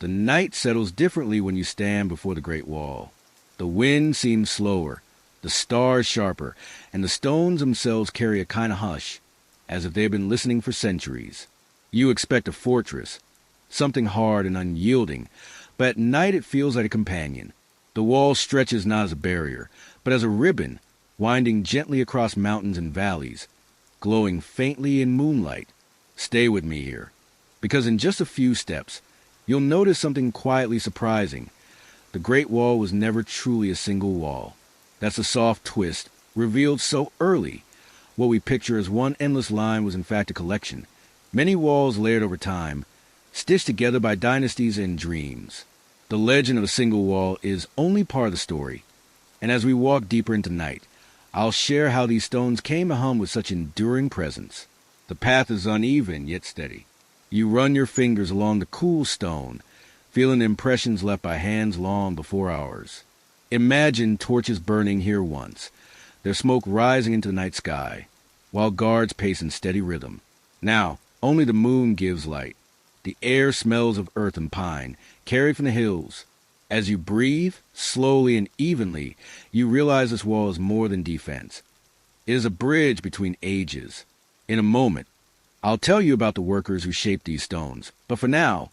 The night settles differently when you stand before the Great Wall. The wind seems slower, the stars sharper, and the stones themselves carry a kind of hush, as if they have been listening for centuries. You expect a fortress, something hard and unyielding, but at night it feels like a companion. The wall stretches not as a barrier, but as a ribbon, winding gently across mountains and valleys, glowing faintly in moonlight. Stay with me here, because in just a few steps, you'll notice something quietly surprising. The Great Wall was never truly a single wall. That's a soft twist, revealed so early. What we picture as one endless line was in fact a collection. Many walls layered over time, stitched together by dynasties and dreams. The legend of a single wall is only part of the story. And as we walk deeper into night, I'll share how these stones came to hum with such enduring presence. The path is uneven yet steady. You run your fingers along the cool stone, feeling the impressions left by hands long before ours. Imagine torches burning here once, their smoke rising into the night sky, while guards pace in steady rhythm. Now, only the moon gives light. The air smells of earth and pine, carried from the hills. As you breathe, slowly and evenly, you realize this wall is more than defense. It is a bridge between ages. In a moment, I'll tell you about the workers who shaped these stones. But for now,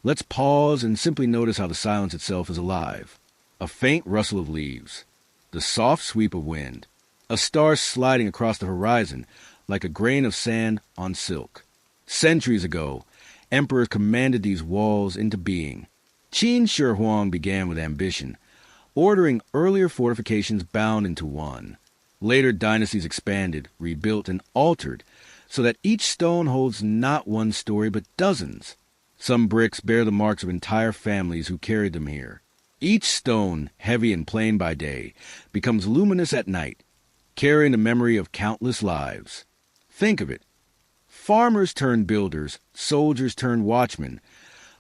let's pause and simply notice how the silence itself is alive. A faint rustle of leaves, the soft sweep of wind, a star sliding across the horizon like a grain of sand on silk. Centuries ago, emperors commanded these walls into being. Qin Shi Huang began with ambition, ordering earlier fortifications bound into one. Later dynasties expanded, rebuilt, and altered, so that each stone holds not one story but dozens. Some bricks bear the marks of entire families who carried them here. Each stone, heavy and plain by day, becomes luminous at night, carrying the memory of countless lives. Think of it. Farmers turned builders, soldiers turned watchmen,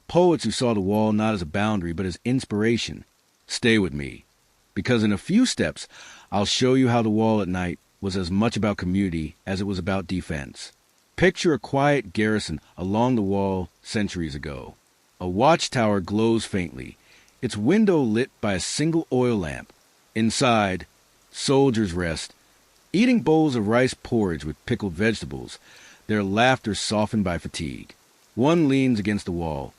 poets who saw the wall not as a boundary but as inspiration. Stay with me, because in a few steps, I'll show you how the wall at night was as much about community as it was about defense. Picture a quiet garrison along the wall centuries ago. A watchtower glows faintly, its window lit by a single oil lamp. Inside, soldiers rest, eating bowls of rice porridge with pickled vegetables, their laughter softened by fatigue. One leans against the wall,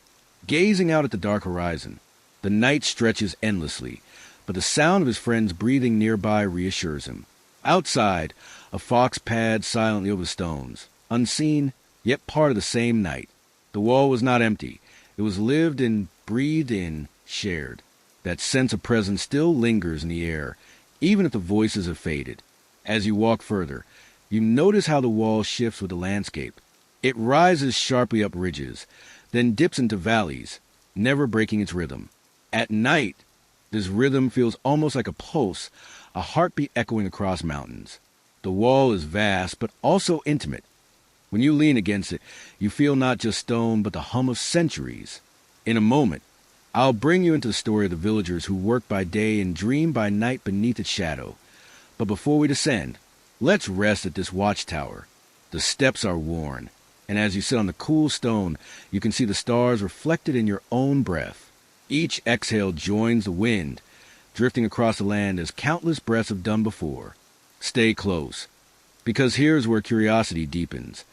gazing out at the dark horizon. The night stretches endlessly, but the sound of his friends breathing nearby reassures him. Outside, a fox pads silently over the stones, unseen, yet part of the same night. The wall was not empty. It was lived in, breathed in, shared. That sense of presence still lingers in the air, even if the voices have faded. As you walk further, you notice how the wall shifts with the landscape. It rises sharply up ridges, then dips into valleys, never breaking its rhythm. At night, this rhythm feels almost like a pulse, a heartbeat echoing across mountains. The wall is vast, but also intimate. When you lean against it, you feel not just stone, but the hum of centuries. In a moment, I'll bring you into the story of the villagers who work by day and dream by night beneath its shadow. But before we descend, let's rest at this watchtower. The steps are worn, and as you sit on the cool stone, you can see the stars reflected in your own breath. Each exhale joins the wind, drifting across the land as countless breaths have done before. Stay close, because here's where curiosity deepens.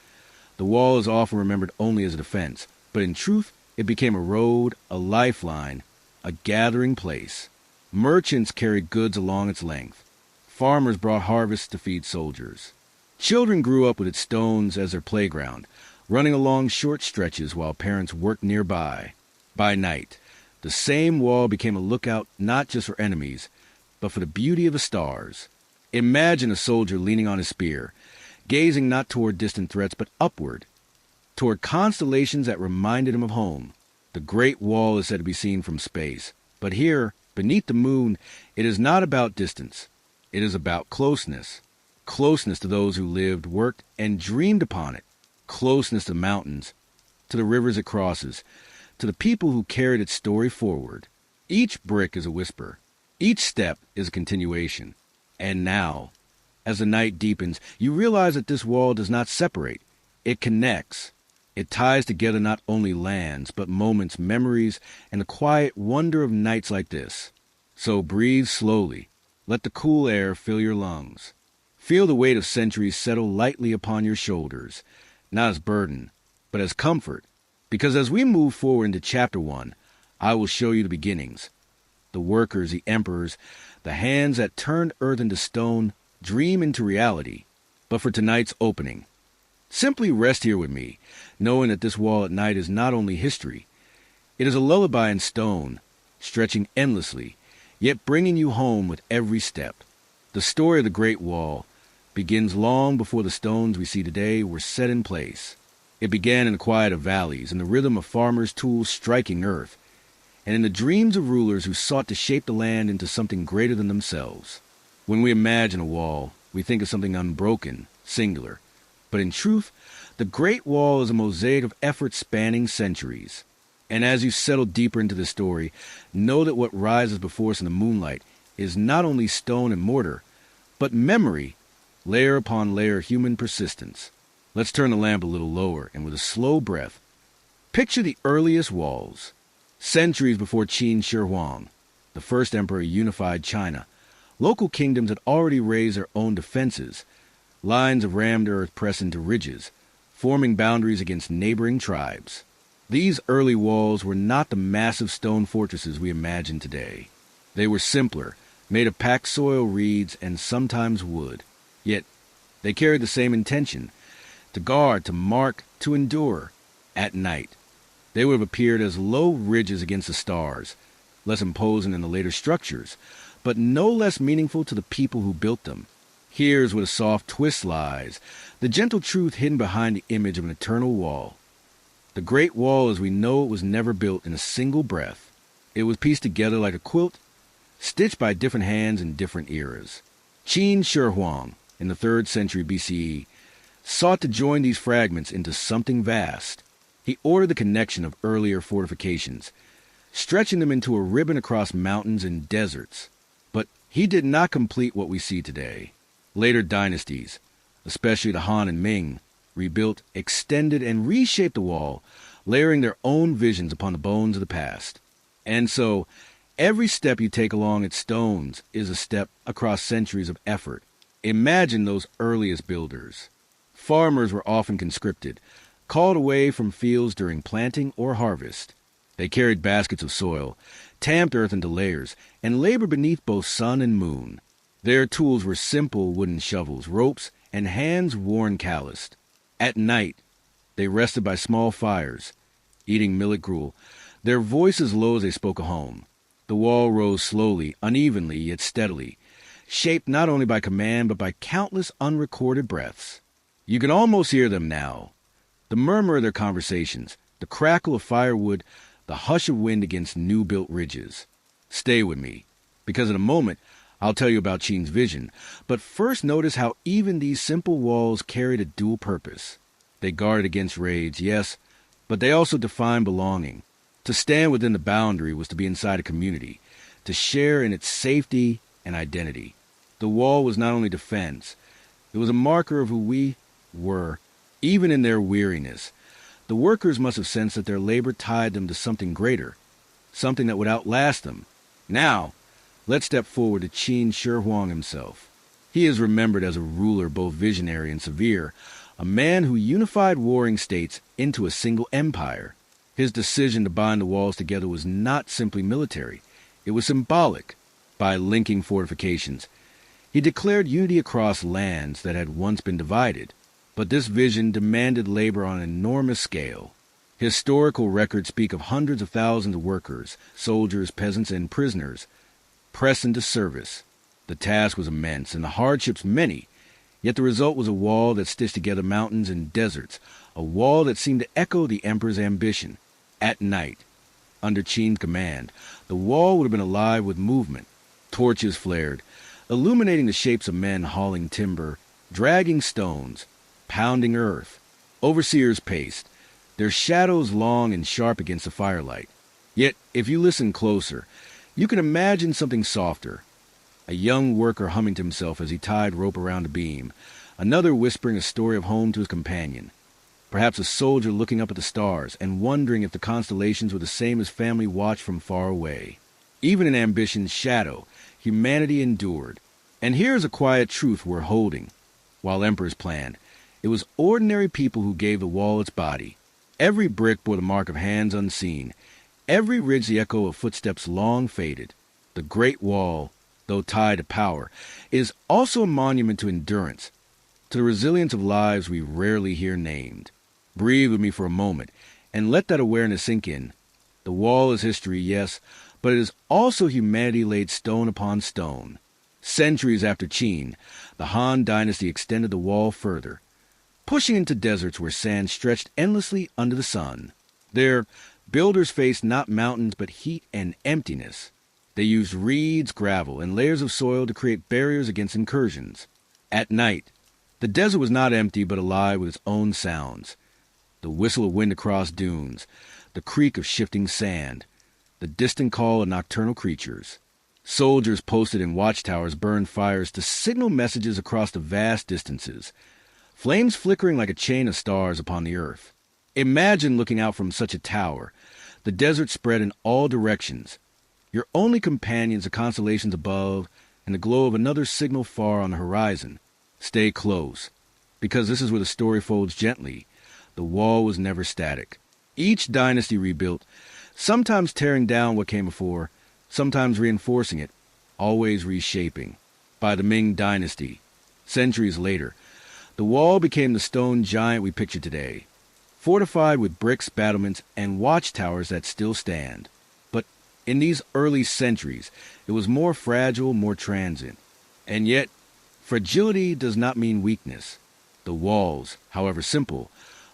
The wall is often remembered only as a defense, but in truth, it became a road, a lifeline, a gathering place. Merchants carried goods along its length. Farmers brought harvests to feed soldiers. Children grew up with its stones as their playground, running along short stretches while parents worked nearby. By night, the same wall became a lookout not just for enemies, but for the beauty of the stars. Imagine a soldier leaning on his spear, gazing not toward distant threats but upward, toward constellations that reminded him of home. The Great Wall is said to be seen from space, but here, beneath the moon, it is not about distance. It is about closeness. Closeness to those who lived, worked, and dreamed upon it. Closeness to mountains, to the rivers it crosses, to the people who carried its story forward. Each brick is a whisper. Each step is a continuation. And now, as the night deepens, you realize that this wall does not separate. It connects. It ties together not only lands, but moments, memories, and the quiet wonder of nights like this. So breathe slowly. Let the cool air fill your lungs. Feel the weight of centuries settle lightly upon your shoulders, not as burden, but as comfort. Because as we move forward into Chapter 1, I will show you the beginnings. The workers, the emperors, the hands that turned earth into stone, dream into reality. But for tonight's opening, simply rest here with me, knowing that this wall at night is not only history. It is a lullaby in stone, stretching endlessly, yet bringing you home with every step. The story of the Great Wall begins long before the stones we see today were set in place. It began in the quiet of valleys, in the rhythm of farmers' tools striking earth, and in the dreams of rulers who sought to shape the land into something greater than themselves. When we imagine a wall, we think of something unbroken, singular. But in truth, the Great Wall is a mosaic of effort spanning centuries. And as you settle deeper into the story, know that what rises before us in the moonlight is not only stone and mortar, but memory, layer upon layer of human persistence. Let's turn the lamp a little lower, and with a slow breath, picture the earliest walls. Centuries before Qin Shi Huang, the first emperor who unified China, local kingdoms had already raised their own defenses. Lines of rammed earth pressed into ridges, forming boundaries against neighboring tribes. These early walls were not the massive stone fortresses we imagine today. They were simpler, made of packed soil, reeds, and sometimes wood. Yet they carried the same intention: to guard, to mark, to endure. At night, they would have appeared as low ridges against the stars, less imposing than the later structures, but no less meaningful to the people who built them. Here's where the soft twist lies, the gentle truth hidden behind the image of an eternal wall. The Great Wall as we know it was never built in a single breath. It was pieced together like a quilt, stitched by different hands in different eras. Qin Shi Huang, in the 3rd century BCE, sought to join these fragments into something vast. He ordered the connection of earlier fortifications, stretching them into a ribbon across mountains and deserts. But he did not complete what we see today. Later dynasties, especially the Han and Ming, rebuilt, extended, and reshaped the wall, layering their own visions upon the bones of the past. And so, every step you take along its stones is a step across centuries of effort. Imagine those earliest builders. Farmers were often conscripted, called away from fields during planting or harvest. They carried baskets of soil, tamped earth into layers, and labored beneath both sun and moon. Their tools were simple wooden shovels, ropes, and hands worn calloused. At night, they rested by small fires, eating millet gruel, their voices low as they spoke of home. The wall rose slowly, unevenly, yet steadily, shaped not only by command but by countless unrecorded breaths. You can almost hear them now. The murmur of their conversations, the crackle of firewood, the hush of wind against new-built ridges. Stay with me, because in a moment I'll tell you about Qin's vision, but first notice how even these simple walls carried a dual purpose. They guarded against raids, yes, but they also defined belonging. To stand within the boundary was to be inside a community, to share in its safety and identity. The wall was not only defense, it was a marker of who we were, even in their weariness. The workers must have sensed that their labor tied them to something greater, something that would outlast them. Now, let's step forward to Qin Shi Huang himself. He is remembered as a ruler both visionary and severe, a man who unified warring states into a single empire. His decision to bind the walls together was not simply military. It was symbolic. By linking fortifications, he declared unity across lands that had once been divided. But this vision demanded labor on an enormous scale. Historical records speak of hundreds of thousands of workers, soldiers, peasants, and prisoners pressed into service. The task was immense and the hardships many, yet the result was a wall that stitched together mountains and deserts, a wall that seemed to echo the emperor's ambition. At night, under Qin's command, the wall would have been alive with movement. Torches flared, illuminating the shapes of men hauling timber, dragging stones, pounding earth. Overseers paced, their shadows long and sharp against the firelight. Yet, if you listen closer, you can imagine something softer. A young worker humming to himself as he tied rope around a beam, another whispering a story of home to his companion. Perhaps a soldier looking up at the stars and wondering if the constellations were the same as family watched from far away. Even in ambition's shadow, humanity endured. And here's a quiet truth we're holding. While emperors planned, it was ordinary people who gave the wall its body. Every brick bore the mark of hands unseen. Every ridge the echo of footsteps long faded. The Great Wall, though tied to power, is also a monument to endurance, to the resilience of lives we rarely hear named. Breathe with me for a moment, and let that awareness sink in. The wall is history, yes, but it is also humanity laid stone upon stone. Centuries after Qin, the Han dynasty extended the wall further, pushing into deserts where sand stretched endlessly under the sun. There, builders faced not mountains but heat and emptiness. They used reeds, gravel, and layers of soil to create barriers against incursions. At night, the desert was not empty but alive with its own sounds. The whistle of wind across dunes, the creak of shifting sand, the distant call of nocturnal creatures. Soldiers posted in watchtowers burned fires to signal messages across the vast distances, flames flickering like a chain of stars upon the earth. Imagine looking out from such a tower, the desert spread in all directions. Your only companions the constellations above and the glow of another signal far on the horizon. Stay close, because this is where the story folds gently. The wall was never static. Each dynasty rebuilt, sometimes tearing down what came before, sometimes reinforcing it, always reshaping. By the Ming Dynasty, centuries later, the wall became the stone giant we picture today, fortified with bricks, battlements, and watchtowers that still stand. But in these early centuries, it was more fragile, more transient. And yet, fragility does not mean weakness. The walls, however simple,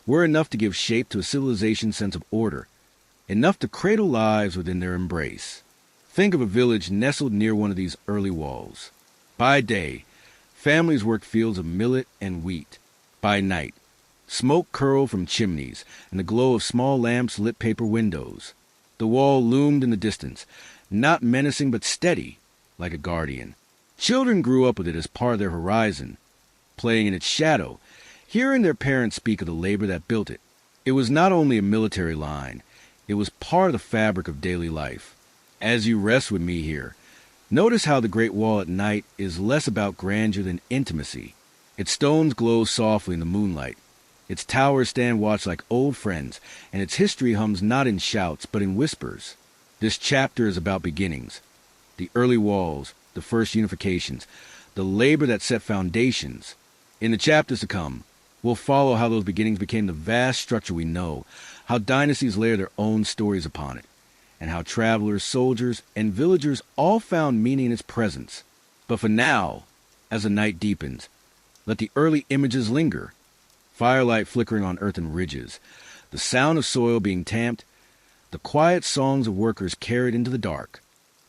were enough to give shape to a civilization's sense of order, enough to cradle lives within their embrace. Think of a village nestled near one of these early walls. By day, families worked fields of millet and wheat. By night, smoke curled from chimneys, and the glow of small lamps lit paper windows. The wall loomed in the distance, not menacing but steady, like a guardian. Children grew up with it as part of their horizon, playing in its shadow, hearing their parents speak of the labor that built it. It was not only a military line, it was part of the fabric of daily life. As you rest with me here, notice how the Great Wall at night is less about grandeur than intimacy. Its stones glow softly in the moonlight. Its towers stand watch like old friends, and its history hums not in shouts but in whispers. This chapter is about beginnings. The early walls, the first unifications, the labor that set foundations. In the chapters to come, we'll follow how those beginnings became the vast structure we know, how dynasties layer their own stories upon it, and how travelers, soldiers, and villagers all found meaning in its presence. But for now, as the night deepens, let the early images linger. Firelight flickering on earthen ridges, the sound of soil being tamped, the quiet songs of workers carried into the dark.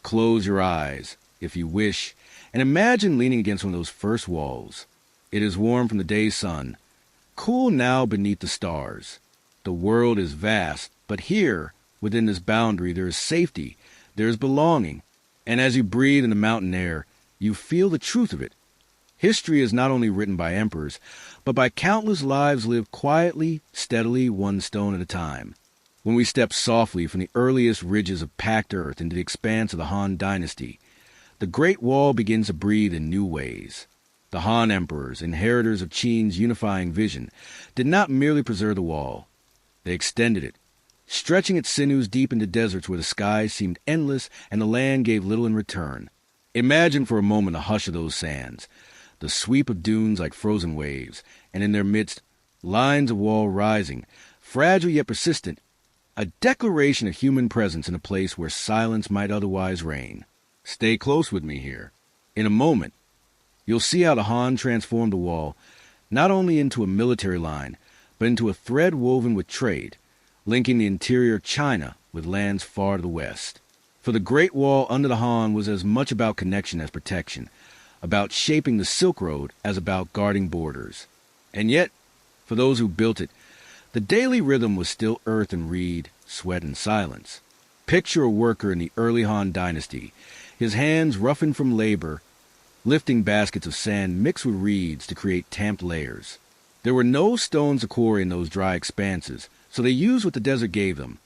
Close your eyes, if you wish, and imagine leaning against one of those first walls. It is warm from the day's sun, cool now beneath the stars. The world is vast, but here, within this boundary, there is safety, there is belonging, and as you breathe in the mountain air, you feel the truth of it. History is not only written by emperors, but by countless lives lived quietly, steadily, one stone at a time. When we step softly from the earliest ridges of packed earth into the expanse of the Han dynasty, the Great Wall begins to breathe in new ways. The Han emperors, inheritors of Qin's unifying vision, did not merely preserve the wall. They extended it, stretching its sinews deep into deserts where the skies seemed endless and the land gave little in return. Imagine for a moment the hush of those sands, the sweep of dunes like frozen waves, and in their midst, lines of wall rising, fragile yet persistent, a declaration of human presence in a place where silence might otherwise reign. Stay close with me here. In a moment, you'll see how the Han transformed the wall not only into a military line, but into a thread woven with trade, linking the interior of China with lands far to the west. For the Great Wall under the Han was as much about connection as protection, about shaping the Silk Road as about guarding borders. And yet, for those who built it, the daily rhythm was still earth and reed, sweat and silence. Picture a worker in the early Han dynasty, his hands roughened from labor, lifting baskets of sand mixed with reeds to create tamped layers. There were no stones to quarry in those dry expanses, so they used what the desert gave them.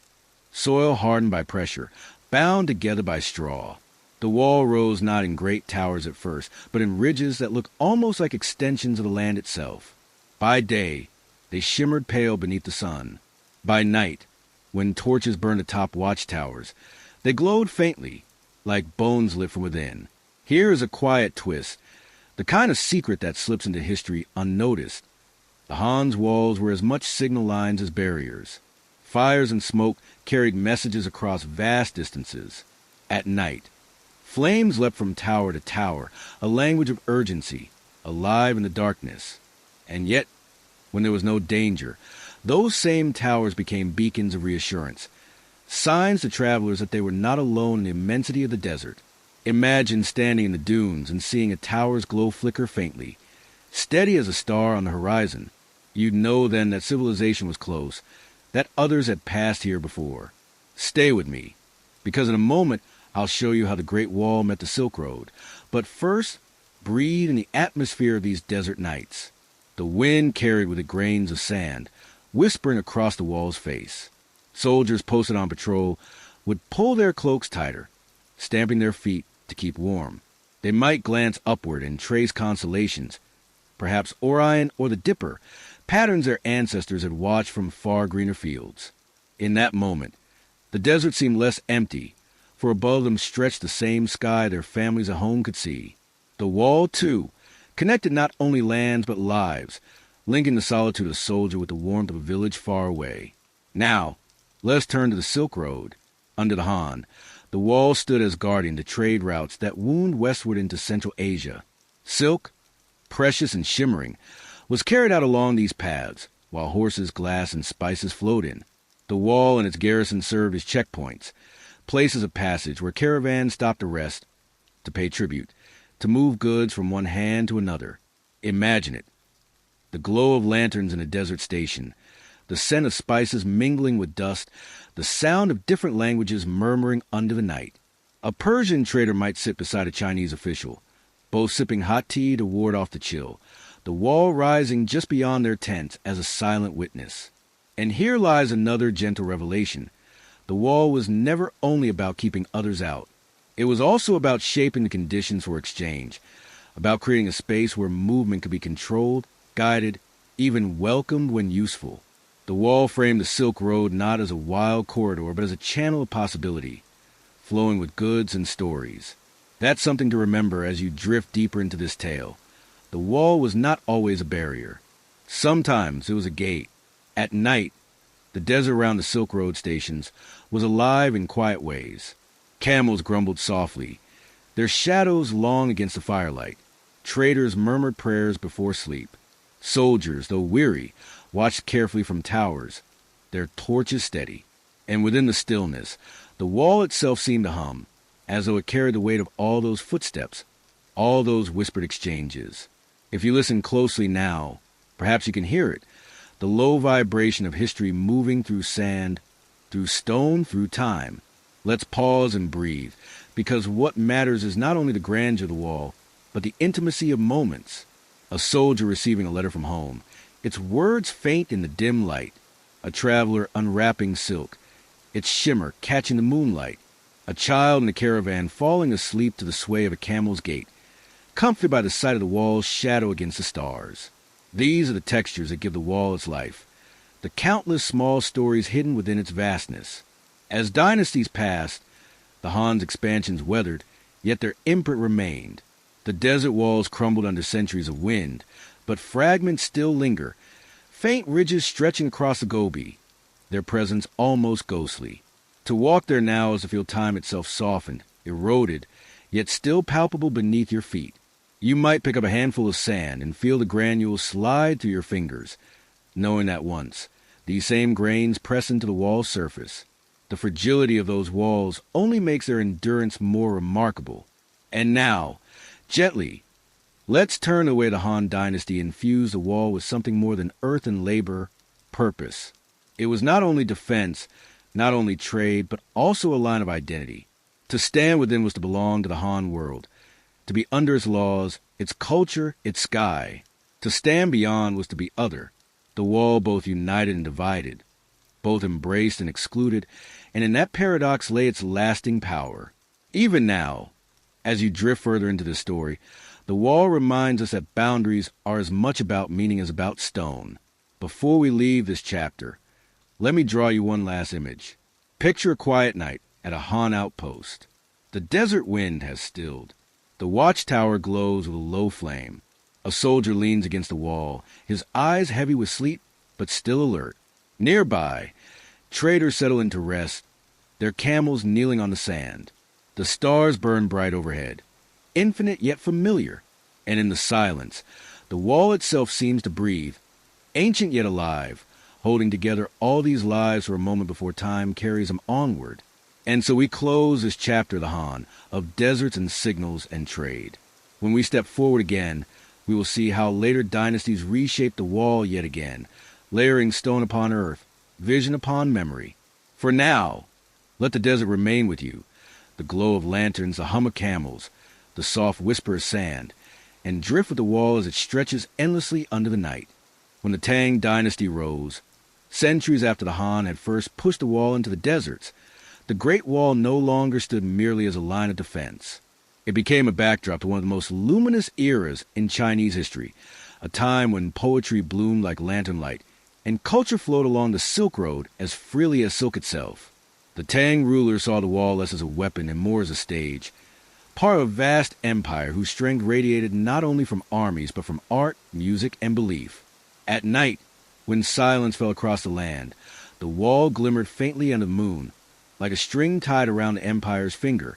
Soil hardened by pressure, bound together by straw. The wall rose not in great towers at first, but in ridges that looked almost like extensions of the land itself. By day, they shimmered pale beneath the sun. By night, when torches burned atop watchtowers, they glowed faintly, like bones lit from within. Here is a quiet twist, the kind of secret that slips into history unnoticed. The Han's walls were as much signal lines as barriers. Fires and smoke carried messages across vast distances. At night, flames leapt from tower to tower, a language of urgency, alive in the darkness. And yet, when there was no danger, those same towers became beacons of reassurance, signs to travelers that they were not alone in the immensity of the desert. Imagine standing in the dunes and seeing a tower's glow flicker faintly, steady as a star on the horizon. You'd know then that civilization was close, that others had passed here before. Stay with me, because in a moment I'll show you how the Great Wall met the Silk Road. But first, breathe in the atmosphere of these desert nights. The wind carried with it grains of sand, whispering across the wall's face. Soldiers posted on patrol would pull their cloaks tighter, stamping their feet to keep warm. They might glance upward and trace constellations, perhaps Orion or the Dipper, patterns their ancestors had watched from far greener fields. In that moment, the desert seemed less empty, for above them stretched the same sky their families at home could see. The wall, too, connected not only lands but lives, linking the solitude of a soldier with the warmth of a village far away. Now, let's turn to the Silk Road. Under the Han, the wall stood as guardian to trade routes that wound westward into Central Asia. Silk, precious and shimmering, was carried out along these paths, while horses, glass, and spices flowed in. The wall and its garrison served as checkpoints, places of passage where caravans stopped to rest, to pay tribute, to move goods from one hand to another. Imagine it. The glow of lanterns in a desert station, the scent of spices mingling with dust, the sound of different languages murmuring under the night. A Persian trader might sit beside a Chinese official, both sipping hot tea to ward off the chill, the wall rising just beyond their tents as a silent witness. And here lies another gentle revelation. The wall was never only about keeping others out. It was also about shaping the conditions for exchange, about creating a space where movement could be controlled, guided, even welcomed when useful. The wall framed the Silk Road not as a wild corridor, but as a channel of possibility, flowing with goods and stories. That's something to remember as you drift deeper into this tale. The wall was not always a barrier. Sometimes it was a gate. At night, the desert around the Silk Road stations was alive in quiet ways. Camels grumbled softly, their shadows long against the firelight. Traders murmured prayers before sleep. Soldiers, though weary, watched carefully from towers, their torches steady. And within the stillness, the wall itself seemed to hum, as though it carried the weight of all those footsteps, all those whispered exchanges. If you listen closely now, perhaps you can hear it, the low vibration of history moving through sand, through stone, through time. Let's pause and breathe, because what matters is not only the grandeur of the wall, but the intimacy of moments. A soldier receiving a letter from home, its words faint in the dim light. A traveler unwrapping silk, its shimmer catching the moonlight. A child in a caravan falling asleep to the sway of a camel's gait, comforted by the sight of the wall's shadow against the stars. These are the textures that give the wall its life, the countless small stories hidden within its vastness. As dynasties passed, the Han's expansions weathered, yet their imprint remained. The desert walls crumbled under centuries of wind, but fragments still linger, faint ridges stretching across the Gobi, their presence almost ghostly. To walk there now is to feel time itself softened, eroded, yet still palpable beneath your feet. You might pick up a handful of sand and feel the granules slide through your fingers, knowing that once these same grains press into the wall's surface. The fragility of those walls only makes their endurance more remarkable. And now, gently, let's turn the way the Han dynasty infused the wall with something more than earth and labor, purpose. It was not only defense, not only trade, but also a line of identity. To stand within was to belong to the Han world, to be under its laws, its culture, its sky. To stand beyond was to be other, the wall both united and divided, both embraced and excluded, and in that paradox lay its lasting power. Even now, as you drift further into this story, the wall reminds us that boundaries are as much about meaning as about stone. Before we leave this chapter, let me draw you one last image. Picture a quiet night at a Han outpost. The desert wind has stilled. The watchtower glows with a low flame. A soldier leans against the wall, his eyes heavy with sleep, but still alert. Nearby, traders settle into rest, their camels kneeling on the sand. The stars burn bright overhead, infinite yet familiar, and in the silence, the wall itself seems to breathe, ancient yet alive, holding together all these lives for a moment before time carries them onward. And so we close this chapter of the Han, of deserts and signals and trade. When we step forward again, we will see how later dynasties reshaped the wall yet again, layering stone upon earth, vision upon memory. For now, let the desert remain with you, the glow of lanterns, the hum of camels, the soft whisper of sand, and drift with the wall as it stretches endlessly under the night. When the Tang dynasty rose, centuries after the Han had first pushed the wall into the deserts, the Great Wall no longer stood merely as a line of defense. It became a backdrop to one of the most luminous eras in Chinese history, a time when poetry bloomed like lantern light, and culture flowed along the Silk Road as freely as silk itself. The Tang rulers saw the wall less as a weapon and more as a stage, part of a vast empire whose strength radiated not only from armies but from art, music, and belief. At night, when silence fell across the land, the wall glimmered faintly under the moon, like a string tied around the empire's finger,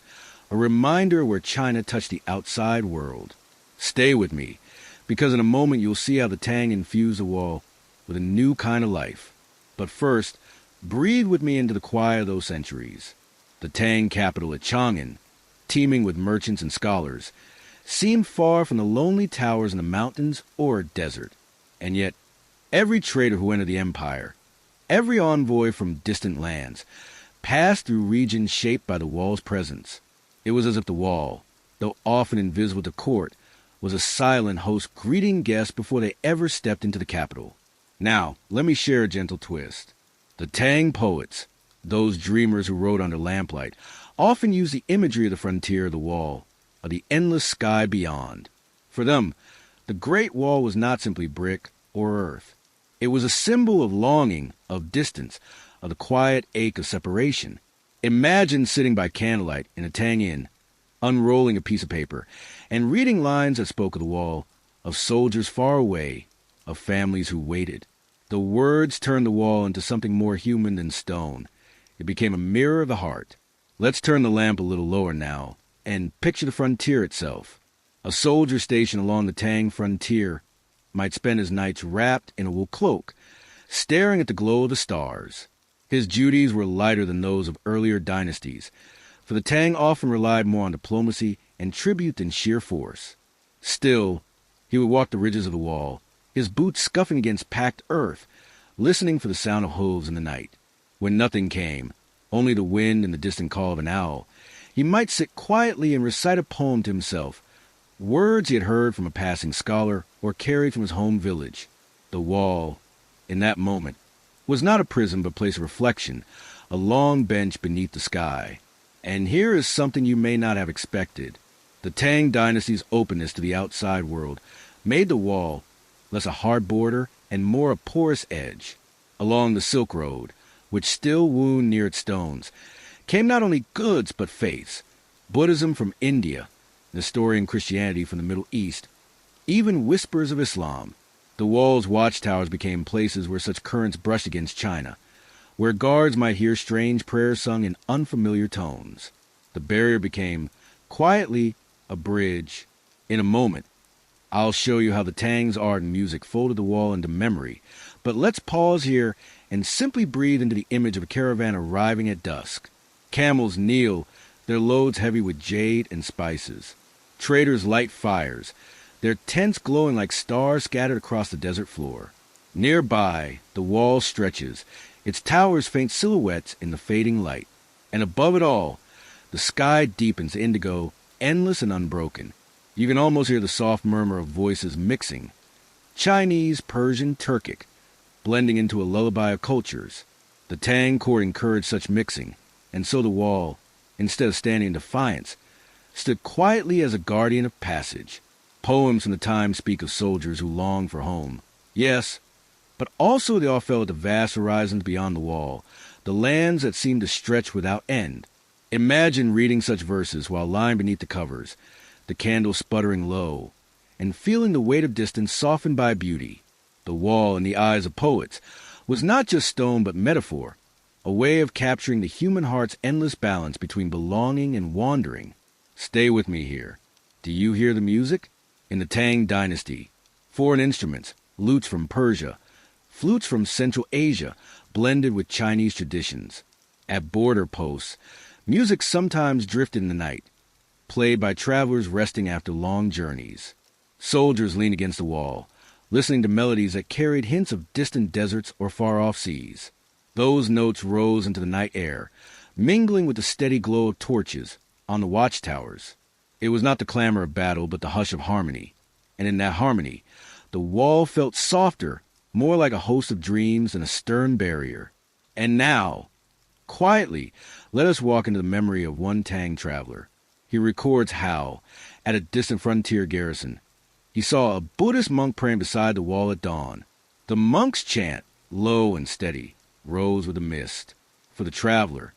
a reminder where China touched the outside world. Stay with me, because in a moment you'll see how the Tang infused the wall with a new kind of life. But first, breathe with me into the quiet of those centuries. The Tang capital at Chang'an, teeming with merchants and scholars, seemed far from the lonely towers in the mountains or desert. And yet, every trader who entered the empire, every envoy from distant lands, passed through regions shaped by the wall's presence. It was as if the wall, though often invisible to court, was a silent host greeting guests before they ever stepped into the capital. Now, let me share a gentle twist. The Tang poets, those dreamers who wrote under lamplight, often used the imagery of the frontier of the wall, of the endless sky beyond. For them, the Great Wall was not simply brick or earth. It was a symbol of longing, of distance, of the quiet ache of separation. Imagine sitting by candlelight in a Tang inn, unrolling a piece of paper, and reading lines that spoke of the wall, of soldiers far away, of families who waited. The words turned the wall into something more human than stone. It became a mirror of the heart. Let's turn the lamp a little lower now, and picture the frontier itself. A soldier stationed along the Tang frontier might spend his nights wrapped in a wool cloak, staring at the glow of the stars. His duties were lighter than those of earlier dynasties, for the Tang often relied more on diplomacy and tribute than sheer force. Still, he would walk the ridges of the wall, his boots scuffing against packed earth, listening for the sound of hooves in the night. When nothing came, only the wind and the distant call of an owl, he might sit quietly and recite a poem to himself, words he had heard from a passing scholar or carried from his home village. The wall, in that moment, was not a prison but a place of reflection, a long bench beneath the sky. And here is something you may not have expected. The Tang dynasty's openness to the outside world made the wall less a hard border and more a porous edge. Along the Silk Road, which still wound near its stones, came not only goods but faiths, Buddhism from India, Nestorian Christianity from the Middle East, even whispers of Islam. The wall's watchtowers became places where such currents brushed against China, where guards might hear strange prayers sung in unfamiliar tones. The barrier became, quietly, a bridge. In a moment, I'll show you how the Tang's art and music folded the wall into memory, but let's pause here and simply breathe into the image of a caravan arriving at dusk. Camels kneel, their loads heavy with jade and spices. Traders light fires, their tents glowing like stars scattered across the desert floor. Nearby, the wall stretches, its towers faint silhouettes in the fading light. And above it all, the sky deepens indigo, endless and unbroken. You can almost hear the soft murmur of voices mixing. Chinese, Persian, Turkic, blending into a lullaby of cultures. The Tang court encouraged such mixing, and so the wall, instead of standing in defiance, stood quietly as a guardian of passage. Poems from the time speak of soldiers who long for home. Yes, but also they all fell at the vast horizons beyond the wall, the lands that seemed to stretch without end. Imagine reading such verses while lying beneath the covers, the candle sputtering low, and feeling the weight of distance softened by beauty. The wall, in the eyes of poets, was not just stone but metaphor, a way of capturing the human heart's endless balance between belonging and wandering. Stay with me here. Do you hear the music? In the Tang dynasty, foreign instruments, lutes from Persia, flutes from Central Asia, blended with Chinese traditions. At border posts, music sometimes drifted in the night, played by travelers resting after long journeys. Soldiers leaned against the wall, listening to melodies that carried hints of distant deserts or far-off seas. Those notes rose into the night air, mingling with the steady glow of torches on the watchtowers. It was not the clamor of battle, but the hush of harmony. And in that harmony, the wall felt softer, more like a host of dreams than a stern barrier. And now, quietly, let us walk into the memory of one Tang traveler. He records how, at a distant frontier garrison, he saw a Buddhist monk praying beside the wall at dawn. The monk's chant, low and steady, rose with the mist. For the traveler,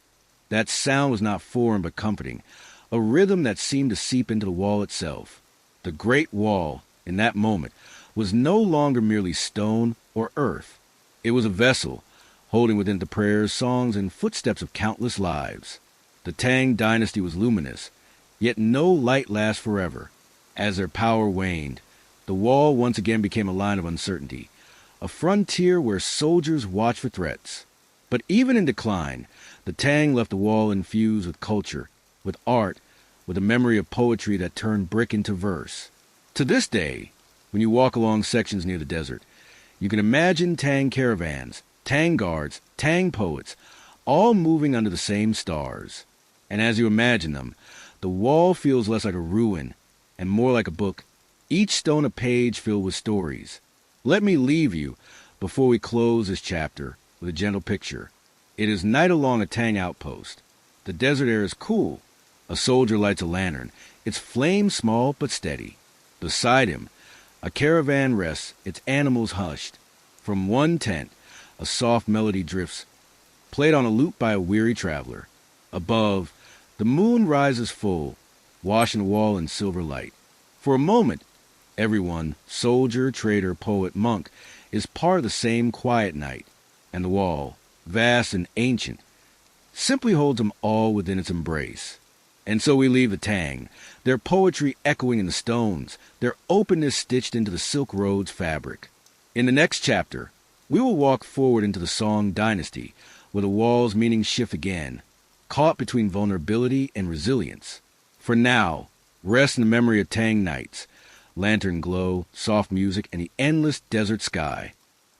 that sound was not foreign but comforting, a rhythm that seemed to seep into the wall itself. The great wall, in that moment, was no longer merely stone or earth. It was a vessel, holding within it the prayers, songs, and footsteps of countless lives. The Tang dynasty was luminous, yet no light lasts forever. As their power waned, the wall once again became a line of uncertainty, a frontier where soldiers watched for threats. But even in decline, the Tang left the wall infused with culture, with art, with a memory of poetry that turned brick into verse. To this day, when you walk along sections near the desert, you can imagine Tang caravans, Tang guards, Tang poets, all moving under the same stars. And as you imagine them, the wall feels less like a ruin and more like a book, each stone a page filled with stories. Let me leave you, before we close this chapter, with a gentle picture. It is night along a Tang outpost. The desert air is cool. A soldier lights a lantern, its flame small but steady. Beside him, a caravan rests, its animals hushed. From one tent, a soft melody drifts, played on a lute by a weary traveler. Above, the moon rises full, washing the wall in silver light. For a moment, everyone, soldier, trader, poet, monk, is part of the same quiet night, and the wall, vast and ancient, simply holds them all within its embrace. And so we leave the Tang, their poetry echoing in the stones, their openness stitched into the Silk Road's fabric. In the next chapter, we will walk forward into the Song dynasty, where the wall's meaning shift again, caught between vulnerability and resilience. For now, rest in the memory of Tang nights, lantern glow, soft music, and the endless desert sky.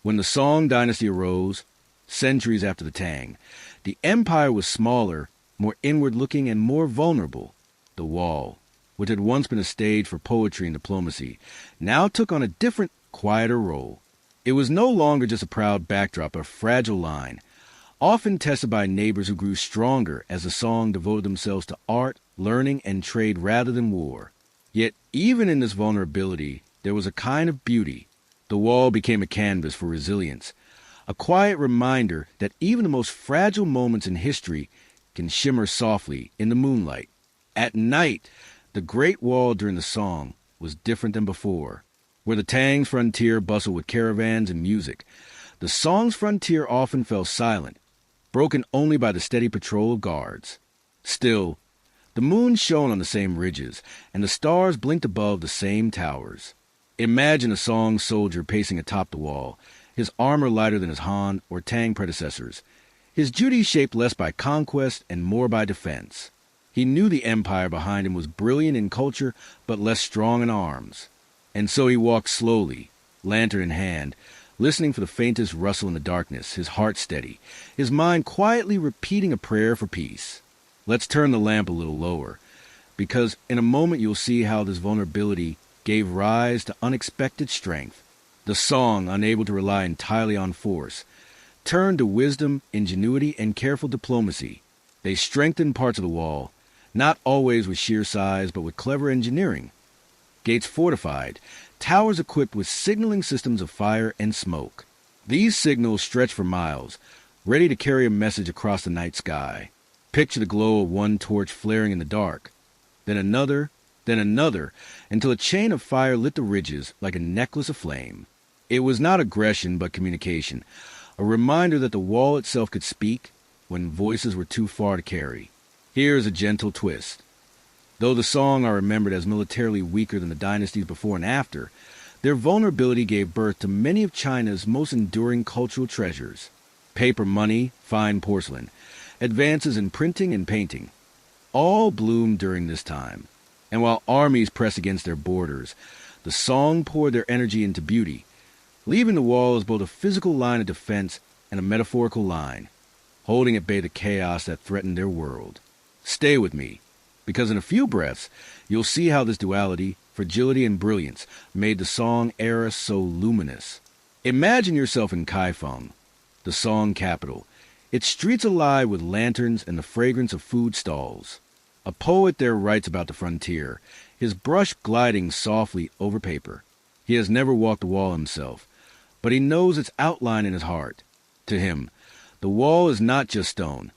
When the Song dynasty arose, centuries after the Tang, the empire was smaller, more inward-looking, and more vulnerable. The wall, which had once been a stage for poetry and diplomacy, now took on a different, quieter role. It was no longer just a proud backdrop, but a fragile line, often tested by neighbors who grew stronger as the Song devoted themselves to art, learning, and trade rather than war. Yet even in this vulnerability, there was a kind of beauty. The wall became a canvas for resilience, a quiet reminder that even the most fragile moments in history can shimmer softly in the moonlight. At night, the Great Wall during the Song was different than before. Where the Tang's frontier bustled with caravans and music, the Song's frontier often fell silent, broken only by the steady patrol of guards. Still, the moon shone on the same ridges, and the stars blinked above the same towers. Imagine a Song soldier pacing atop the wall, his armor lighter than his Han or Tang predecessors, his duties shaped less by conquest and more by defense. He knew the empire behind him was brilliant in culture, but less strong in arms. And so he walked slowly, lantern in hand, listening for the faintest rustle in the darkness, his heart steady, his mind quietly repeating a prayer for peace. Let's turn the lamp a little lower, because in a moment you'll see how this vulnerability gave rise to unexpected strength. The song, unable to rely entirely on force, turned to wisdom, ingenuity, and careful diplomacy. They strengthened parts of the wall, not always with sheer size, but with clever engineering. Gates fortified, towers equipped with signaling systems of fire and smoke. These signals stretched for miles, ready to carry a message across the night sky. Picture the glow of one torch flaring in the dark, then another, until a chain of fire lit the ridges like a necklace of flame. It was not aggression, but communication, a reminder that the wall itself could speak when voices were too far to carry. Here's a gentle twist. Though the Song are remembered as militarily weaker than the dynasties before and after, their vulnerability gave birth to many of China's most enduring cultural treasures. Paper money, fine porcelain, advances in printing and painting, all bloomed during this time. And while armies pressed against their borders, the Song poured their energy into beauty, leaving the wall as both a physical line of defense and a metaphorical line, holding at bay the chaos that threatened their world. Stay with me, because in a few breaths, you'll see how this duality, fragility and brilliance, made the Song era so luminous. Imagine yourself in Kaifeng, the Song capital, its streets alive with lanterns and the fragrance of food stalls. A poet there writes about the frontier, his brush gliding softly over paper. He has never walked the wall himself, but he knows its outline in his heart. To him, the wall is not just stone.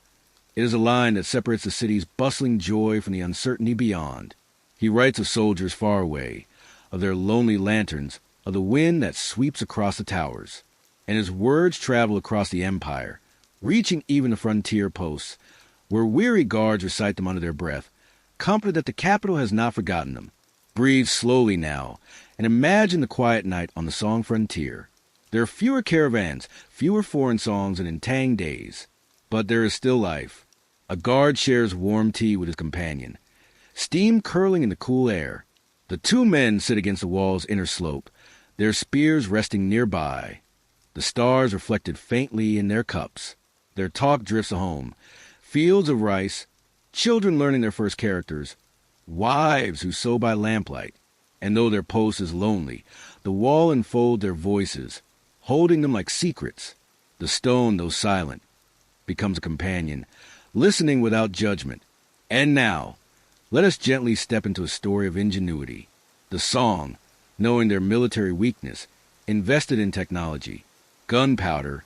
It is a line that separates the city's bustling joy from the uncertainty beyond. He writes of soldiers far away, of their lonely lanterns, of the wind that sweeps across the towers. And his words travel across the empire, reaching even the frontier posts, where weary guards recite them under their breath, comforted that the capital has not forgotten them. Breathe slowly now, and imagine the quiet night on the Song frontier. There are fewer caravans, fewer foreign songs, and in Tang days. But there is still life. A guard shares warm tea with his companion, steam curling in the cool air. The two men sit against the wall's inner slope, their spears resting nearby, the stars reflected faintly in their cups. Their talk drifts home. Fields of rice, children learning their first characters, wives who sew by lamplight. And though their post is lonely, the wall enfolds their voices, holding them like secrets. The stone, though silent, becomes a companion, listening without judgment. And now, let us gently step into a story of ingenuity. The Song, knowing their military weakness, invested in technology. Gunpowder,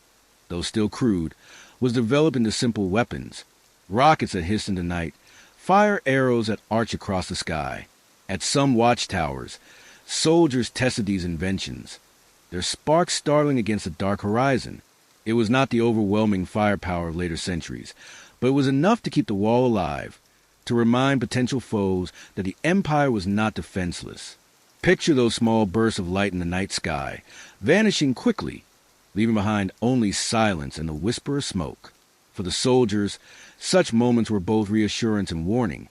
though still crude, was developed into simple weapons. Rockets that hiss in the night, fire arrows that arch across the sky. At some watchtowers, soldiers tested these inventions, their sparks startling against the dark horizon. It was not the overwhelming firepower of later centuries, but it was enough to keep the wall alive, to remind potential foes that the empire was not defenseless. Picture those small bursts of light in the night sky, vanishing quickly, leaving behind only silence and the whisper of smoke. For the soldiers, such moments were both reassurance and warning.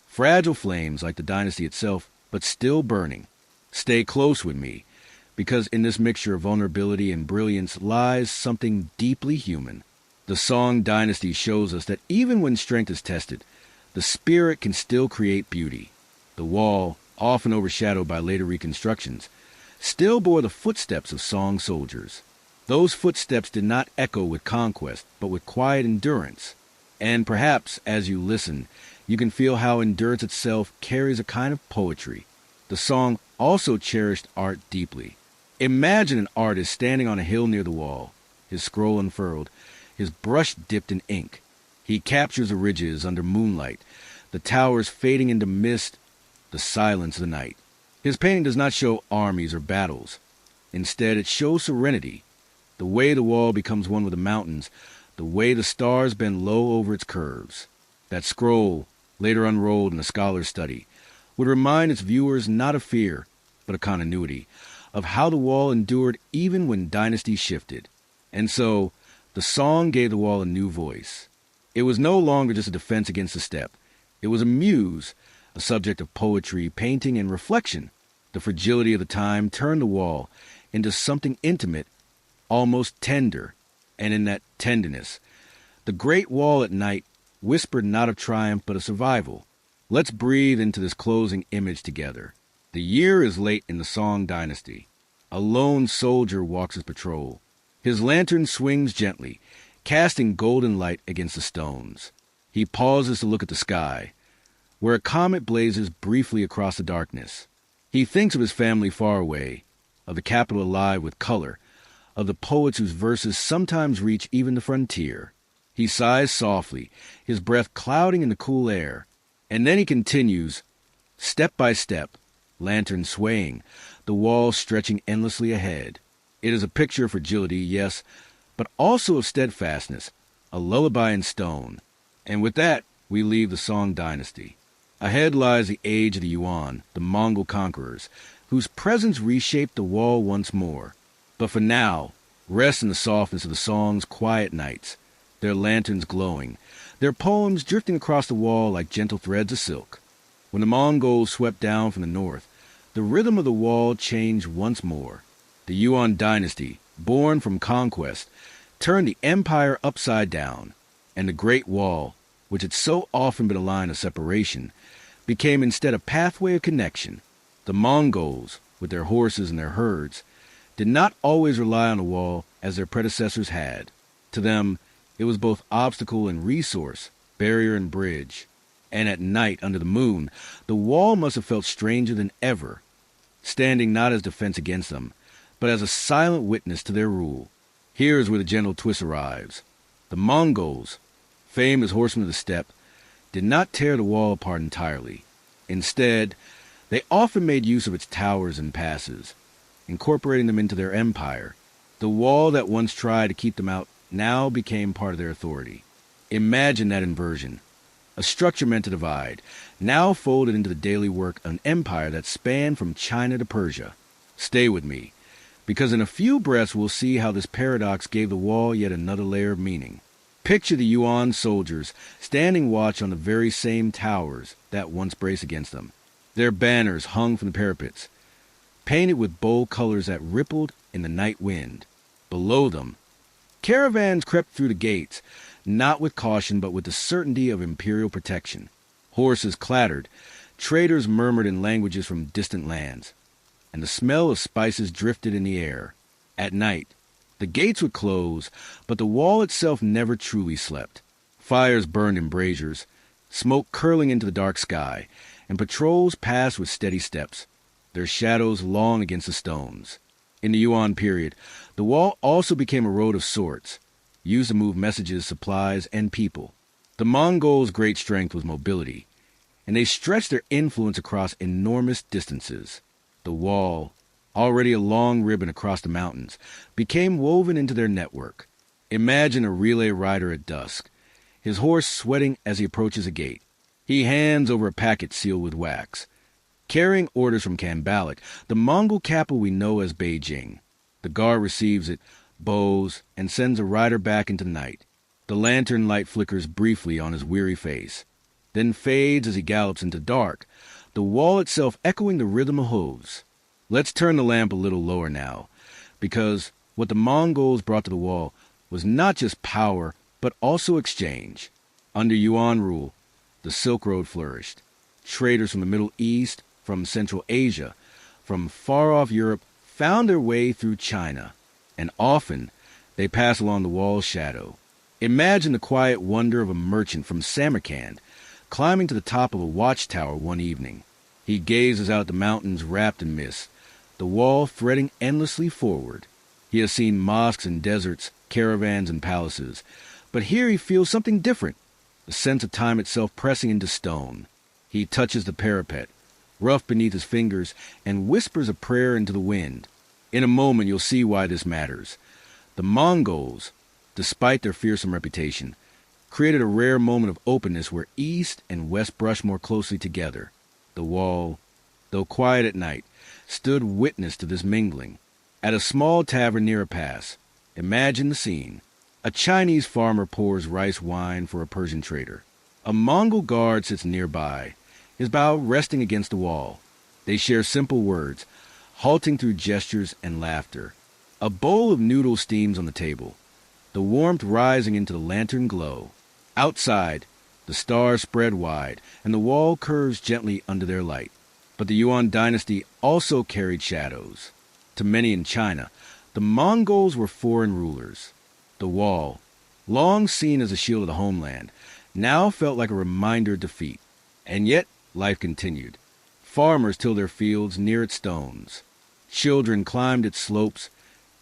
Fragile flames like the dynasty itself, but still burning. Stay close with me, because in this mixture of vulnerability and brilliance lies something deeply human. The Song dynasty shows us that even when strength is tested, the spirit can still create beauty. The wall, often overshadowed by later reconstructions, still bore the footsteps of Song soldiers. Those footsteps did not echo with conquest, but with quiet endurance. And perhaps, as you listen, you can feel how endurance itself carries a kind of poetry. The Song also cherished art deeply. Imagine an artist standing on a hill near the wall, his scroll unfurled, his brush dipped in ink. He captures the ridges under moonlight, the towers fading into mist, the silence of the night. His painting does not show armies or battles. Instead, it shows serenity, the way the wall becomes one with the mountains, the way the stars bend low over its curves. That scroll, later unrolled in a scholar's study, would remind its viewers not of fear, but of continuity, of how the wall endured even when dynasties shifted. And so, the Song gave the wall a new voice. It was no longer just a defense against the steppe. It was a muse, a subject of poetry, painting, and reflection. The fragility of the time turned the wall into something intimate, almost tender. And in that tenderness, the great wall at night whispered not of triumph but of survival. Let's breathe into this closing image together. The year is late in the Song dynasty. A lone soldier walks his patrol. His lantern swings gently, casting golden light against the stones. He pauses to look at the sky, where a comet blazes briefly across the darkness. He thinks of his family far away, of the capital alive with color, of the poets whose verses sometimes reach even the frontier. He sighs softly, his breath clouding in the cool air, and then he continues, step by step, lantern swaying, the wall stretching endlessly ahead. It is a picture of fragility, yes, but also of steadfastness, a lullaby in stone. And with that, we leave the Song dynasty. Ahead lies the age of the Yuan, the Mongol conquerors, whose presence reshaped the wall once more. But for now, rest in the softness of the Song's quiet nights, their lanterns glowing, their poems drifting across the wall like gentle threads of silk. When the Mongols swept down from the north, the rhythm of the wall changed once more. The Yuan dynasty, born from conquest, turned the empire upside down, and the Great Wall, which had so often been a line of separation, became instead a pathway of connection. The Mongols, with their horses and their herds, did not always rely on the wall as their predecessors had. To them, it was both obstacle and resource, barrier and bridge. And at night, under the moon, the wall must have felt stranger than ever, standing not as defense against them, but as a silent witness to their rule. Here is where the gentle twist arrives. The Mongols, famed as horsemen of the steppe, did not tear the wall apart entirely. Instead, they often made use of its towers and passes, incorporating them into their empire. The wall that once tried to keep them out now became part of their authority. Imagine that inversion. A structure meant to divide, now folded into the daily work of an empire that spanned from China to Persia. Stay with me, because in a few breaths we'll see how this paradox gave the wall yet another layer of meaning. Picture the Yuan soldiers standing watch on the very same towers that once braced against them. Their banners hung from the parapets, painted with bold colors that rippled in the night wind. Below them, caravans crept through the gates, not with caution but with the certainty of imperial protection. Horses clattered, traders murmured in languages from distant lands, and the smell of spices drifted in the air. At night, the gates would close, but the wall itself never truly slept. Fires burned in braziers, smoke curling into the dark sky, and patrols passed with steady steps, their shadows long against the stones. In the Yuan period, the wall also became a road of sorts, used to move messages, supplies, and people. The Mongols' great strength was mobility, and they stretched their influence across enormous distances. The wall, already a long ribbon across the mountains, became woven into their network. Imagine a relay rider at dusk, his horse sweating as he approaches a gate. He hands over a packet sealed with wax, carrying orders from Kambalik, the Mongol capital we know as Beijing. The guard receives it, bows, and sends a rider back into the night. The lantern light flickers briefly on his weary face, then fades as he gallops into dark, the wall itself echoing the rhythm of hooves. Let's turn the lamp a little lower now, because what the Mongols brought to the wall was not just power, but also exchange. Under Yuan rule, the Silk Road flourished. Traders from the Middle East, from Central Asia, from far-off Europe found their way through China, and often they passed along the wall's shadow. Imagine the quiet wonder of a merchant from Samarkand climbing to the top of a watchtower one evening. He gazes out the mountains wrapped in mist, the wall threading endlessly forward. He has seen mosques and deserts, caravans and palaces, but here he feels something different, the sense of time itself pressing into stone. He touches the parapet, rough beneath his fingers, and whispers a prayer into the wind. In a moment you'll see why this matters. The Mongols, despite their fearsome reputation, created a rare moment of openness where East and West brushed more closely together. The wall, though quiet at night, stood witness to this mingling. At a small tavern near a pass, imagine the scene. A Chinese farmer pours rice wine for a Persian trader. A Mongol guard sits nearby, his bow resting against the wall. They share simple words, halting through gestures and laughter. A bowl of noodles steams on the table, the warmth rising into the lantern glow. Outside, the stars spread wide, and the wall curves gently under their light. But the Yuan dynasty also carried shadows. To many in China, the Mongols were foreign rulers. The wall, long seen as a shield of the homeland, now felt like a reminder of defeat. And yet, life continued. Farmers tilled their fields near its stones. Children climbed its slopes,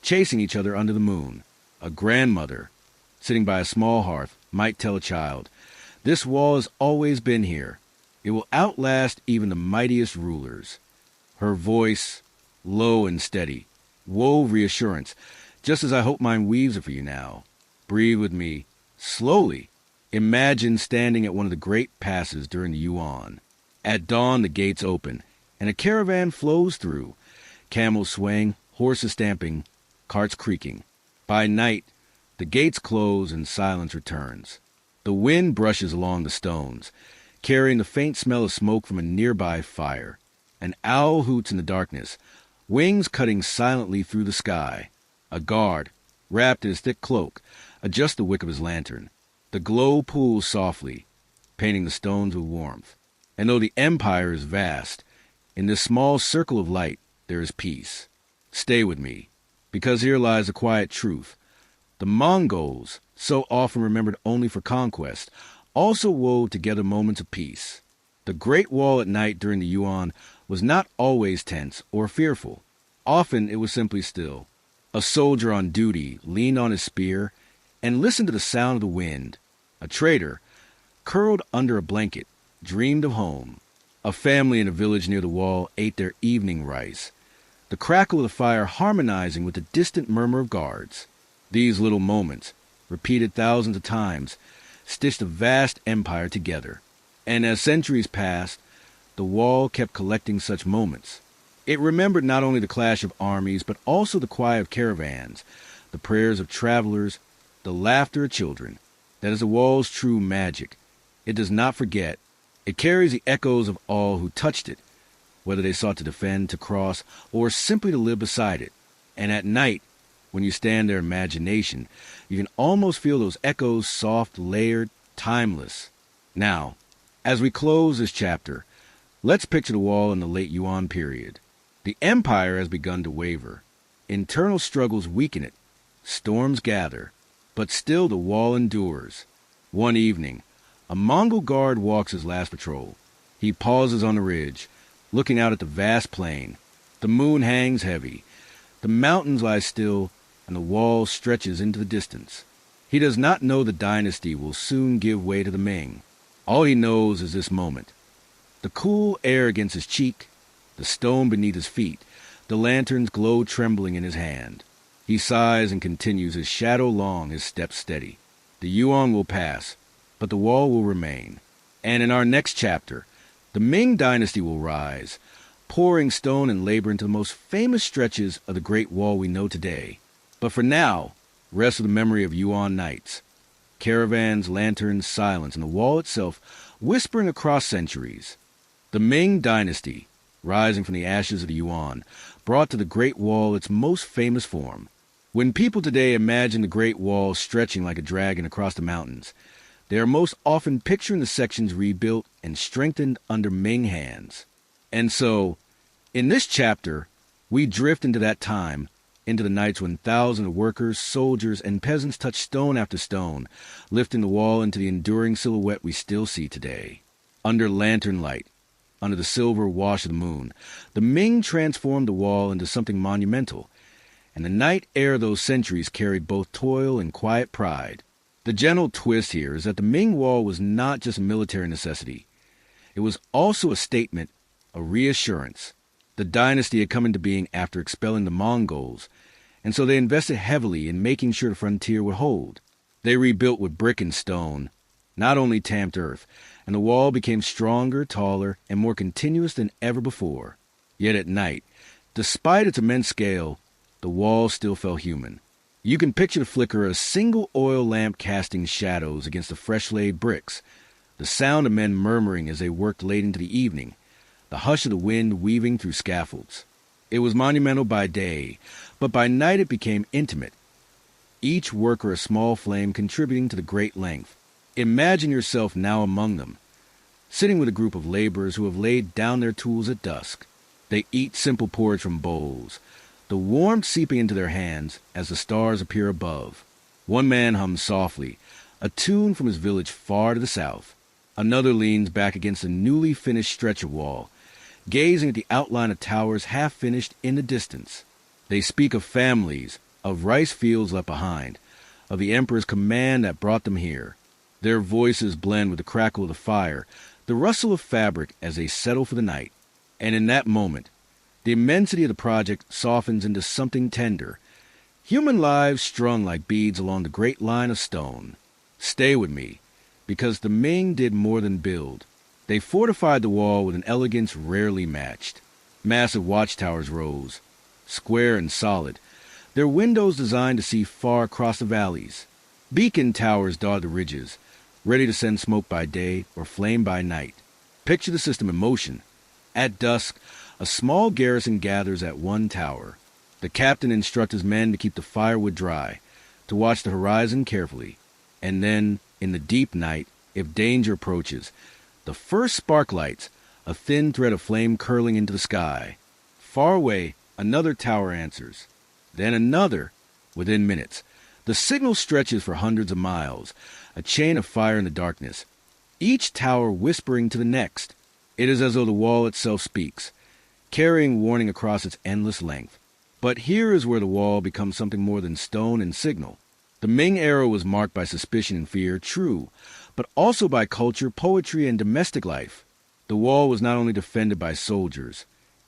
chasing each other under the moon. A grandmother, sitting by a small hearth, might tell a child, "This wall has always been here. It will outlast even the mightiest rulers." Her voice, low and steady, wove reassurance, just as I hope mine weaves it for you now. Breathe with me, slowly. Imagine standing at one of the great passes during the Yuan. At dawn, the gates open, and a caravan flows through, camels swaying, horses stamping, carts creaking. By night, the gates close and silence returns. The wind brushes along the stones, carrying the faint smell of smoke from a nearby fire. An owl hoots in the darkness, wings cutting silently through the sky. A guard, wrapped in his thick cloak, adjusts the wick of his lantern. The glow pools softly, painting the stones with warmth. And though the empire is vast, in this small circle of light there is peace. Stay with me, because here lies a quiet truth. The Mongols, so often remembered only for conquest, also wove together moments of peace. The Great Wall at night during the Yuan was not always tense or fearful. Often it was simply still. A soldier on duty leaned on his spear and listened to the sound of the wind. A trader, curled under a blanket, dreamed of home. A family in a village near the wall ate their evening rice, the crackle of the fire harmonizing with the distant murmur of guards. These little moments, repeated thousands of times, stitched a vast empire together. And as centuries passed, the wall kept collecting such moments. It remembered not only the clash of armies, but also the quiet of caravans, the prayers of travelers, the laughter of children. That is the wall's true magic. It does not forget. It carries the echoes of all who touched it, whether they sought to defend, to cross, or simply to live beside it. And at night, when you stand there in imagination, you can almost feel those echoes, soft, layered, timeless. Now, as we close this chapter, let's picture the wall in the late Yuan period. The empire has begun to waver. Internal struggles weaken it. Storms gather. But still the wall endures. One evening, a Mongol guard walks his last patrol. He pauses on the ridge, looking out at the vast plain. The moon hangs heavy. The mountains lie still, and the wall stretches into the distance. He does not know the dynasty will soon give way to the Ming. All he knows is this moment. The cool air against his cheek, the stone beneath his feet, the lantern's glow trembling in his hand. He sighs and continues, his shadow long, his steps steady. The Yuan will pass, but the wall will remain. And in our next chapter, the Ming dynasty will rise, pouring stone and labor into the most famous stretches of the Great Wall we know today. But for now, rest with the memory of Yuan nights. Caravans, lanterns, silence, and the wall itself whispering across centuries. The Ming dynasty, rising from the ashes of the Yuan, brought to the Great Wall its most famous form. When people today imagine the Great Wall stretching like a dragon across the mountains, they are most often picturing the sections rebuilt and strengthened under Ming hands. And so, in this chapter, we drift into that time, into the nights when thousands of workers, soldiers, and peasants touched stone after stone, lifting the wall into the enduring silhouette we still see today. Under lantern light, under the silver wash of the moon, the Ming transformed the wall into something monumental, and the night air of those centuries carried both toil and quiet pride. The gentle twist here is that the Ming wall was not just a military necessity. It was also a statement, a reassurance. The dynasty had come into being after expelling the Mongols, and so they invested heavily in making sure the frontier would hold. They rebuilt with brick and stone, not only tamped earth, and the wall became stronger, taller, and more continuous than ever before. Yet at night, despite its immense scale, the wall still felt human. You can picture the flicker of a single oil lamp casting shadows against the fresh-laid bricks, the sound of men murmuring as they worked late into the evening, the hush of the wind weaving through scaffolds. It was monumental by day, but by night it became intimate, each worker a small flame contributing to the great length. Imagine yourself now among them, sitting with a group of laborers who have laid down their tools at dusk. They eat simple porridge from bowls, the warmth seeping into their hands as the stars appear above. One man hums softly, a tune from his village far to the south. Another leans back against a newly finished stretch of wall, gazing at the outline of towers half finished in the distance. They speak of families, of rice fields left behind, of the emperor's command that brought them here. Their voices blend with the crackle of the fire, the rustle of fabric as they settle for the night. And in that moment, the immensity of the project softens into something tender. Human lives strung like beads along the great line of stone. Stay with me, because the Ming did more than build. They fortified the wall with an elegance rarely matched. Massive watchtowers rose, square and solid, their windows designed to see far across the valleys. Beacon towers dotted the ridges, ready to send smoke by day or flame by night. Picture the system in motion. At dusk, a small garrison gathers at one tower. The captain instructs his men to keep the firewood dry, to watch the horizon carefully. And then, in the deep night, if danger approaches, the first spark lights, a thin thread of flame curling into the sky. Far away, another tower answers. Then another, within minutes. The signal stretches for hundreds of miles, a chain of fire in the darkness, each tower whispering to the next. It is as though the wall itself speaks, carrying warning across its endless length. But here is where the wall becomes something more than stone and signal. The Ming era was marked by suspicion and fear, true, but also by culture, poetry, and domestic life. The wall was not only defended by soldiers,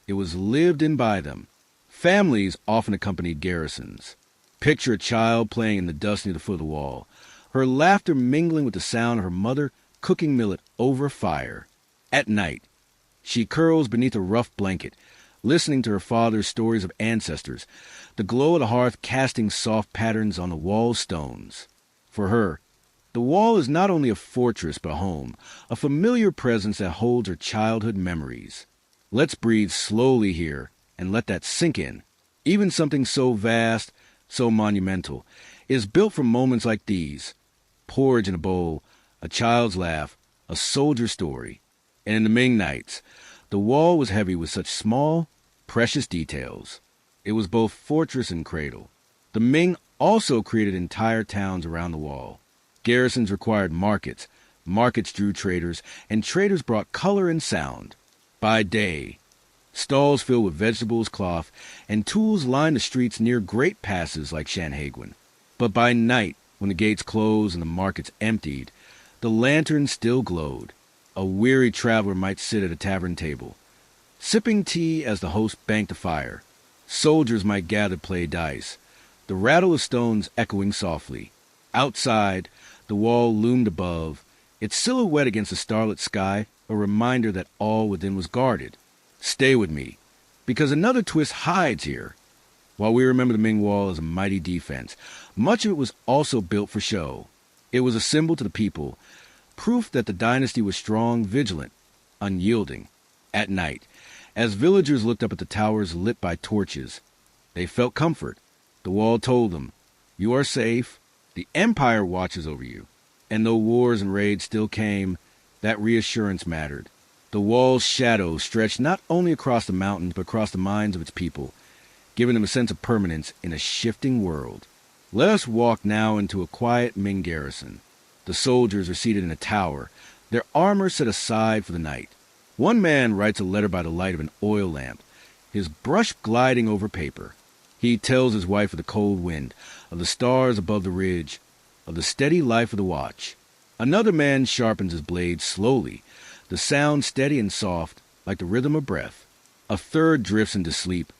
it was lived in by them. Families often accompanied garrisons. Picture a child playing in the dust near the foot of the wall, her laughter mingling with the sound of her mother cooking millet over fire. At night, she curls beneath a rough blanket, listening to her father's stories of ancestors, the glow of the hearth casting soft patterns on the wall stones. For her, the wall is not only a fortress but a home, a familiar presence that holds her childhood memories. Let's breathe slowly here and let that sink in. Even something so vast, so monumental, is built from moments like these. Porridge in a bowl, a child's laugh, a soldier's story. And in the Ming nights, the wall was heavy with such small, precious details. It was both fortress and cradle. The Ming also created entire towns around the wall. Garrisons required markets, markets drew traders, and traders brought color and sound. By day, stalls filled with vegetables, cloth, and tools lined the streets near great passes like Shanhaiguan. But by night, when the gates closed and the markets emptied, the lanterns still glowed. A weary traveler might sit at a tavern table, sipping tea as the host banked a fire. Soldiers might gather to play dice, the rattle of stones echoing softly. Outside, the wall loomed above, its silhouette against the starlit sky, a reminder that all within was guarded. Stay with me, because another twist hides here. While we remember the Ming Wall as a mighty defense, much of it was also built for show. It was a symbol to the people, proof that the dynasty was strong, vigilant, unyielding. At night, as villagers looked up at the towers lit by torches, they felt comfort. The wall told them, "You are safe. The empire watches over you." And though wars and raids still came, that reassurance mattered. The wall's shadow stretched not only across the mountains but across the minds of its people, giving them a sense of permanence in a shifting world. Let us walk now into a quiet Ming garrison. The soldiers are seated in a tower, their armor set aside for the night. One man writes a letter by the light of an oil lamp, his brush gliding over paper. He tells his wife of the cold wind, of the stars above the ridge, of the steady life of the watch. Another man sharpens his blade slowly, the sound steady and soft, like the rhythm of breath. A third drifts into sleep,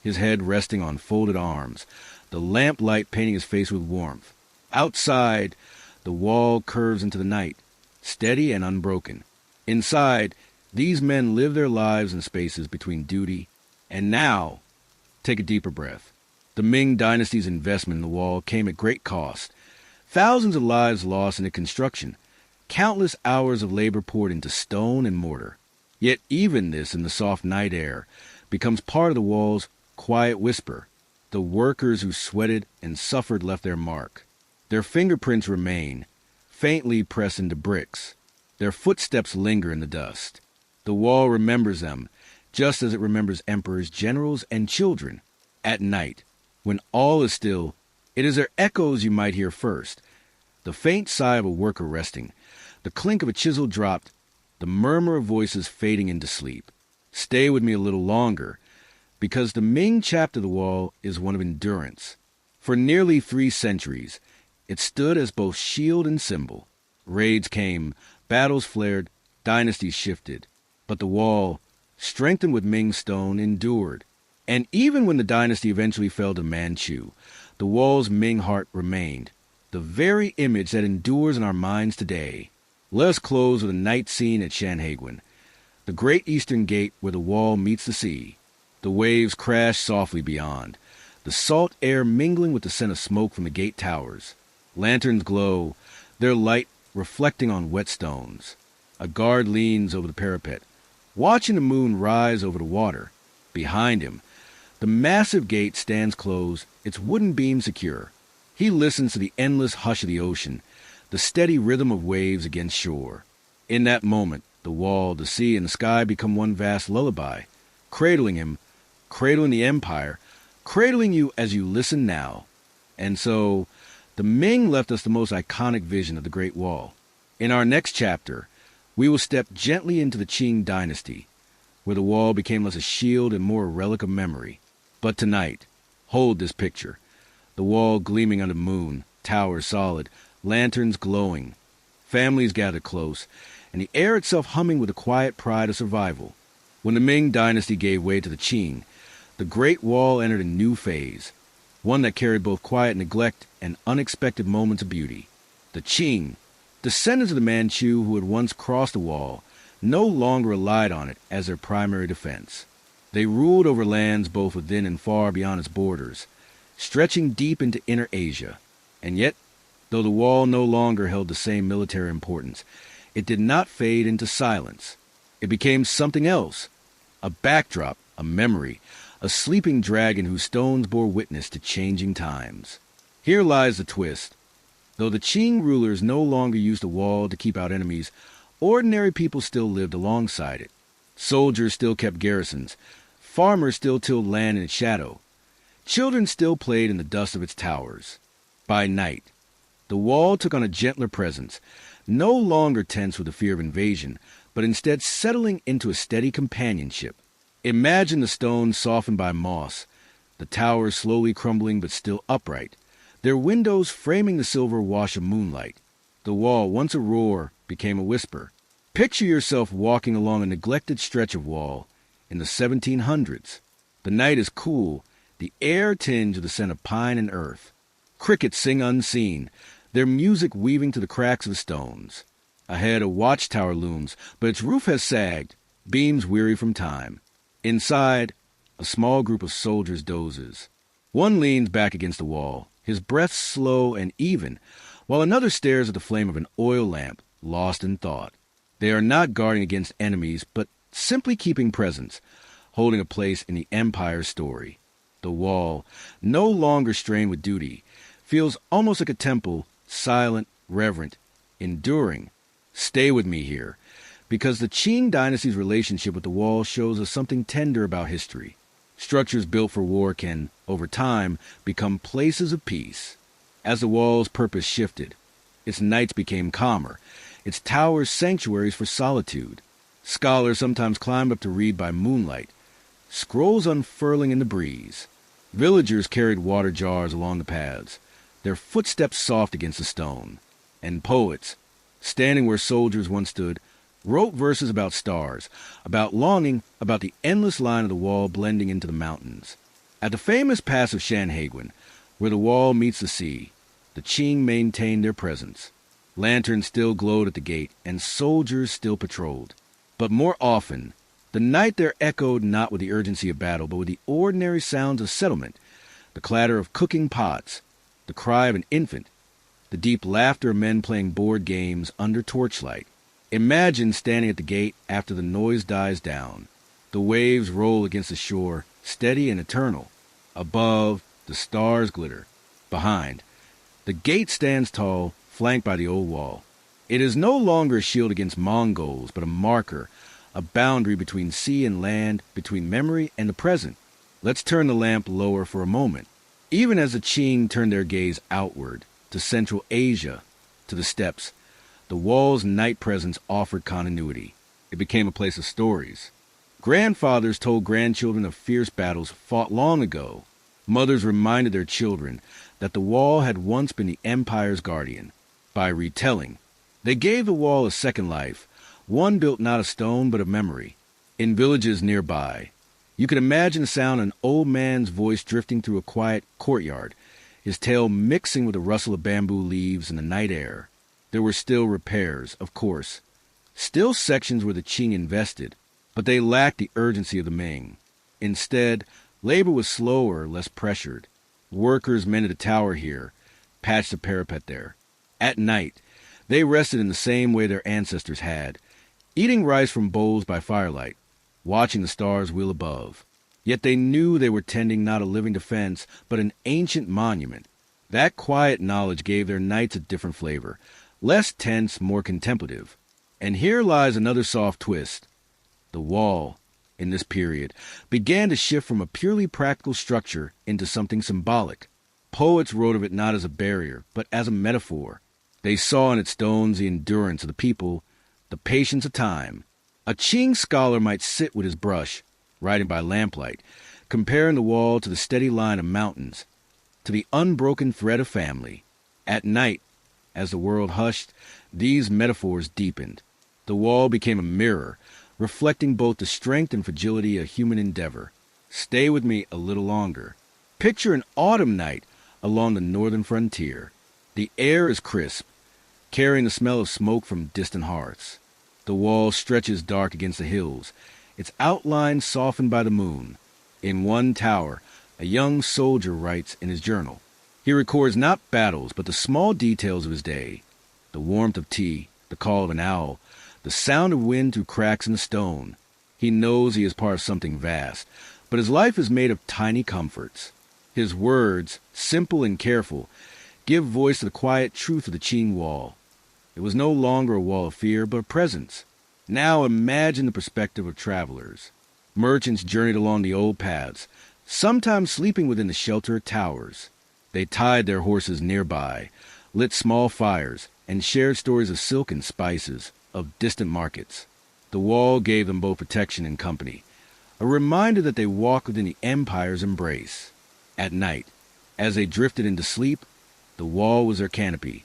his head resting on folded arms, the lamp light painting his face with warmth. Outside, the wall curves into the night, steady and unbroken. Inside, these men live their lives in spaces between duty and now. Take a deeper breath. The Ming dynasty's investment in the wall came at great cost. Thousands of lives lost in its construction, countless hours of labor poured into stone and mortar. Yet even this in the soft night air becomes part of the wall's quiet whisper. The workers who sweated and suffered left their mark. Their fingerprints remain, faintly pressed into bricks. Their footsteps linger in the dust. The wall remembers them, just as it remembers emperors, generals, and children. At night, when all is still, it is their echoes you might hear first. The faint sigh of a worker resting, the clink of a chisel dropped, the murmur of voices fading into sleep. Stay with me a little longer, because the Ming chapter of the wall is one of endurance. For nearly 3 centuries, it stood as both shield and symbol. Raids came, battles flared, dynasties shifted. But the wall, strengthened with Ming stone, endured. And even when the dynasty eventually fell to Manchu, the wall's Ming heart remained, the very image that endures in our minds today. Let us close with a night scene at Shanhaiguan, the great eastern gate where the wall meets the sea. The waves crash softly beyond, the salt air mingling with the scent of smoke from the gate towers. Lanterns glow, their light reflecting on wet stones. A guard leans over the parapet, watching the moon rise over the water. Behind him, the massive gate stands closed, its wooden beam secure. He listens to the endless hush of the ocean, the steady rhythm of waves against shore. In that moment, the wall, the sea, and the sky become one vast lullaby, cradling him, cradling the empire, cradling you as you listen now. And so, the Ming left us the most iconic vision of the Great Wall. In our next chapter, we will step gently into the Qing dynasty, where the wall became less a shield and more a relic of memory. But tonight, hold this picture. The wall gleaming under the moon, towers solid, lanterns glowing. Families gather close, and the air itself humming with the quiet pride of survival. When the Ming dynasty gave way to the Qing, the Great Wall entered a new phase, one that carried both quiet neglect and unexpected moments of beauty. The Qing, descendants of the Manchu who had once crossed the wall, no longer relied on it as their primary defense. They ruled over lands both within and far beyond its borders, stretching deep into inner Asia. And yet, though the wall no longer held the same military importance, it did not fade into silence. It became something else, a backdrop, a memory, a sleeping dragon whose stones bore witness to changing times. Here lies the twist. Though the Qing rulers no longer used the wall to keep out enemies, ordinary people still lived alongside it. Soldiers still kept garrisons. Farmers still tilled land in its shadow. Children still played in the dust of its towers. By night, the wall took on a gentler presence, no longer tense with the fear of invasion, but instead settling into a steady companionship. Imagine the stones softened by moss, the towers slowly crumbling but still upright, their windows framing the silver wash of moonlight. The wall, once a roar, became a whisper. Picture yourself walking along a neglected stretch of wall in the 1700s. The night is cool, the air tinged with the scent of pine and earth. Crickets sing unseen, their music weaving to the cracks of the stones. Ahead, a watchtower looms, but its roof has sagged, beams weary from time. Inside, a small group of soldiers dozes. One leans back against the wall, his breath slow and even, while another stares at the flame of an oil lamp, lost in thought. They are not guarding against enemies, but simply keeping presence, holding a place in the Empire's story. The wall, no longer strained with duty, feels almost like a temple, silent, reverent, enduring. Stay with me here, because the Qing dynasty's relationship with the wall shows us something tender about history. Structures built for war can, over time, become places of peace. As the wall's purpose shifted, its nights became calmer, its towers sanctuaries for solitude. Scholars sometimes climbed up to read by moonlight, scrolls unfurling in the breeze. Villagers carried water jars along the paths, their footsteps soft against the stone. And poets, standing where soldiers once stood, wrote verses about stars, about longing, about the endless line of the wall blending into the mountains. At the famous pass of Shanhaiguan, where the wall meets the sea, the Qing maintained their presence. Lanterns still glowed at the gate, and soldiers still patrolled. But more often, the night there echoed not with the urgency of battle, but with the ordinary sounds of settlement, the clatter of cooking pots, the cry of an infant, the deep laughter of men playing board games under torchlight. Imagine standing at the gate after the noise dies down. The waves roll against the shore, steady and eternal. Above, the stars glitter. Behind, the gate stands tall, flanked by the old wall. It is no longer a shield against Mongols, but a marker, a boundary between sea and land, between memory and the present. Let's turn the lamp lower for a moment. Even as the Qing turned their gaze outward, to Central Asia, to the steppes, the wall's night presence offered continuity. It became a place of stories. Grandfathers told grandchildren of fierce battles fought long ago. Mothers reminded their children that the wall had once been the empire's guardian. By retelling, they gave the wall a second life, one built not of stone but of memory. In villages nearby, you could imagine the sound of an old man's voice drifting through a quiet courtyard, his tale mixing with the rustle of bamboo leaves in the night air. There were still repairs, of course. Still sections where the Qing invested, but they lacked the urgency of the Ming. Instead, labor was slower, less pressured. Workers mended a tower here, patched a parapet there. At night, they rested in the same way their ancestors had, eating rice from bowls by firelight, watching the stars wheel above. Yet they knew they were tending not a living defense, but an ancient monument. That quiet knowledge gave their nights a different flavor, less tense, more contemplative. And here lies another soft twist. The wall, in this period, began to shift from a purely practical structure into something symbolic. Poets wrote of it not as a barrier, but as a metaphor. They saw in its stones the endurance of the people, the patience of time. A Qing scholar might sit with his brush, writing by lamplight, comparing the wall to the steady line of mountains, to the unbroken thread of family. At night, as the world hushed, these metaphors deepened. The wall became a mirror, reflecting both the strength and fragility of human endeavor. Stay with me a little longer. Picture an autumn night along the northern frontier. The air is crisp, carrying the smell of smoke from distant hearths. The wall stretches dark against the hills, its outline softened by the moon. In one tower, a young soldier writes in his journal. He records not battles, but the small details of his day. The warmth of tea, the call of an owl, the sound of wind through cracks in the stone. He knows he is part of something vast, but his life is made of tiny comforts. His words, simple and careful, give voice to the quiet truth of the Qing wall. It was no longer a wall of fear, but a presence. Now imagine the perspective of travelers. Merchants journeyed along the old paths, sometimes sleeping within the shelter of towers. They tied their horses nearby, lit small fires, and shared stories of silk and spices, of distant markets. The wall gave them both protection and company, a reminder that they walked within the empire's embrace. At night, as they drifted into sleep, the wall was their canopy,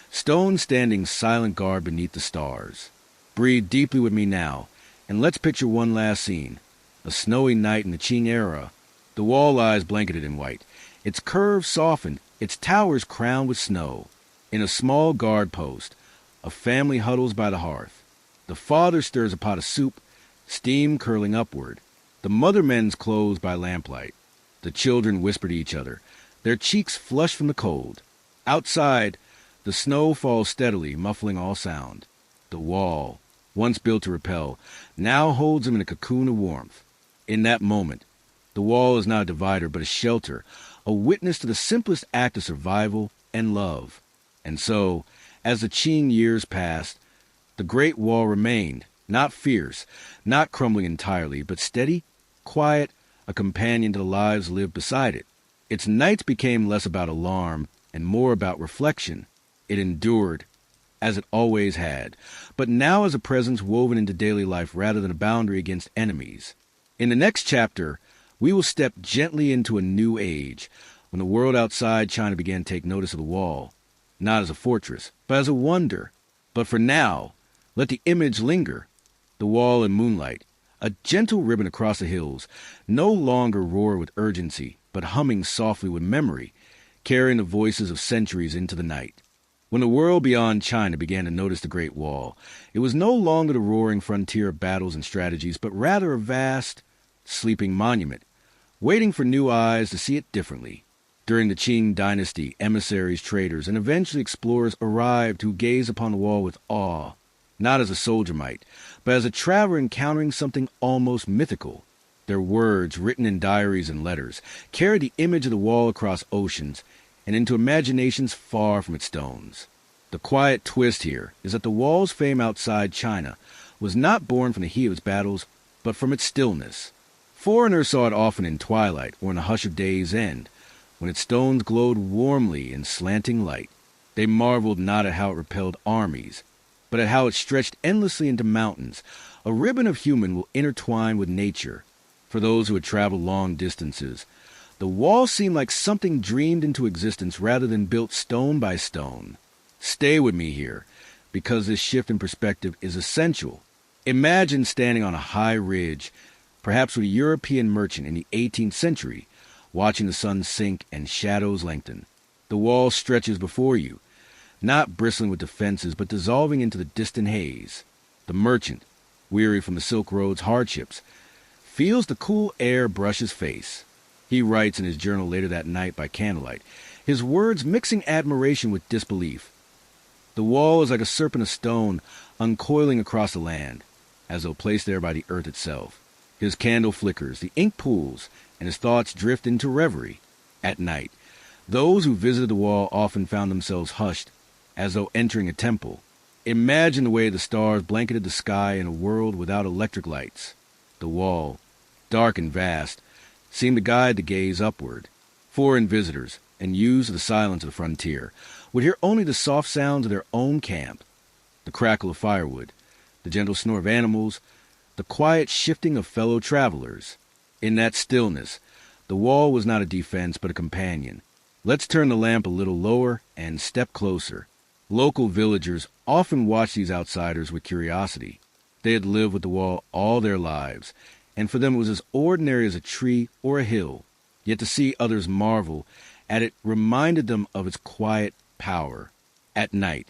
stone standing silent guard beneath the stars. Breathe deeply with me now, and let's picture one last scene. A snowy night in the Qing era. The wall lies blanketed in white, its curves softened, its towers crowned with snow. In a small guard post, a family huddles by the hearth. The father stirs a pot of soup, steam curling upward. The mother mends clothes by lamplight. The children whisper to each other, their cheeks flushed from the cold. Outside, the snow falls steadily, muffling all sound. The wall, once built to repel, now holds them in a cocoon of warmth. In that moment, the wall is not a divider but a shelter, a witness to the simplest act of survival and love. And so, as the Qing years passed, the Great Wall remained, not fierce, not crumbling entirely, but steady, quiet, a companion to the lives lived beside it. Its nights became less about alarm and more about reflection. It endured, as it always had, but now as a presence woven into daily life rather than a boundary against enemies. In the next chapter, we will step gently into a new age, when the world outside China began to take notice of the wall, not as a fortress, but as a wonder. But for now, let the image linger. The wall in moonlight, a gentle ribbon across the hills, no longer roar with urgency, but humming softly with memory, carrying the voices of centuries into the night. When the world beyond China began to notice the Great Wall, it was no longer the roaring frontier of battles and strategies, but rather a vast, sleeping monument, waiting for new eyes to see it differently. During the Qing dynasty, emissaries, traders, and eventually explorers arrived who gazed upon the wall with awe, not as a soldier might, but as a traveler encountering something almost mythical. Their words, written in diaries and letters, carried the image of the wall across oceans and into imaginations far from its stones. The quiet twist here is that the wall's fame outside China was not born from the heat of its battles, but from its stillness. Foreigners saw it often in twilight or in the hush of day's end, when its stones glowed warmly in slanting light. They marveled not at how it repelled armies, but at how it stretched endlessly into mountains, a ribbon of human will intertwine with nature. For those who had traveled long distances, the wall seemed like something dreamed into existence rather than built stone by stone. Stay with me here, because this shift in perspective is essential. Imagine standing on a high ridge, perhaps with a European merchant in the 18th century, watching the sun sink and shadows lengthen. The wall stretches before you, not bristling with defenses, but dissolving into the distant haze. The merchant, weary from the Silk Road's hardships, feels the cool air brush his face. He writes in his journal later that night by candlelight, his words mixing admiration with disbelief. The wall is like a serpent of stone uncoiling across the land, as though placed there by the earth itself. His candle flickers, the ink pools, and his thoughts drift into reverie. At night, those who visited the wall often found themselves hushed, as though entering a temple. Imagine the way the stars blanketed the sky in a world without electric lights. The wall, dark and vast, seemed to guide the gaze upward. Foreign visitors, and used to the silence of the frontier, would hear only the soft sounds of their own camp, the crackle of firewood, the gentle snore of animals, the quiet shifting of fellow travelers. In that stillness, the wall was not a defense but a companion. Let's turn the lamp a little lower and step closer. Local villagers often watched these outsiders with curiosity. They had lived with the wall all their lives, and for them it was as ordinary as a tree or a hill. Yet to see others marvel at it reminded them of its quiet power. At night,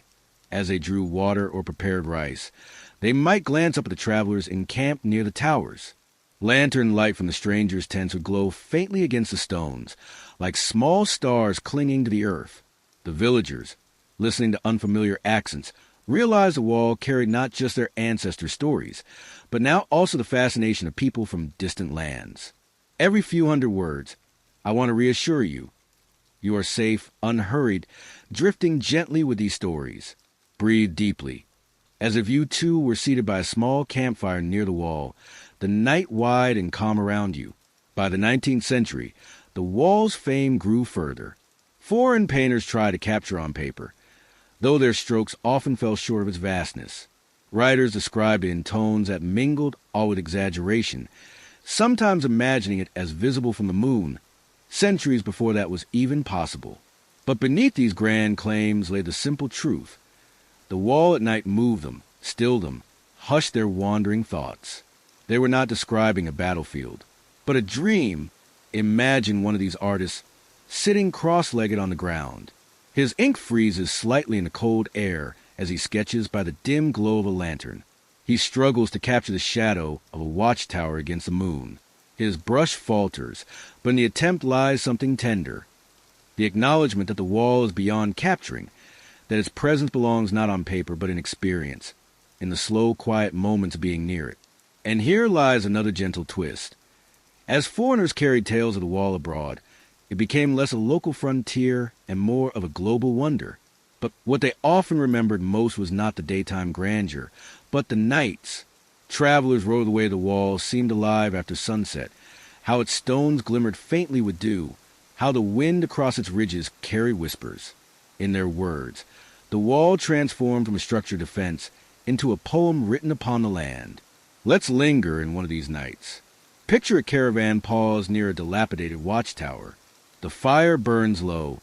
as they drew water or prepared rice, they might glance up at the travelers encamped near the towers. Lantern light from the strangers' tents would glow faintly against the stones, like small stars clinging to the earth. The villagers, listening to unfamiliar accents, realized the wall carried not just their ancestors' stories, but now also the fascination of people from distant lands. Every few hundred words, I want to reassure you. You are safe, unhurried, drifting gently with these stories. Breathe deeply, as if you too were seated by a small campfire near the wall, the night wide and calm around you. By the 19th century, the wall's fame grew further. Foreign painters tried to capture on paper, though their strokes often fell short of its vastness. Writers described it in tones that mingled all with exaggeration, sometimes imagining it as visible from the moon, centuries before that was even possible. But beneath these grand claims lay the simple truth. The wall at night moved them, stilled them, hushed their wandering thoughts. They were not describing a battlefield, but a dream. Imagine one of these artists sitting cross-legged on the ground. His ink freezes slightly in the cold air as he sketches by the dim glow of a lantern. He struggles to capture the shadow of a watchtower against the moon. His brush falters, but in the attempt lies something tender. The acknowledgement that the wall is beyond capturing, that its presence belongs not on paper but in experience, in the slow, quiet moments of being near it. And here lies another gentle twist. As foreigners carried tales of the wall abroad, it became less a local frontier and more of a global wonder. But what they often remembered most was not the daytime grandeur, but the nights. Travelers rode the way the wall seemed alive after sunset, how its stones glimmered faintly with dew, how the wind across its ridges carried whispers. In their words, the wall transformed from a structured defense into a poem written upon the land. Let's linger in one of these nights. Picture a caravan paused near a dilapidated watchtower. The fire burns low.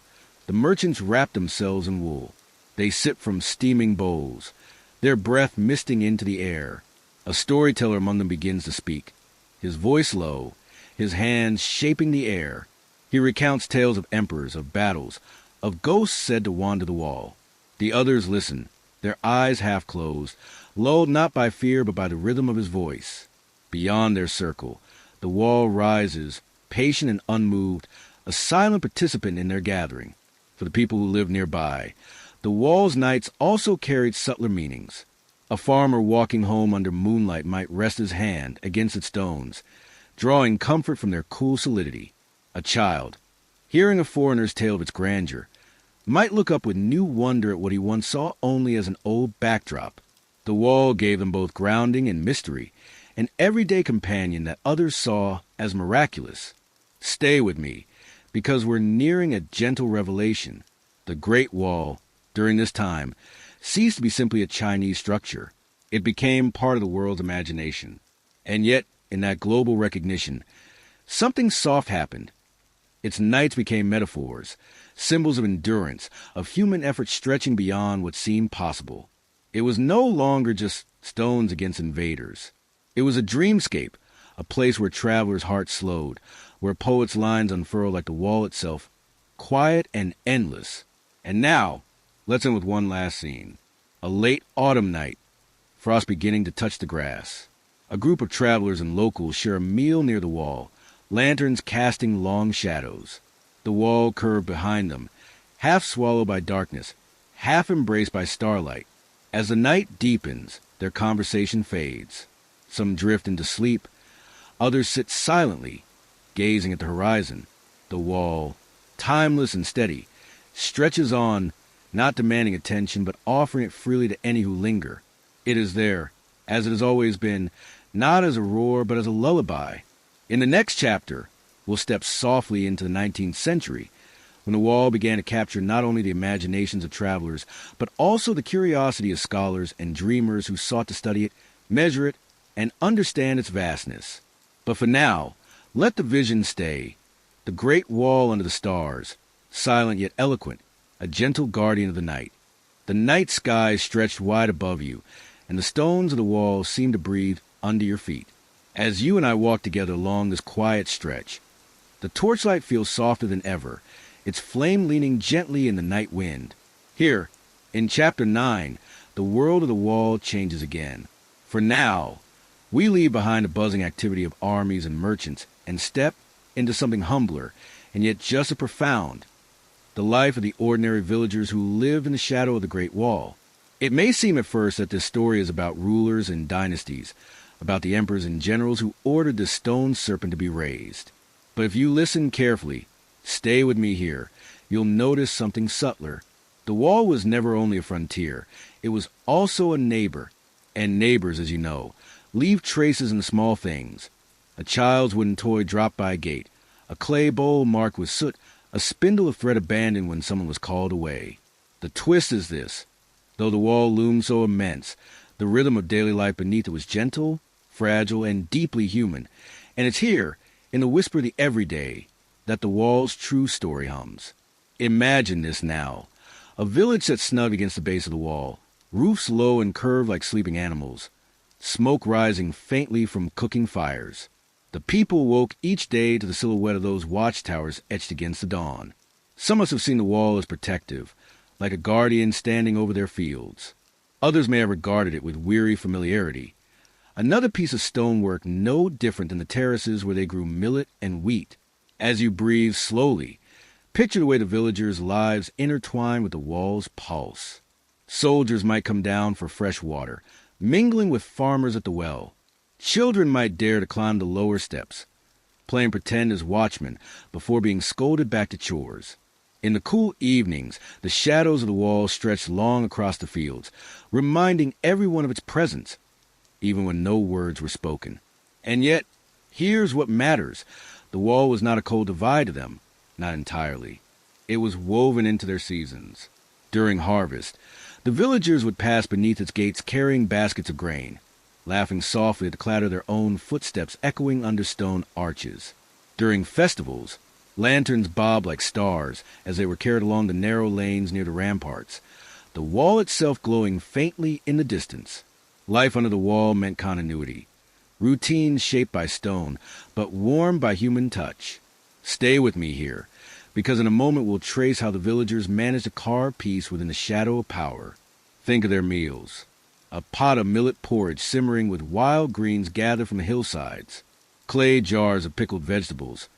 The merchants wrap themselves in wool. They sip from steaming bowls, their breath misting into the air. A storyteller among them begins to speak, his voice low, his hands shaping the air. He recounts tales of emperors, of battles, of ghosts said to wander the wall. The others listen, their eyes half closed, lulled not by fear but by the rhythm of his voice. Beyond their circle, the wall rises, patient and unmoved, a silent participant in their gathering. For the people who lived nearby, the wall's nights also carried subtler meanings. A farmer walking home under moonlight might rest his hand against its stones, drawing comfort from their cool solidity. A child, hearing a foreigner's tale of its grandeur, might look up with new wonder at what he once saw only as an old backdrop. The wall gave them both grounding and mystery, an everyday companion that others saw as miraculous. Stay with me, because we're nearing a gentle revelation. The Great Wall, during this time, ceased to be simply a Chinese structure. It became part of the world's imagination. And yet, in that global recognition, something soft happened. Its nights became metaphors, symbols of endurance, of human effort stretching beyond what seemed possible. It was no longer just stones against invaders. It was a dreamscape, a place where travelers' hearts slowed, where poets' lines unfurled like the wall itself, quiet and endless. And now, let's end with one last scene. A late autumn night, frost beginning to touch the grass. A group of travelers and locals share a meal near the wall, lanterns casting long shadows. The wall curved behind them, half swallowed by darkness, half embraced by starlight. As the night deepens, their conversation fades. Some drift into sleep, others sit silently, gazing at the horizon. The wall, timeless and steady, stretches on, not demanding attention, but offering it freely to any who linger. It is there, as it has always been, not as a roar, but as a lullaby. In the next chapter, we'll step softly into the 19th century, when the wall began to capture not only the imaginations of travelers, but also the curiosity of scholars and dreamers who sought to study it, measure it, and understand its vastness. But for now, let the vision stay. The Great Wall under the stars, silent yet eloquent, a gentle guardian of the night. The night sky stretched wide above you, and the stones of the wall seemed to breathe under your feet. As you and I walk together along this quiet stretch, the torchlight feels softer than ever, its flame leaning gently in the night wind. Here, in Chapter 9, the world of the wall changes again. For now, we leave behind the buzzing activity of armies and merchants and step into something humbler and yet just as profound, the life of the ordinary villagers who live in the shadow of the Great Wall. It may seem at first that this story is about rulers and dynasties, about the emperors and generals who ordered the stone serpent to be raised. But if you listen carefully, stay with me here, you'll notice something subtler. The wall was never only a frontier, it was also a neighbor. And neighbors, as you know, leave traces in the small things. A child's wooden toy dropped by a gate, a clay bowl marked with soot, a spindle of thread abandoned when someone was called away. The twist is this. Though the wall loomed so immense, the rhythm of daily life beneath it was gentle, fragile, and deeply human. And it's here, in the whisper of the everyday, that the wall's true story hums. Imagine this now. A village sat snug against the base of the wall, roofs low and curved like sleeping animals, smoke rising faintly from cooking fires. The people woke each day to the silhouette of those watchtowers etched against the dawn. Some must have seen the wall as protective, like a guardian standing over their fields. Others may have regarded it with weary familiarity. Another piece of stonework no different than the terraces where they grew millet and wheat. As you breathe slowly, picture the way the villagers' lives intertwine with the wall's pulse. Soldiers might come down for fresh water, mingling with farmers at the well. Children might dare to climb the lower steps, playing pretend as watchmen before being scolded back to chores. In the cool evenings, the shadows of the wall stretched long across the fields, reminding everyone of its presence, even when no words were spoken. And yet, here's what matters. The wall was not a cold divide to them, not entirely. It was woven into their seasons. During harvest, the villagers would pass beneath its gates carrying baskets of grain, laughing softly at the clatter of their own footsteps echoing under stone arches. During festivals, lanterns bobbed like stars as they were carried along the narrow lanes near the ramparts, the wall itself glowing faintly in the distance. Life under the wall meant continuity, routines shaped by stone, but warmed by human touch. Stay with me here, because in a moment we'll trace how the villagers managed to carve peace within the shadow of power. Think of their meals. A pot of millet porridge simmering with wild greens gathered from the hillsides, clay jars of pickled vegetables,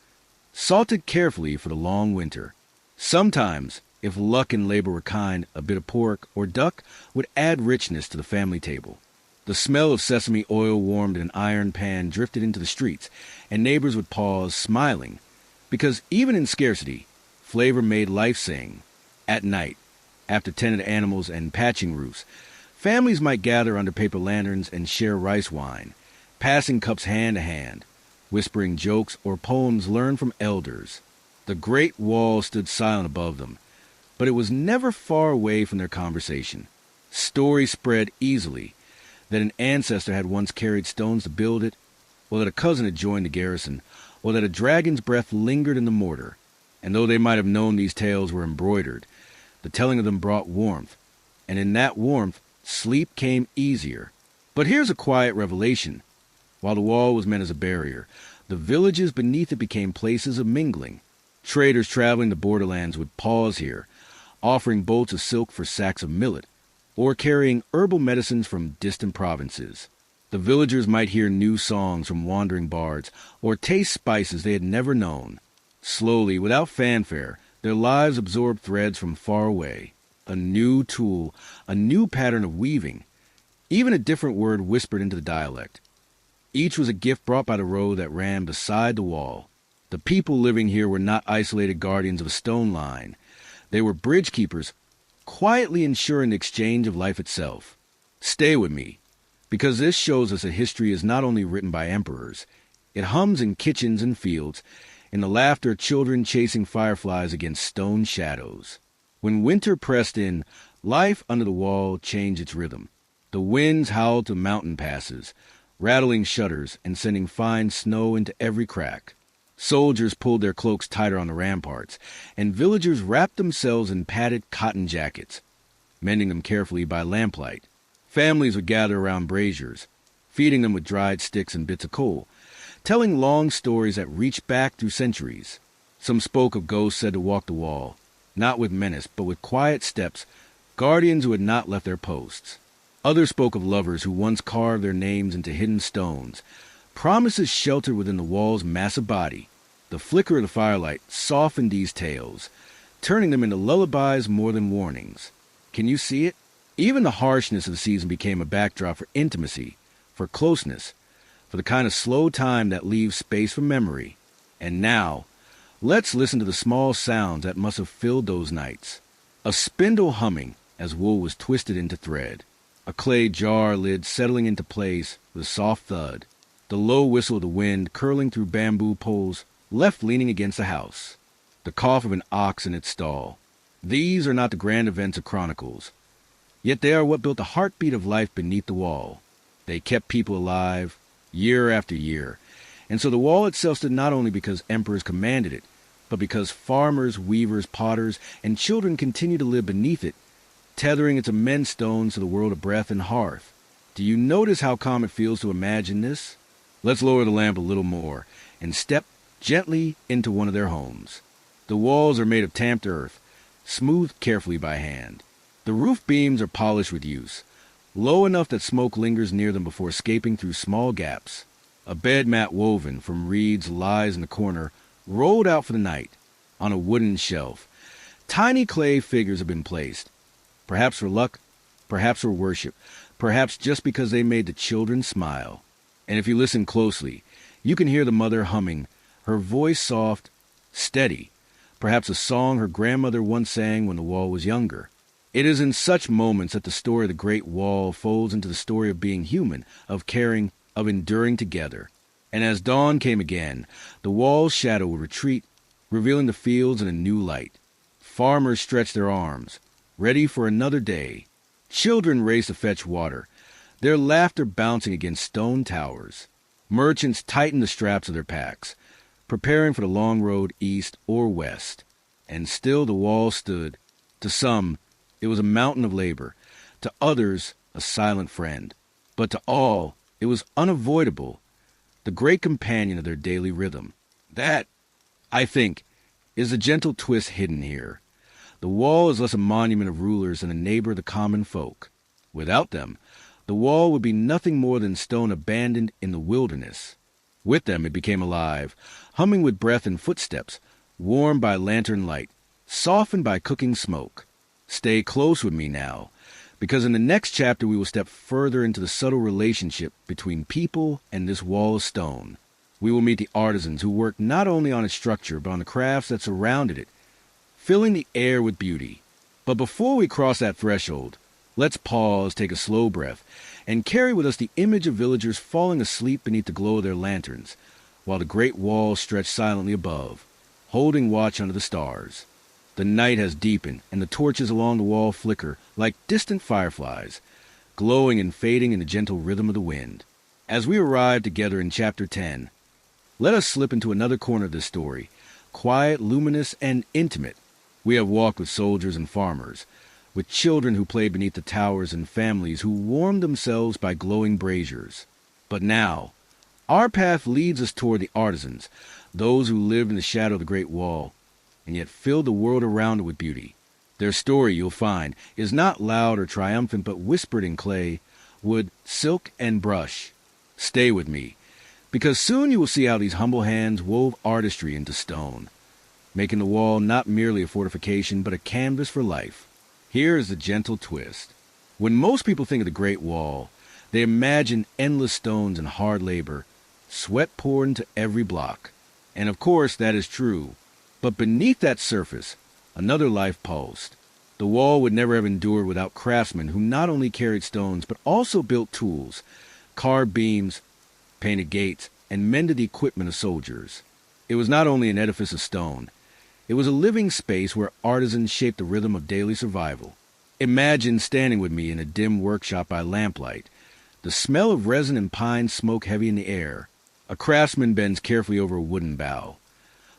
salted carefully for the long winter. Sometimes, if luck and labor were kind, a bit of pork or duck would add richness to the family table. The smell of sesame oil warmed in an iron pan drifted into the streets, and neighbors would pause, smiling, because even in scarcity, flavor made life sing. At night, after tending to animals and patching roofs, families might gather under paper lanterns and share rice wine, passing cups hand to hand. whispering jokes or poems learned from elders. The great wall stood silent above them, but it was never far away from their conversation. Stories spread easily, that an ancestor had once carried stones to build it, or that a cousin had joined the garrison, or that a dragon's breath lingered in the mortar. And though they might have known these tales were embroidered, the telling of them brought warmth, and in that warmth, sleep came easier. But here's a quiet revelation. While the wall was meant as a barrier, the villages beneath it became places of mingling. Traders traveling the borderlands would pause here, offering bolts of silk for sacks of millet, or carrying herbal medicines from distant provinces. The villagers might hear new songs from wandering bards, or taste spices they had never known. Slowly, without fanfare, their lives absorbed threads from far away. A new tool, a new pattern of weaving, even a different word whispered into the dialect. Each was a gift brought by the road that ran beside the wall. The people living here were not isolated guardians of a stone line. They were bridge keepers, quietly ensuring the exchange of life itself. Stay with me, because this shows us that history is not only written by emperors. It hums in kitchens and fields, in the laughter of children chasing fireflies against stone shadows. When winter pressed in, life under the wall changed its rhythm. The winds howled to mountain passes, rattling shutters and sending fine snow into every crack. Soldiers pulled their cloaks tighter on the ramparts, and villagers wrapped themselves in padded cotton jackets, mending them carefully by lamplight. Families would gather around braziers, feeding them with dried sticks and bits of coal, telling long stories that reached back through centuries. Some spoke of ghosts said to walk the wall, not with menace, but with quiet steps, guardians who had not left their posts. Others spoke of lovers who once carved their names into hidden stones, promises sheltered within the wall's massive body. The flicker of the firelight softened these tales, turning them into lullabies more than warnings. Can you see it? Even the harshness of the season became a backdrop for intimacy, for closeness, for the kind of slow time that leaves space for memory. And now, let's listen to the small sounds that must have filled those nights. A spindle humming as wool was twisted into thread. A clay jar lid settling into place with a soft thud. The low whistle of the wind curling through bamboo poles left leaning against the house. The cough of an ox in its stall. These are not the grand events of chronicles. Yet they are what built the heartbeat of life beneath the wall. They kept people alive, year after year. And so the wall itself stood not only because emperors commanded it, but because farmers, weavers, potters, and children continued to live beneath it, tethering its immense stones to the world of breath and hearth. Do you notice how calm it feels to imagine this? Let's lower the lamp a little more and step gently into one of their homes. The walls are made of tamped earth, smoothed carefully by hand. The roof beams are polished with use, low enough that smoke lingers near them before escaping through small gaps. A bed mat woven from reeds lies in the corner, rolled out for the night. On a wooden shelf, tiny clay figures have been placed, perhaps for luck, perhaps for worship, perhaps just because they made the children smile. And if you listen closely, you can hear the mother humming, her voice soft, steady, perhaps a song her grandmother once sang when the wall was younger. It is in such moments that the story of the Great Wall folds into the story of being human, of caring, of enduring together. And as dawn came again, the wall's shadow would retreat, revealing the fields in a new light. Farmers stretched their arms, ready for another day. Children raced to fetch water, their laughter bouncing against stone towers. Merchants tightened the straps of their packs, preparing for the long road east or west. And still the wall stood. To some, it was a mountain of labor. To others, a silent friend. But to all, it was unavoidable, the great companion of their daily rhythm. That, I think, is the gentle twist hidden here. The wall is less a monument of rulers than a neighbor of the common folk. Without them, the wall would be nothing more than stone abandoned in the wilderness. With them it became alive, humming with breath and footsteps, warmed by lantern light, softened by cooking smoke. Stay close with me now, because in the next chapter we will step further into the subtle relationship between people and this wall of stone. We will meet the artisans who worked not only on its structure but on the crafts that surrounded it, filling the air with beauty. But before we cross that threshold, let's pause, take a slow breath, and carry with us the image of villagers falling asleep beneath the glow of their lanterns, while the great wall stretched silently above, holding watch under the stars. The night has deepened, and the torches along the wall flicker like distant fireflies, glowing and fading in the gentle rhythm of the wind. As we arrive together in Chapter 10, let us slip into another corner of this story, quiet, luminous, and intimate. We have walked with soldiers and farmers, with children who played beneath the towers and families who warmed themselves by glowing braziers. But now, our path leads us toward the artisans, those who lived in the shadow of the Great Wall, and yet filled the world around it with beauty. Their story, you'll find, is not loud or triumphant, but whispered in clay, wood, silk, and brush. Stay with me, because soon you will see how these humble hands wove artistry into stone, making the wall not merely a fortification, but a canvas for life. Here is the gentle twist. When most people think of the Great Wall, they imagine endless stones and hard labor, sweat poured into every block. And of course, that is true. But beneath that surface, another life pulsed. The wall would never have endured without craftsmen who not only carried stones, but also built tools, carved beams, painted gates, and mended the equipment of soldiers. It was not only an edifice of stone. It was a living space where artisans shaped the rhythm of daily survival. Imagine standing with me in a dim workshop by lamplight, the smell of resin and pine smoke heavy in the air. A craftsman bends carefully over a wooden bow,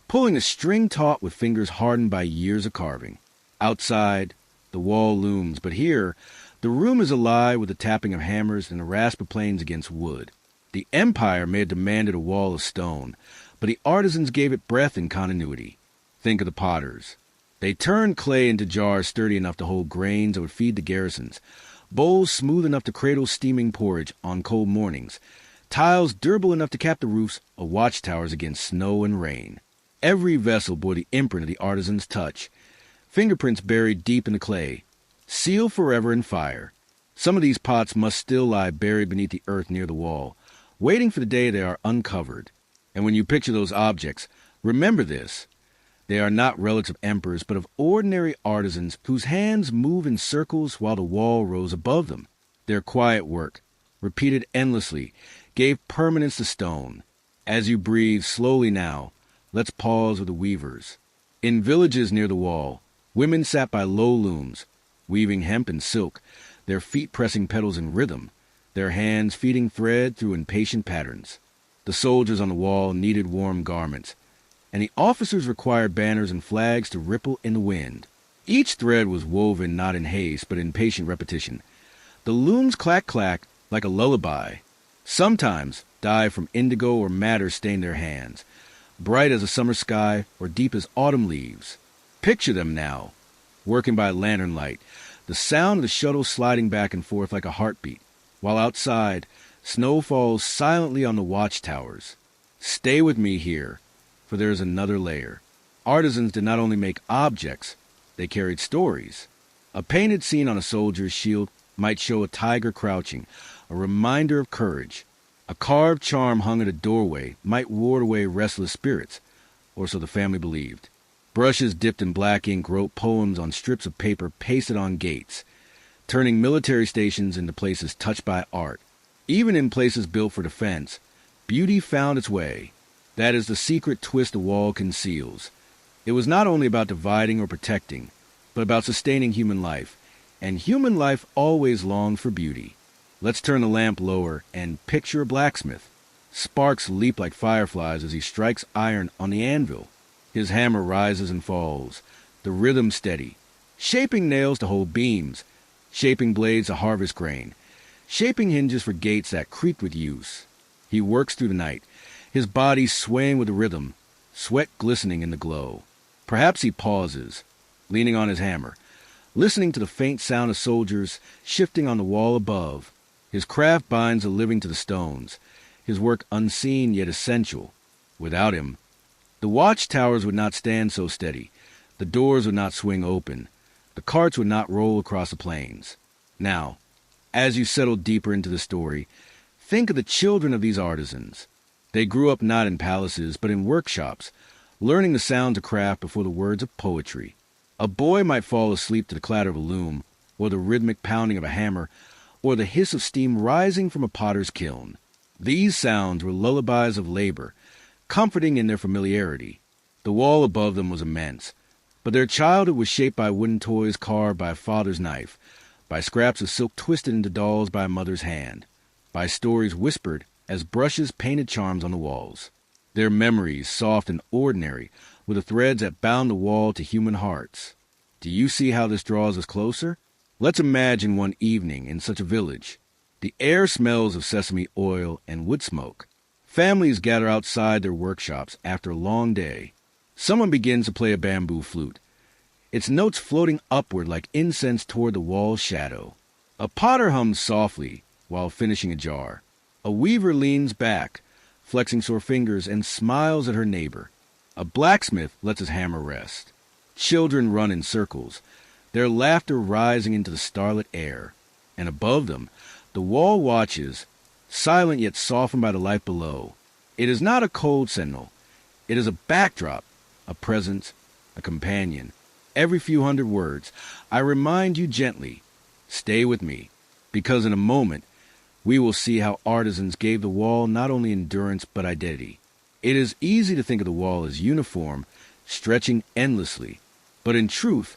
pulling a string taut with fingers hardened by years of carving. Outside, the wall looms, but here, the room is alive with the tapping of hammers and the rasp of planes against wood. The empire may have demanded a wall of stone, but the artisans gave it breath and continuity. Think of the potters. They turned clay into jars sturdy enough to hold grains that would feed the garrisons, bowls smooth enough to cradle steaming porridge on cold mornings, tiles durable enough to cap the roofs of watchtowers against snow and rain. Every vessel bore the imprint of the artisan's touch, fingerprints buried deep in the clay, sealed forever in fire. Some of these pots must still lie buried beneath the earth near the wall, waiting for the day they are uncovered. And when you picture those objects, remember this. They are not relics of emperors, but of ordinary artisans whose hands move in circles while the wall rose above them. Their quiet work, repeated endlessly, gave permanence to stone. As you breathe slowly now, let's pause with the weavers. In villages near the wall, women sat by low looms, weaving hemp and silk, their feet pressing petals in rhythm, their hands feeding thread through impatient patterns. The soldiers on the wall needed warm garments, and the officers required banners and flags to ripple in the wind. Each thread was woven not in haste, but in patient repetition. The looms clack-clack like a lullaby. Sometimes dye from indigo or madder stained their hands, bright as a summer sky or deep as autumn leaves. Picture them now, working by lantern light, the sound of the shuttle sliding back and forth like a heartbeat, while outside, snow falls silently on the watchtowers. Stay with me here, for there is another layer. Artisans did not only make objects, they carried stories. A painted scene on a soldier's shield might show a tiger crouching, a reminder of courage. A carved charm hung at a doorway might ward away restless spirits, or so the family believed. Brushes dipped in black ink wrote poems on strips of paper pasted on gates, turning military stations into places touched by art. Even in places built for defense, beauty found its way. That is the secret twist the wall conceals. It was not only about dividing or protecting, but about sustaining human life, and human life always longed for beauty. Let's turn the lamp lower and picture a blacksmith. Sparks leap like fireflies as he strikes iron on the anvil. His hammer rises and falls, the rhythm steady, shaping nails to hold beams, shaping blades to harvest grain, shaping hinges for gates that creaked with use. He works through the night, his body swaying with the rhythm, sweat glistening in the glow. Perhaps he pauses, leaning on his hammer, listening to the faint sound of soldiers shifting on the wall above. His craft binds a living to the stones, his work unseen yet essential. Without him, the watchtowers would not stand so steady, the doors would not swing open, the carts would not roll across the plains. Now, as you settle deeper into the story, think of the children of these artisans. They grew up not in palaces, but in workshops, learning the sounds of craft before the words of poetry. A boy might fall asleep to the clatter of a loom, or the rhythmic pounding of a hammer, or the hiss of steam rising from a potter's kiln. These sounds were lullabies of labor, comforting in their familiarity. The wall above them was immense, but their childhood was shaped by wooden toys carved by a father's knife, by scraps of silk twisted into dolls by a mother's hand, by stories whispered as brushes painted charms on the walls. Their memories, soft and ordinary, were the threads that bound the wall to human hearts. Do you see how this draws us closer? Let's imagine one evening in such a village. The air smells of sesame oil and wood smoke. Families gather outside their workshops after a long day. Someone begins to play a bamboo flute, its notes floating upward like incense toward the wall's shadow. A potter hums softly while finishing a jar. A weaver leans back, flexing sore fingers, and smiles at her neighbor. A blacksmith lets his hammer rest. Children run in circles, their laughter rising into the starlit air. And above them, the wall watches, silent yet softened by the light below. It is not a cold sentinel. It is a backdrop, a presence, a companion. Every few hundred words, I remind you gently, stay with me, because in a moment, we will see how artisans gave the wall not only endurance but identity. It is easy to think of the wall as uniform, stretching endlessly, but in truth,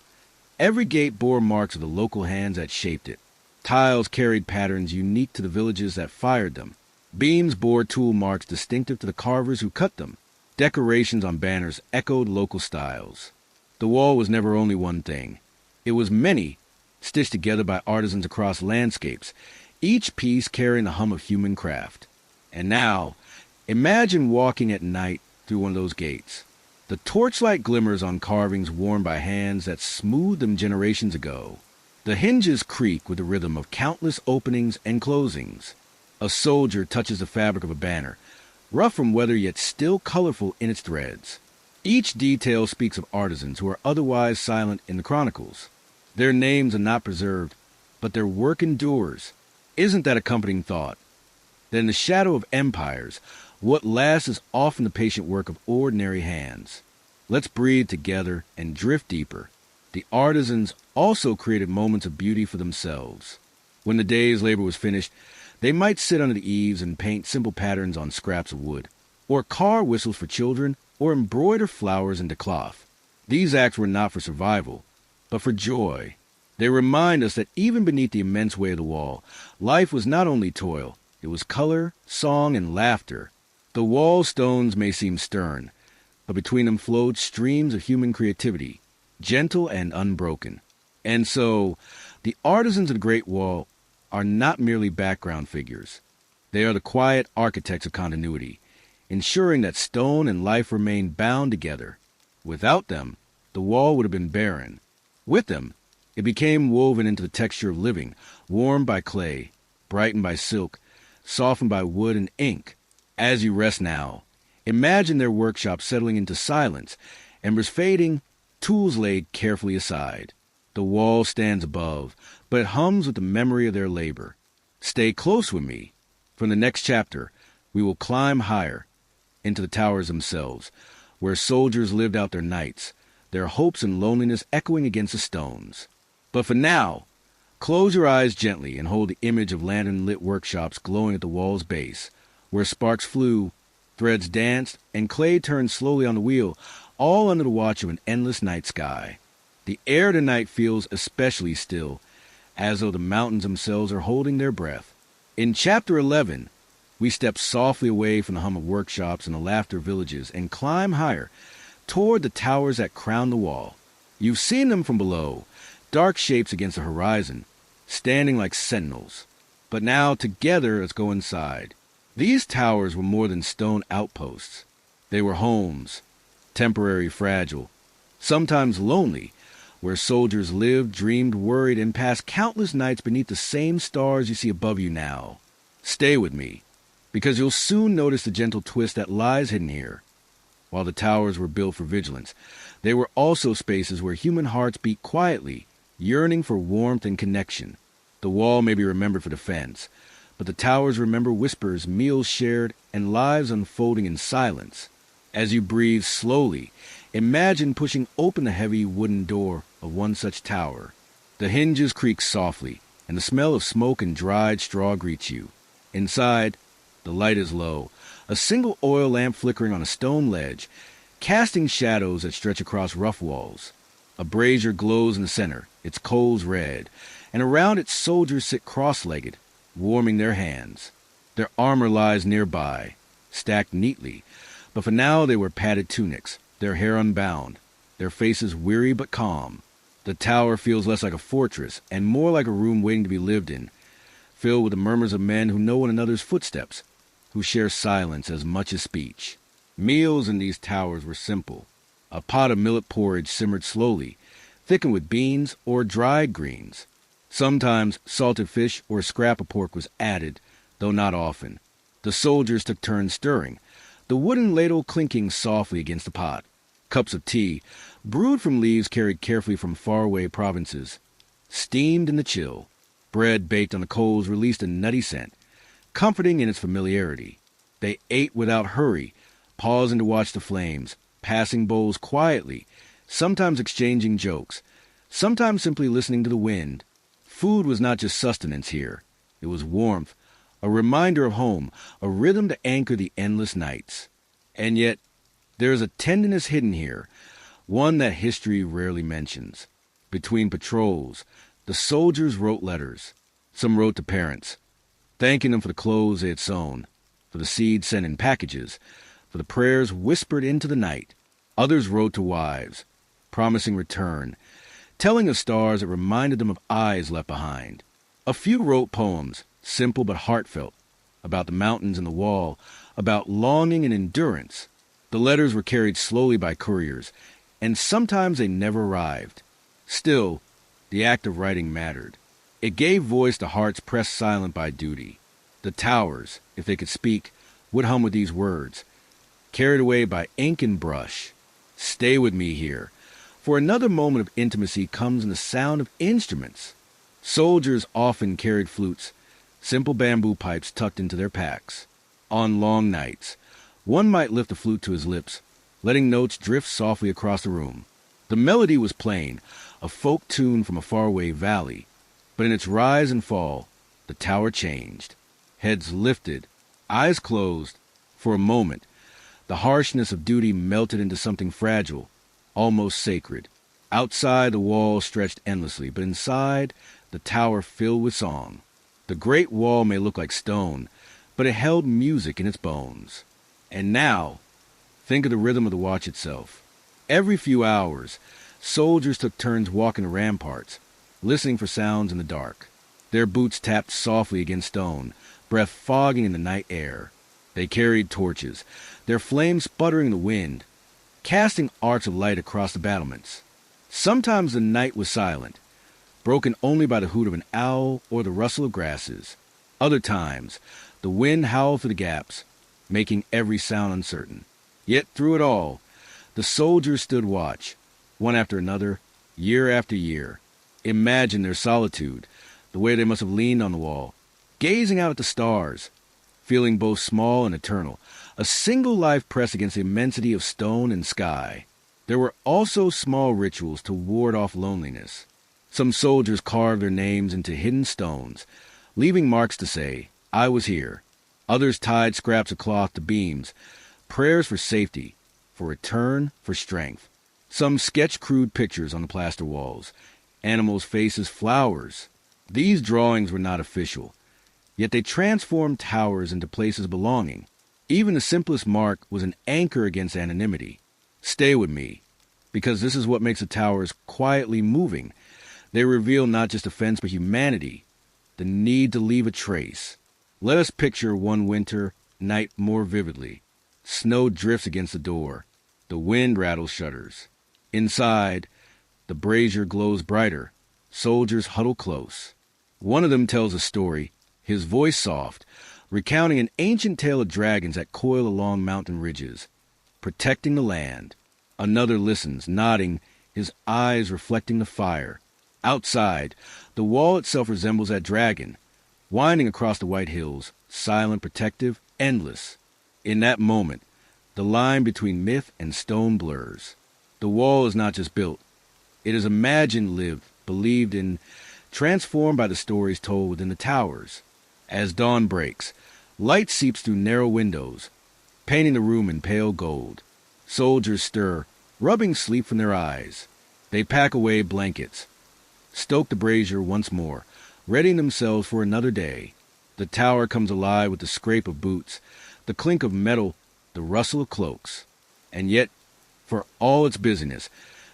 every gate bore marks of the local hands that shaped it. Tiles carried patterns unique to the villages that fired them. Beams bore tool marks distinctive to the carvers who cut them. Decorations on banners echoed local styles. The wall was never only one thing. It was many, stitched together by artisans across landscapes, each piece carrying the hum of human craft. And now, imagine walking at night through one of those gates. The torchlight glimmers on carvings worn by hands that smoothed them generations ago. The hinges creak with the rhythm of countless openings and closings. A soldier touches the fabric of a banner, rough from weather yet still colorful in its threads. Each detail speaks of artisans who are otherwise silent in the chronicles. Their names are not preserved, but their work endures. Isn't that a comforting thought? That in the shadow of empires, what lasts is often the patient work of ordinary hands. Let's breathe together and drift deeper. The artisans also created moments of beauty for themselves. When the day's labor was finished, they might sit under the eaves and paint simple patterns on scraps of wood, or carve whistles for children, or embroider flowers into cloth. These acts were not for survival, but for joy. They remind us that even beneath the immense weight of the wall, life was not only toil, it was color, song, and laughter. The wall stones may seem stern, but between them flowed streams of human creativity, gentle and unbroken. And so, the artisans of the Great Wall are not merely background figures. They are the quiet architects of continuity, ensuring that stone and life remain bound together. Without them, the wall would have been barren. With them, it became woven into the texture of living, warmed by clay, brightened by silk, softened by wood and ink. As you rest now, imagine their workshop settling into silence, embers fading, tools laid carefully aside. The wall stands above, but it hums with the memory of their labor. Stay close with me. From the next chapter, we will climb higher, into the towers themselves, where soldiers lived out their nights, their hopes and loneliness echoing against the stones. But for now, close your eyes gently and hold the image of lantern-lit workshops glowing at the wall's base, where sparks flew, threads danced, and clay turned slowly on the wheel, all under the watch of an endless night sky. The air tonight feels especially still, as though the mountains themselves are holding their breath. In Chapter 11, we step softly away from the hum of workshops and the laughter of villages and climb higher, toward the towers that crown the wall. You've seen them from below, dark shapes against the horizon, standing like sentinels. But now, together, let's go inside. These towers were more than stone outposts. They were homes, temporary, fragile, sometimes lonely, where soldiers lived, dreamed, worried, and passed countless nights beneath the same stars you see above you now. Stay with me, because you'll soon notice the gentle twist that lies hidden here. While the towers were built for vigilance, they were also spaces where human hearts beat quietly, yearning for warmth and connection. The wall may be remembered for defense, but the towers remember whispers, meals shared, and lives unfolding in silence. As you breathe slowly, imagine pushing open the heavy wooden door of one such tower. The hinges creak softly, and the smell of smoke and dried straw greets you. Inside, the light is low, A single oil lamp flickering on a stone ledge, casting shadows that stretch across rough walls. A brazier glows in the center, its coals red, and around it soldiers sit cross-legged, warming their hands. Their armor lies nearby, stacked neatly, but for now they wear padded tunics, their hair unbound, their faces weary but calm. The tower feels less like a fortress and more like a room waiting to be lived in, filled with the murmurs of men who know one another's footsteps, who share silence as much as speech. Meals in these towers were simple. A pot of millet porridge simmered slowly, thickened with beans or dried greens. Sometimes salted fish or a scrap of pork was added, though not often. The soldiers took turns stirring, the wooden ladle clinking softly against the pot. Cups of tea, brewed from leaves carried carefully from faraway provinces, steamed in the chill. Bread baked on the coals released a nutty scent, comforting in its familiarity. They ate without hurry, pausing to watch the flames, passing bowls quietly, sometimes exchanging jokes, sometimes simply listening to the wind. Food was not just sustenance here. It was warmth, a reminder of home, a rhythm to anchor the endless nights. And yet, there is a tenderness hidden here, one that history rarely mentions. Between patrols, the soldiers wrote letters. Some wrote to parents, thanking them for the clothes they had sewn, for the seeds sent in packages, for the prayers whispered into the night. Others wrote to wives, promising return, telling of stars that reminded them of eyes left behind. A few wrote poems, simple but heartfelt, about the mountains and the wall, about longing and endurance. The letters were carried slowly by couriers, and sometimes they never arrived. Still, the act of writing mattered. It gave voice to hearts pressed silent by duty. The towers, if they could speak, would hum with these words, carried away by ink and brush. Stay with me here, for another moment of intimacy comes in the sound of instruments. Soldiers often carried flutes, simple bamboo pipes tucked into their packs. On long nights, one might lift a flute to his lips, letting notes drift softly across the room. The melody was plain, a folk tune from a faraway valley, but in its rise and fall, the tower changed. Heads lifted, eyes closed. For a moment, the harshness of duty melted into something fragile, almost sacred. Outside, the walls stretched endlessly, but inside, the tower filled with song. The great wall may look like stone, but it held music in its bones. And now, think of the rhythm of the watch itself. Every few hours, soldiers took turns walking the ramparts, listening for sounds in the dark. Their boots tapped softly against stone, breath fogging in the night air. They carried torches, their flames sputtering in the wind, casting arcs of light across the battlements. Sometimes the night was silent, broken only by the hoot of an owl or the rustle of grasses. Other times, the wind howled through the gaps, making every sound uncertain. Yet through it all, the soldiers stood watch, one after another, year after year. Imagine their solitude, the way they must have leaned on the wall, gazing out at the stars, feeling both small and eternal, a single life pressed against the immensity of stone and sky. There were also small rituals to ward off loneliness. Some soldiers carved their names into hidden stones, leaving marks to say, "I was here." Others tied scraps of cloth to beams, prayers for safety, for return, for strength. Some sketched crude pictures on the plaster walls, animals' faces, flowers. These drawings were not official, yet they transformed towers into places of belonging. Even the simplest mark was an anchor against anonymity. Stay with me, because this is what makes the towers quietly moving. They reveal not just offense but humanity, the need to leave a trace. Let us picture one winter night more vividly. Snow drifts against the door. The wind rattles shutters. Inside, the brazier glows brighter. Soldiers huddle close. One of them tells a story, his voice soft, recounting an ancient tale of dragons that coil along mountain ridges, protecting the land. Another listens, nodding, his eyes reflecting the fire. Outside, the wall itself resembles that dragon, winding across the white hills, silent, protective, endless. In that moment, the line between myth and stone blurs. The wall is not just built. It is imagined, lived, believed in, transformed by the stories told within the towers. As dawn breaks, light seeps through narrow windows, painting the room in pale gold. Soldiers stir, rubbing sleep from their eyes. They pack away blankets, stoke the brazier once more, readying themselves for another day. The tower comes alive with the scrape of boots, the clink of metal, the rustle of cloaks. And yet, for all its busyness,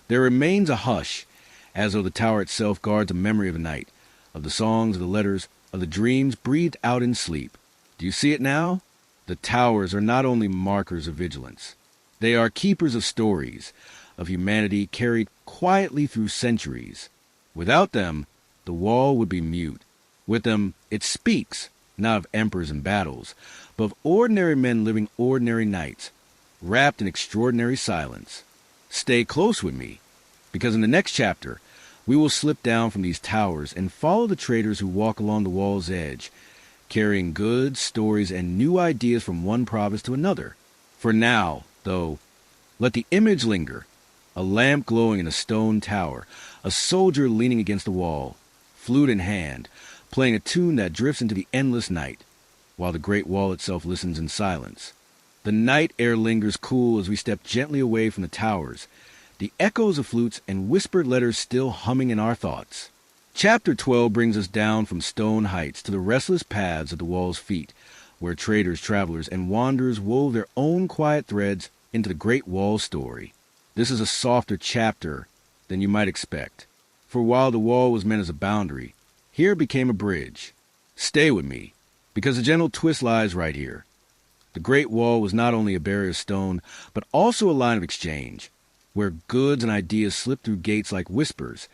there remains a hush, as though the tower itself guards a memory of the night, of the songs, of the letters, of the dreams breathed out in sleep. Do you see it now? The towers are not only markers of vigilance. They are keepers of stories, of humanity carried quietly through centuries. Without them, the wall would be mute. With them, it speaks, not of emperors and battles, but of ordinary men living ordinary nights, wrapped in extraordinary silence. Stay close with me, because in the next chapter, we will slip down from these towers and follow the traders who walk along the wall's edge, carrying goods, stories, and new ideas from one province to another. For now, though, let the image linger. A lamp glowing in a stone tower, a soldier leaning against the wall, flute in hand, playing a tune that drifts into the endless night, while the great wall itself listens in silence. The night air lingers cool as we step gently away from the towers, the echoes of flutes and whispered letters still humming in our thoughts. Chapter 12 brings us down from stone heights to the restless paths at the wall's feet, where traders, travelers, and wanderers wove their own quiet threads into the great wall story. This is a softer chapter than you might expect, for while the wall was meant as a boundary, here it became a bridge. Stay with me, because the gentle twist lies right here. The Great Wall was not only a barrier of stone, but also a line of exchange, where goods and ideas slipped through gates like whispers,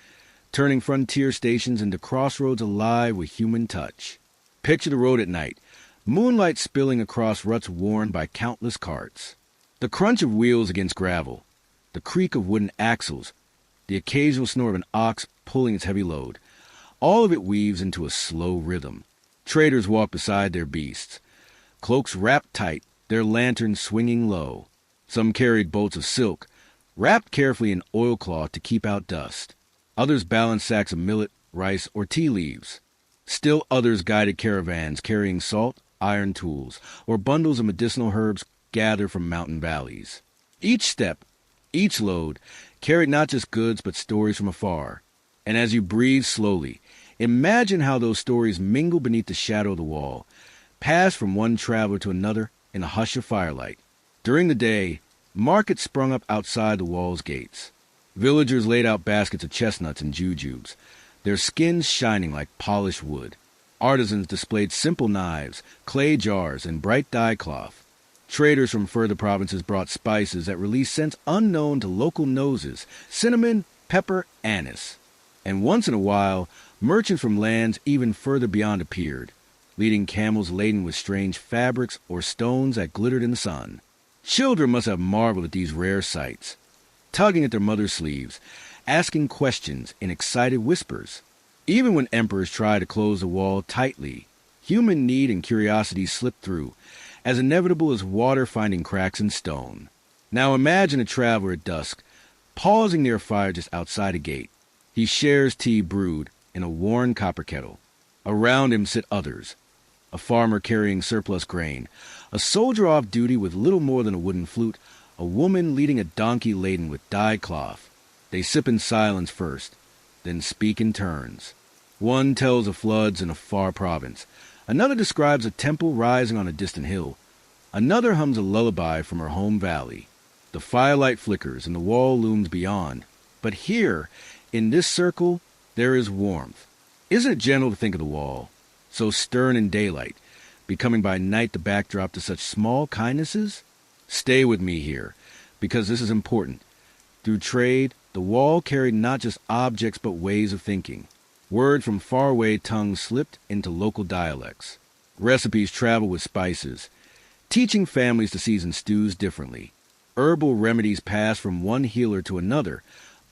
turning frontier stations into crossroads alive with human touch. Picture the road at night, moonlight spilling across ruts worn by countless carts. The crunch of wheels against gravel, the creak of wooden axles, the occasional snore of an ox pulling its heavy load. All of it weaves into a slow rhythm. Traders walk beside their beasts, cloaks wrapped tight, their lanterns swinging low. Some carried bolts of silk, wrapped carefully in oilcloth to keep out dust. Others balanced sacks of millet, rice, or tea leaves. Still others guided caravans carrying salt, iron tools, or bundles of medicinal herbs gathered from mountain valleys. Each step, each load, carried not just goods but stories from afar. And as you breathe slowly, imagine how those stories mingle beneath the shadow of the wall, pass from one traveler to another in a hush of firelight. During the day, markets sprung up outside the wall's gates. Villagers laid out baskets of chestnuts and jujubes, their skins shining like polished wood. Artisans displayed simple knives, clay jars, and bright dye cloth. Traders from further provinces brought spices that released scents unknown to local noses: cinnamon, pepper, anise. And once in a while, merchants from lands even further beyond appeared, leading camels laden with strange fabrics or stones that glittered in the sun. Children must have marveled at these rare sights, tugging at their mother's sleeves, asking questions in excited whispers. Even when emperors tried to close the wall tightly, human need and curiosity slipped through, as inevitable as water finding cracks in stone. Now imagine a traveler at dusk, pausing near a fire just outside a gate. He shares tea brewed in a worn copper kettle. Around him sit others, a farmer carrying surplus grain, a soldier off duty with little more than a wooden flute, a woman leading a donkey laden with dyed cloth. They sip in silence first, then speak in turns. One tells of floods in a far province. Another describes a temple rising on a distant hill. Another hums a lullaby from her home valley. The firelight flickers and the wall looms beyond. But here, in this circle, there is warmth. Isn't it gentle to think of the wall, so stern in daylight, becoming by night the backdrop to such small kindnesses? Stay with me here, because this is important. Through trade, the wall carried not just objects but ways of thinking. Word from faraway tongues slipped into local dialects. Recipes traveled with spices, teaching families to season stews differently. Herbal remedies passed from one healer to another,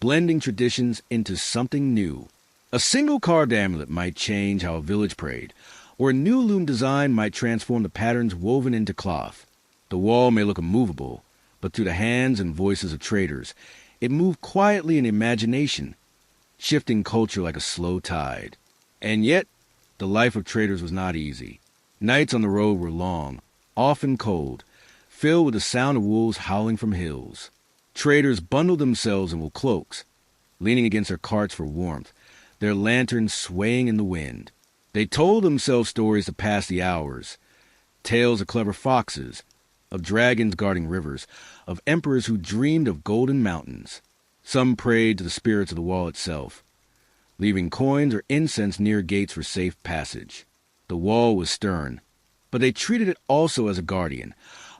blending traditions into something new. A single carved amulet might change how a village prayed, or a new loom design might transform the patterns woven into cloth. The wall may look immovable, but through the hands and voices of traders, it moved quietly in imagination, shifting culture like a slow tide. And yet, the life of traders was not easy. Nights on the road were long, often cold, filled with the sound of wolves howling from hills. Traders bundled themselves in wool cloaks, leaning against their carts for warmth, their lanterns swaying in the wind. They told themselves stories to pass the hours, tales of clever foxes, of dragons guarding rivers, of emperors who dreamed of golden mountains. Some prayed to the spirits of the wall itself, leaving coins or incense near gates for safe passage. The wall was stern, but they treated it also as a guardian,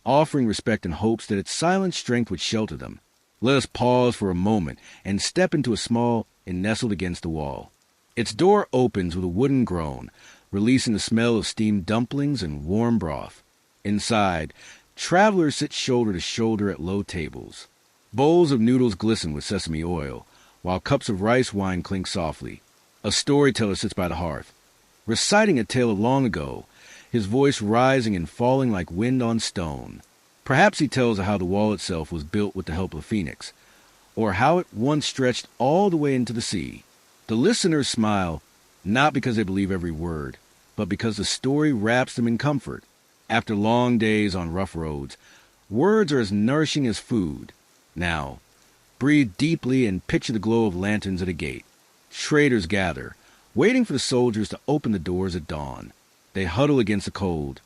offering respect in hopes that its silent strength would shelter them. Let us pause for a moment and step into a small inn nestled against the wall. Its door opens with a wooden groan, releasing the smell of steamed dumplings and warm broth. Inside, travelers sit shoulder to shoulder at low tables. Bowls of noodles glisten with sesame oil, while cups of rice wine clink softly. A storyteller sits by the hearth, reciting a tale of long ago, his voice rising and falling like wind on stone. Perhaps he tells of how the wall itself was built with the help of a phoenix, or how it once stretched all the way into the sea. The listeners smile, not because they believe every word, but because the story wraps them in comfort. After long days on rough roads, words are as nourishing as food. Now, breathe deeply and picture the glow of lanterns at a gate. Traders gather, waiting for the soldiers to open the doors at dawn. They huddle against the cold,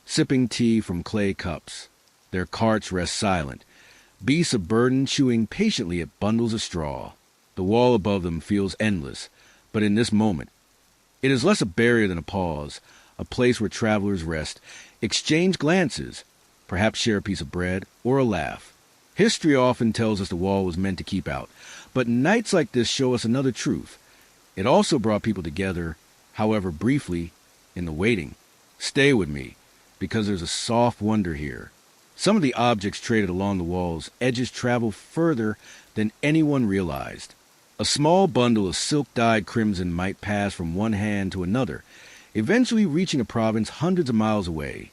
sipping tea from clay cups. Their carts rest silent, beasts of burden chewing patiently at bundles of straw. The wall above them feels endless, but in this moment, it is less a barrier than a pause, a place where travelers rest, exchange glances, perhaps share a piece of bread or a laugh. History often tells us the wall was meant to keep out, but nights like this show us another truth. It also brought people together, however briefly, in the waiting. Stay with me, because there's a soft wonder here. Some of the objects traded along the wall's edges travel further than anyone realized. A small bundle of silk-dyed crimson might pass from one hand to another, eventually reaching a province hundreds of miles away,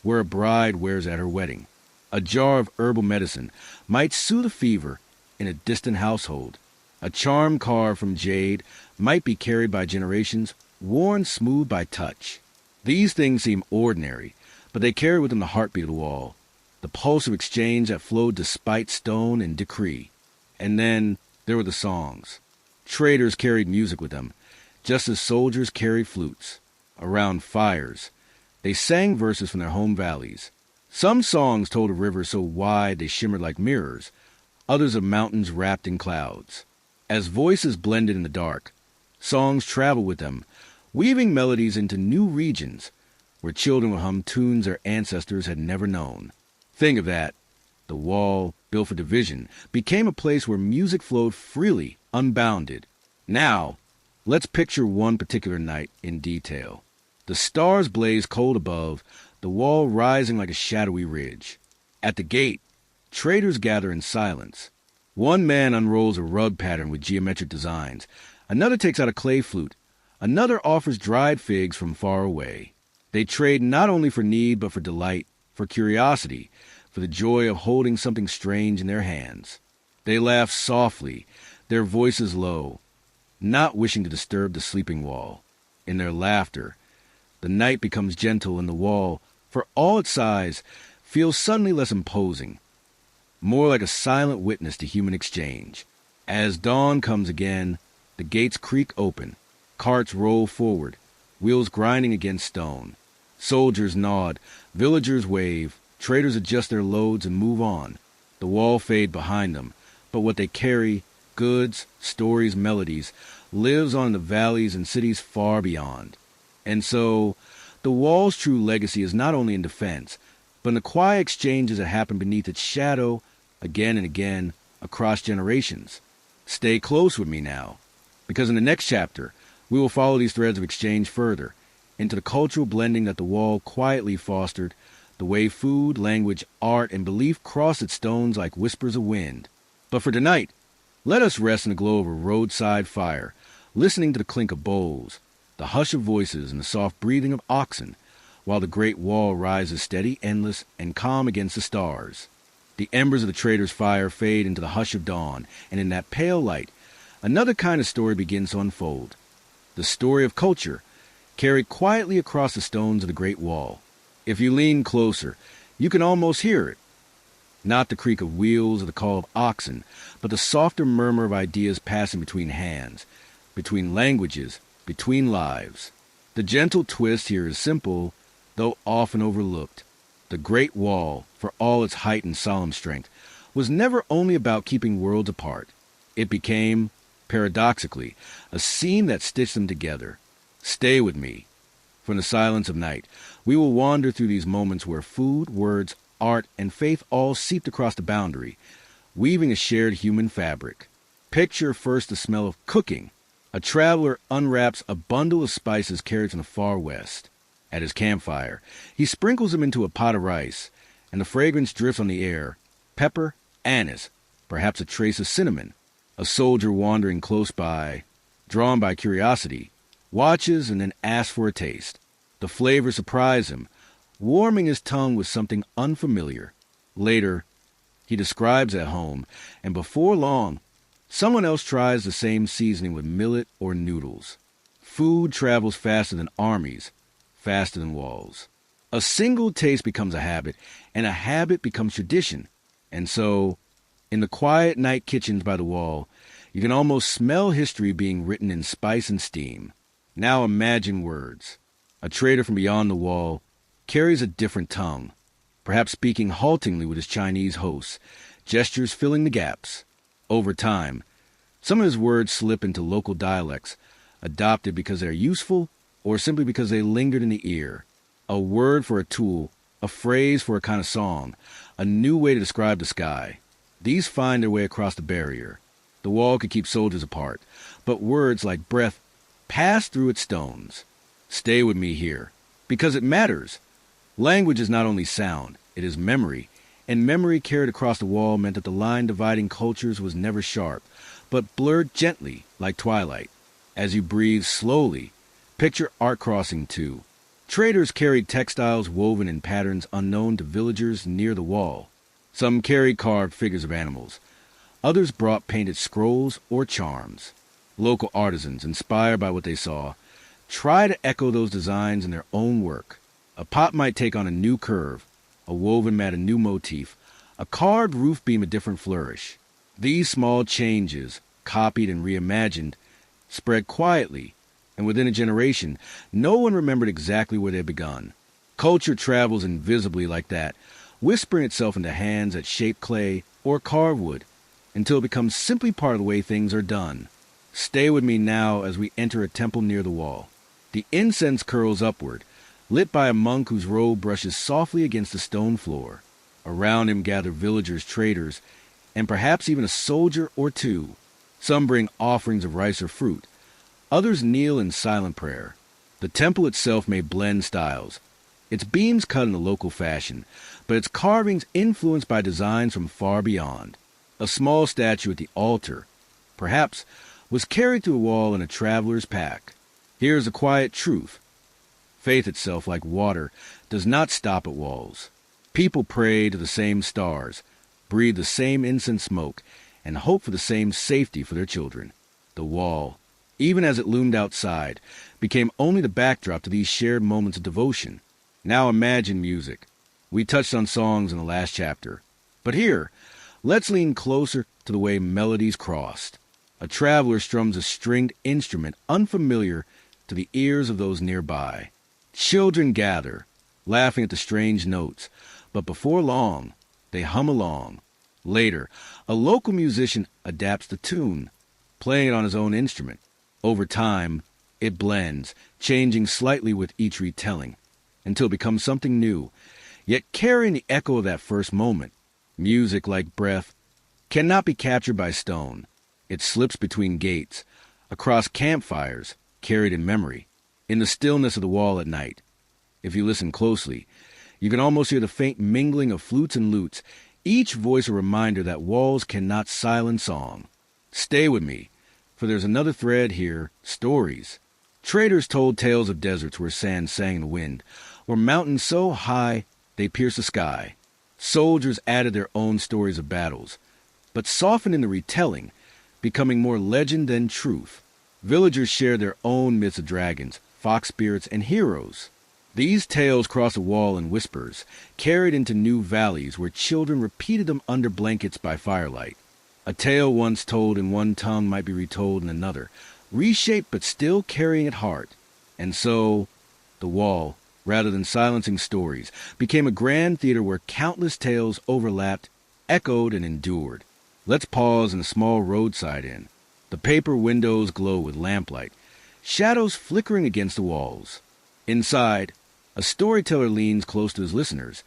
where a bride wears at her wedding. A jar of herbal medicine might soothe a fever in a distant household. A charm carved from jade might be carried by generations, worn smooth by touch. These things seem ordinary, but they carry with them the heartbeat of the wall, the pulse of exchange that flowed despite stone and decree. And then there were the songs. Traders carried music with them, just as soldiers carried flutes. Around fires, they sang verses from their home valleys. Some songs told of rivers so wide they shimmered like mirrors, others of mountains wrapped in clouds. As voices blended in the dark, songs traveled with them, weaving melodies into new regions, where children would hum tunes their ancestors had never known. Think of that. The wall, built for division, became a place where music flowed freely, unbounded. Now, let's picture one particular night in detail. The stars blazed cold above, the wall rising like a shadowy ridge. At the gate, traders gather in silence. One man unrolls a rug pattern with geometric designs. Another takes out a clay flute. Another offers dried figs from far away. They trade not only for need, but for delight, for curiosity, for the joy of holding something strange in their hands. They laugh softly, their voices low, not wishing to disturb the sleeping wall. In their laughter, the night becomes gentle and the wall, for all its size, feels suddenly less imposing, more like a silent witness to human exchange. As dawn comes again, the gates creak open, carts roll forward, wheels grinding against stone. Soldiers nod, villagers wave, traders adjust their loads and move on. The wall fades behind them, but what they carry, goods, stories, melodies, lives on in the valleys and cities far beyond. And so, the wall's true legacy is not only in defense, but in the quiet exchanges that happen beneath its shadow, again and again, across generations. Stay close with me now, because in the next chapter, we will follow these threads of exchange further, into the cultural blending that the wall quietly fostered, the way food, language, art, and belief crossed its stones like whispers of wind. But for tonight, let us rest in the glow of a roadside fire, listening to the clink of bowls, the hush of voices, and the soft breathing of oxen, while the great wall rises steady, endless, and calm against the stars. The embers of the trader's fire fade into the hush of dawn, and in that pale light, another kind of story begins to unfold. The story of culture, carried quietly across the stones of the great wall. If you lean closer, you can almost hear it, Not the creak of wheels or the call of oxen, but the softer murmur of ideas passing between hands, between languages, between lives. The gentle twist here is simple, though often overlooked. The Great Wall, for all its height and solemn strength, was never only about keeping worlds apart. It became, paradoxically, a seam that stitched them together. Stay with me. From the silence of night, we will wander through these moments where food, words, art, and faith all seeped across the boundary, weaving a shared human fabric. Picture first the smell of cooking. A traveler unwraps a bundle of spices carried from the far west. At his campfire, he sprinkles them into a pot of rice, and the fragrance drifts on the air. Pepper, anise, perhaps a trace of cinnamon. A soldier wandering close by, drawn by curiosity, watches and then asks for a taste. The flavor surprises him, warming his tongue with something unfamiliar. Later, he describes at home, and before long, someone else tries the same seasoning with millet or noodles. Food travels faster than armies, faster than walls. A single taste becomes a habit, and a habit becomes tradition. And so, in the quiet night kitchens by the wall, you can almost smell history being written in spice and steam. Now imagine words. A trader from beyond the wall carries a different tongue, perhaps speaking haltingly with his Chinese hosts, gestures filling the gaps. Over time, some of his words slip into local dialects, adopted because they're useful or simply because they lingered in the ear. A word for a tool, a phrase for a kind of song, a new way to describe the sky. These find their way across the barrier. The wall could keep soldiers apart, but words like breath pass through its stones. Stay with me here, because it matters. Language is not only sound, it is memory, and memory carried across the wall meant that the line dividing cultures was never sharp, but blurred gently like twilight. As you breathe slowly, picture art crossing too. Traders carried textiles woven in patterns unknown to villagers near the wall. Some carried carved figures of animals. Others brought painted scrolls or charms. Local artisans, inspired by what they saw, try to echo those designs in their own work. A pot might take on a new curve, a woven mat a new motif, a carved roof beam a different flourish. These small changes, copied and reimagined, spread quietly, and within a generation, no one remembered exactly where they had begun. Culture travels invisibly like that, whispering itself into hands that shape clay or carve wood, until it becomes simply part of the way things are done. Stay with me now as we enter a temple near the wall. The incense curls upward, lit by a monk whose robe brushes softly against the stone floor. Around him gather villagers, traders, and perhaps even a soldier or two. Some bring offerings of rice or fruit. Others kneel in silent prayer. The temple itself may blend styles, its beams cut in a local fashion, but its carvings influenced by designs from far beyond. A small statue at the altar, perhaps, was carried through a wall in a traveler's pack. Here is a quiet truth. Faith itself, like water, does not stop at walls. People pray to the same stars, breathe the same incense smoke, and hope for the same safety for their children. The wall, even as it loomed outside, became only the backdrop to these shared moments of devotion. Now imagine music. We touched on songs in the last chapter. But here, let's lean closer to the way melodies crossed. A traveler strums a stringed instrument unfamiliar to the ears of those nearby. Children gather, laughing at the strange notes, but before long, they hum along. Later, a local musician adapts the tune, playing it on his own instrument. Over time, it blends, changing slightly with each retelling, until it becomes something new, yet carrying the echo of that first moment. Music, like breath, cannot be captured by stone. It slips between gates, across campfires, carried in memory, in the stillness of the wall at night. If you listen closely, you can almost hear the faint mingling of flutes and lutes, each voice a reminder that walls cannot silence song. Stay with me, for there's another thread here, stories. Traders told tales of deserts where sand sang in the wind, or mountains so high they pierced the sky. Soldiers added their own stories of battles, but softened in the retelling, becoming more legend than truth. Villagers shared their own myths of dragons, fox spirits, and heroes. These tales crossed a wall in whispers, carried into new valleys where children repeated them under blankets by firelight. A tale once told in one tongue might be retold in another, reshaped but still carrying at heart. And so, the wall, rather than silencing stories, became a grand theater where countless tales overlapped, echoed, and endured. Let's pause in a small roadside inn. The paper windows glow with lamplight, shadows flickering against the walls. Inside, a storyteller leans close to his listeners,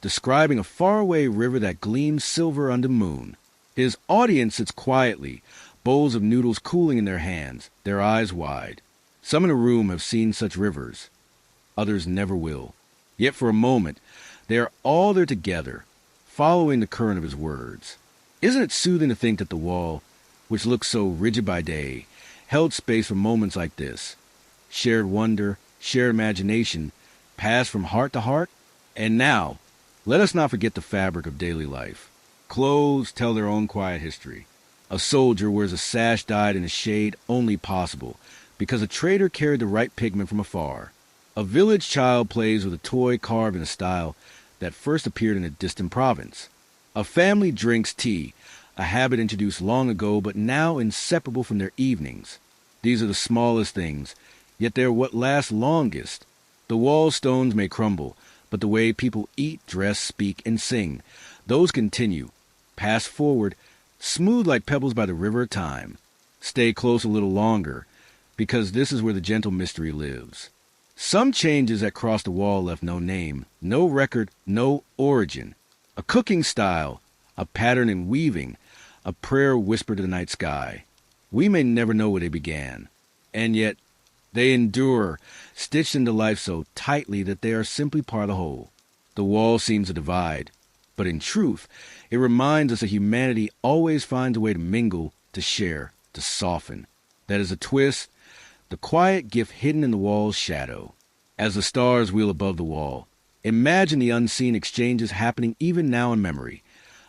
describing a faraway river that gleams silver under moon. His audience sits quietly, bowls of noodles cooling in their hands, their eyes wide. Some in the room have seen such rivers. Others never will. Yet for a moment, they are all there together, following the current of his words. Isn't it soothing to think that the wall, which looks so rigid by day, held space for moments like this? Shared wonder, shared imagination, passed from heart to heart? And now, let us not forget the fabric of daily life. Clothes tell their own quiet history. A soldier wears a sash dyed in a shade only possible because a trader carried the right pigment from afar. A village child plays with a toy carved in a style that first appeared in a distant province. A family drinks tea, a habit introduced long ago but now inseparable from their evenings. These are the smallest things, yet they are what lasts longest. The wall stones may crumble, but the way people eat, dress, speak, and sing, those continue, pass forward, smooth like pebbles by the river of time. Stay close a little longer, because this is where the gentle mystery lives. Some changes that crossed the wall left no name, no record, no origin. A cooking style, a pattern in weaving, a prayer whispered to the night sky. We may never know where they began, and yet they endure, stitched into life so tightly that they are simply part of the whole. The wall seems to divide, but in truth, it reminds us that humanity always finds a way to mingle, to share, to soften. That is a twist, the quiet gift hidden in the wall's shadow. As the stars wheel above the wall, imagine the unseen exchanges happening even now in memory.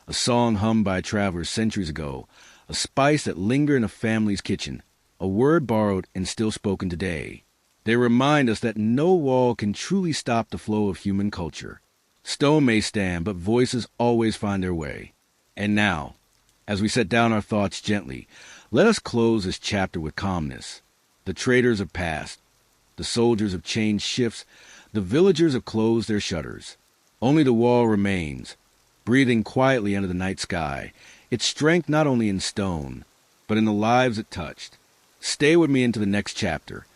A song hummed by travelers centuries ago, a spice that lingered in a family's kitchen, a word borrowed and still spoken today. They remind us that no wall can truly stop the flow of human culture. Stone may stand, but voices always find their way. And now, as we set down our thoughts gently, let us close this chapter with calmness. The traders have passed. The soldiers have changed shifts. The villagers have closed their shutters. Only the wall remains, breathing quietly under the night sky, its strength not only in stone, but in the lives it touched. Stay with me into the next chapter,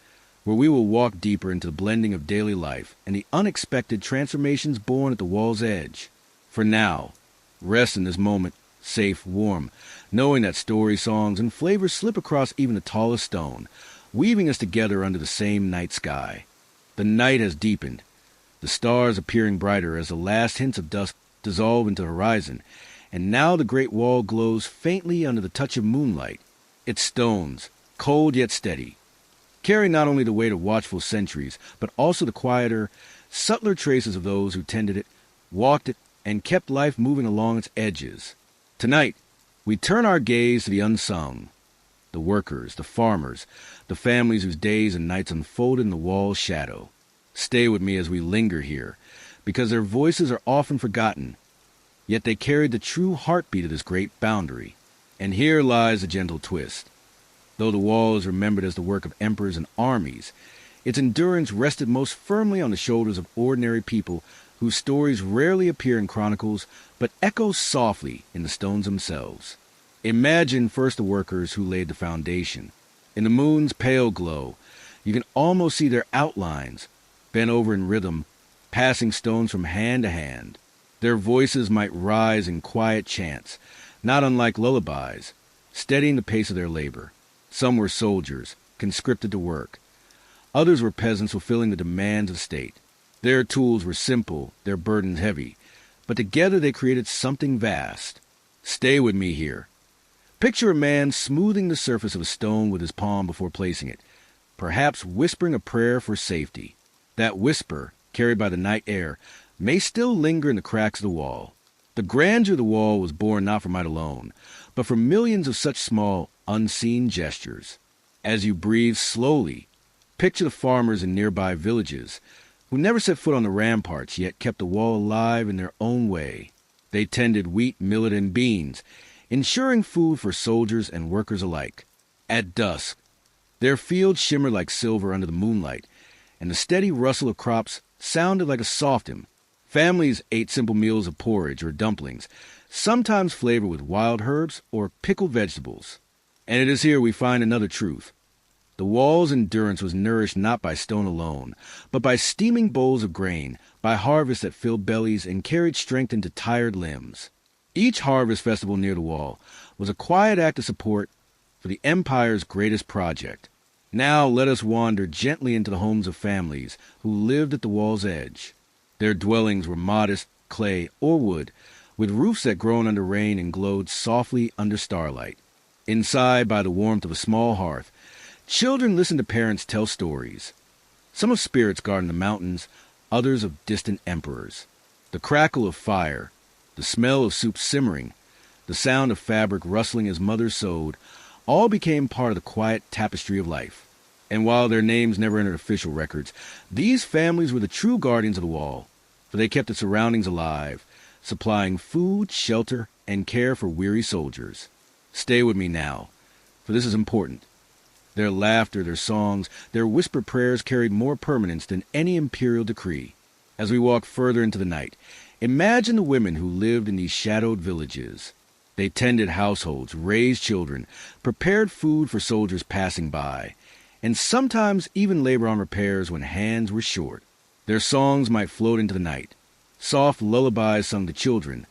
where we will walk deeper into the blending of daily life and the unexpected transformations born at the wall's edge. For now, rest in this moment, safe, warm, knowing that stories, songs, and flavors slip across even the tallest stone, weaving us together under the same night sky. The night has deepened, the stars appearing brighter as the last hints of dusk dissolve into the horizon, and now the great wall glows faintly under the touch of moonlight. Its stones, cold yet steady, carry not only the weight of watchful centuries, but also the quieter, subtler traces of those who tended it, walked it, and kept life moving along its edges. Tonight, we turn our gaze to the unsung, the workers, the farmers, the families whose days and nights unfolded in the wall's shadow. Stay with me as we linger here, because their voices are often forgotten, yet they carried the true heartbeat of this great boundary. And here lies a gentle twist. Though the wall is remembered as the work of emperors and armies, its endurance rested most firmly on the shoulders of ordinary people whose stories rarely appear in chronicles but echo softly in the stones themselves. Imagine first the workers who laid the foundation. In the moon's pale glow, you can almost see their outlines, bent over in rhythm, passing stones from hand to hand. Their voices might rise in quiet chants, not unlike lullabies, steadying the pace of their labor. Some were soldiers, conscripted to work. Others were peasants fulfilling the demands of state. Their tools were simple, their burdens heavy, but together they created something vast. Stay with me here. Picture a man smoothing the surface of a stone with his palm before placing it, perhaps whispering a prayer for safety. That whisper, carried by the night air, may still linger in the cracks of the wall. The grandeur of the wall was born not from might alone, but from millions of such small, unseen gestures. As you breathe slowly, picture the farmers in nearby villages, who never set foot on the ramparts, yet kept the wall alive in their own way. They tended wheat, millet, and beans, ensuring food for soldiers and workers alike. At dusk, their fields shimmered like silver under the moonlight, and the steady rustle of crops sounded like a soft hymn. Families ate simple meals of porridge or dumplings, sometimes flavored with wild herbs or pickled vegetables. And it is here we find another truth. The wall's endurance was nourished not by stone alone, but by steaming bowls of grain, by harvests that filled bellies and carried strength into tired limbs. Each harvest festival near the wall was a quiet act of support for the empire's greatest project. Now let us wander gently into the homes of families who lived at the wall's edge. Their dwellings were modest, clay or wood, with roofs that groaned under rain and glowed softly under starlight. Inside, by the warmth of a small hearth, children listened to parents tell stories. Some of spirits guarding the mountains, others of distant emperors. The crackle of fire, the smell of soup simmering, the sound of fabric rustling as mothers sewed, all became part of the quiet tapestry of life. And while their names never entered official records, these families were the true guardians of the wall, for they kept its surroundings alive, supplying food, shelter, and care for weary soldiers. Stay with me now, for this is important. Their laughter, their songs, their whispered prayers carried more permanence than any imperial decree. As we walk further into the night, imagine the women who lived in these shadowed villages. They tended households, raised children, prepared food for soldiers passing by, and sometimes even labor on repairs when hands were short. Their songs might float into the night. Soft lullabies sung to children,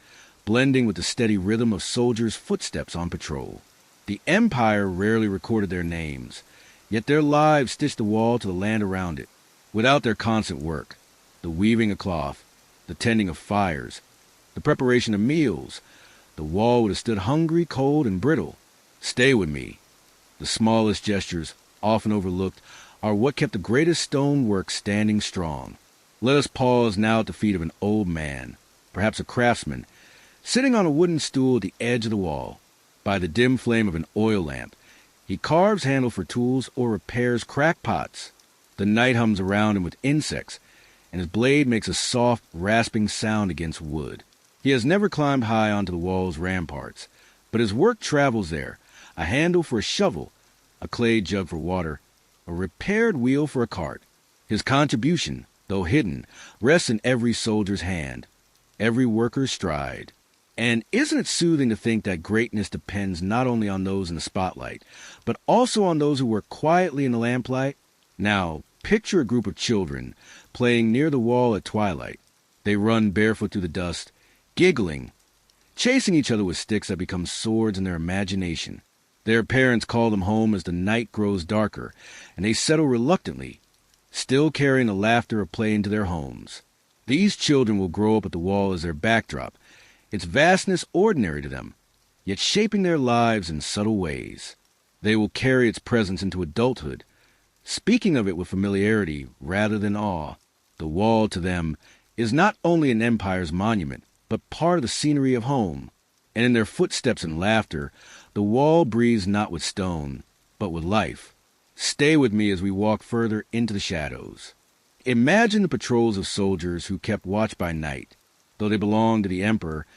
blending with the steady rhythm of soldiers' footsteps on patrol. The empire rarely recorded their names, yet their lives stitched the wall to the land around it. Without their constant work, the weaving of cloth, the tending of fires, the preparation of meals, the wall would have stood hungry, cold, and brittle. Stay with me. The smallest gestures, often overlooked, are what kept the greatest stone work standing strong. Let us pause now at the feet of an old man, perhaps a craftsman, sitting on a wooden stool at the edge of the wall. By the dim flame of an oil lamp, he carves handle for tools or repairs cracked pots. The night hums around him with insects, and his blade makes a soft, rasping sound against wood. He has never climbed high onto the wall's ramparts, but his work travels there, a handle for a shovel, a clay jug for water, a repaired wheel for a cart. His contribution, though hidden, rests in every soldier's hand, every worker's stride. And isn't it soothing to think that greatness depends not only on those in the spotlight, but also on those who work quietly in the lamplight? Now, picture a group of children playing near the wall at twilight. They run barefoot through the dust, giggling, chasing each other with sticks that become swords in their imagination. Their parents call them home as the night grows darker, and they settle reluctantly, still carrying the laughter of play into their homes. These children will grow up at the wall as their backdrop, its vastness ordinary to them, yet shaping their lives in subtle ways. They will carry its presence into adulthood, speaking of it with familiarity rather than awe. The wall to them is not only an empire's monument, but part of the scenery of home. And in their footsteps and laughter, the wall breathes not with stone, but with life. Stay with me as we walk further into the shadows. Imagine the patrols of soldiers who kept watch by night. Though they belonged to the emperor,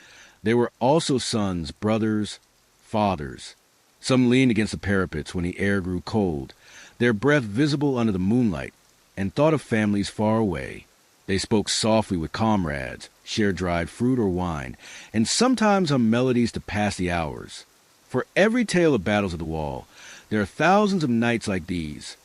they were also sons, brothers, fathers. Some leaned against the parapets when the air grew cold, their breath visible under the moonlight, and thought of families far away. They spoke softly with comrades, shared dried fruit or wine, and sometimes hummed melodies to pass the hours. For every tale of battles at the wall, there are thousands of nights like these,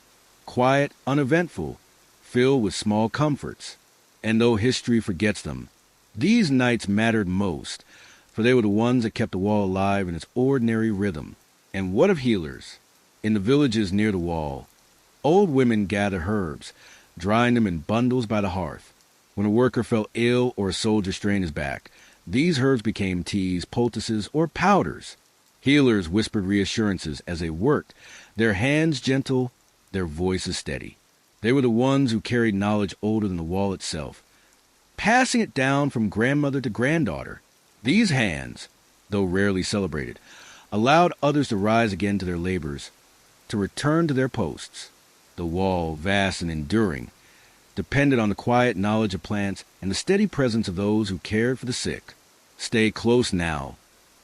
quiet, uneventful, filled with small comforts. And though history forgets them, these nights mattered most, for they were the ones that kept the wall alive in its ordinary rhythm. And what of healers? In the villages near the wall, old women gathered herbs, drying them in bundles by the hearth. When a worker fell ill or a soldier strained his back, these herbs became teas, poultices, or powders. Healers whispered reassurances as they worked, their hands gentle, their voices steady. They were the ones who carried knowledge older than the wall itself, passing it down from grandmother to granddaughter. These hands, though rarely celebrated, allowed others to rise again to their labors, to return to their posts. The wall, vast and enduring, depended on the quiet knowledge of plants and the steady presence of those who cared for the sick. Stay close now,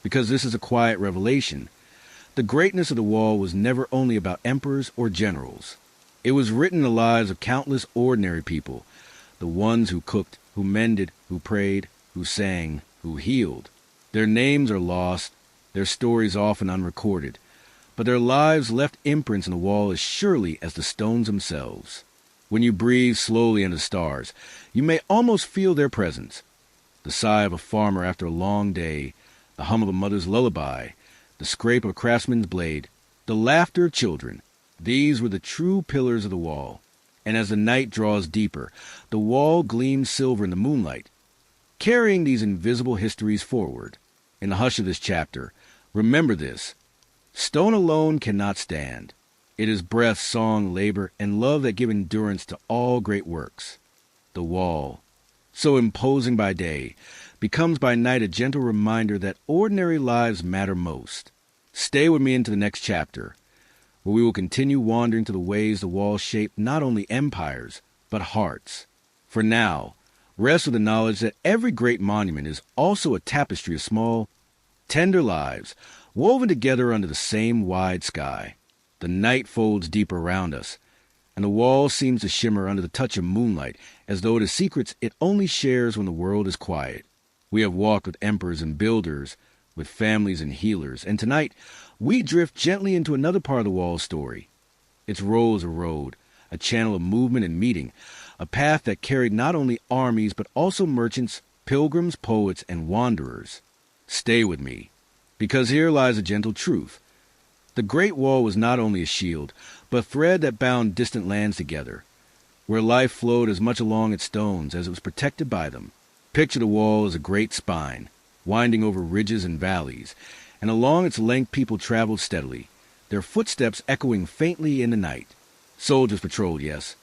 because this is a quiet revelation. The greatness of the wall was never only about emperors or generals. It was written in the lives of countless ordinary people, the ones who cooked, who mended, who prayed, who sang, who healed. Their names are lost, their stories often unrecorded, but their lives left imprints on the wall as surely as the stones themselves. When you breathe slowly into the stars, you may almost feel their presence. The sigh of a farmer after a long day, the hum of a mother's lullaby, the scrape of a craftsman's blade, the laughter of children. These were the true pillars of the wall. And as the night draws deeper, the wall gleams silver in the moonlight, carrying these invisible histories forward. In the hush of this chapter, remember this: stone alone cannot stand. It is breath, song, labor, and love that give endurance to all great works. The wall, so imposing by day, becomes by night a gentle reminder that ordinary lives matter most. Stay with me into the next chapter, where we will continue wandering to the ways the wall shaped not only empires, but hearts. For now, rest with the knowledge that every great monument is also a tapestry of small, tender lives, woven together under the same wide sky. The night folds deeper around us, and the wall seems to shimmer under the touch of moonlight, as though it is secrets it only shares when the world is quiet. We have walked with emperors and builders, with families and healers, and tonight we drift gently into another part of the wall's story. Its role as a road, a channel of movement and meeting, a path that carried not only armies but also merchants, pilgrims, poets, and wanderers. Stay with me, because here lies a gentle truth. The Great Wall was not only a shield, but a thread that bound distant lands together, where life flowed as much along its stones as it was protected by them. Picture the wall as a great spine, winding over ridges and valleys, and along its length people traveled steadily, their footsteps echoing faintly in the night. Soldiers patrolled, yes,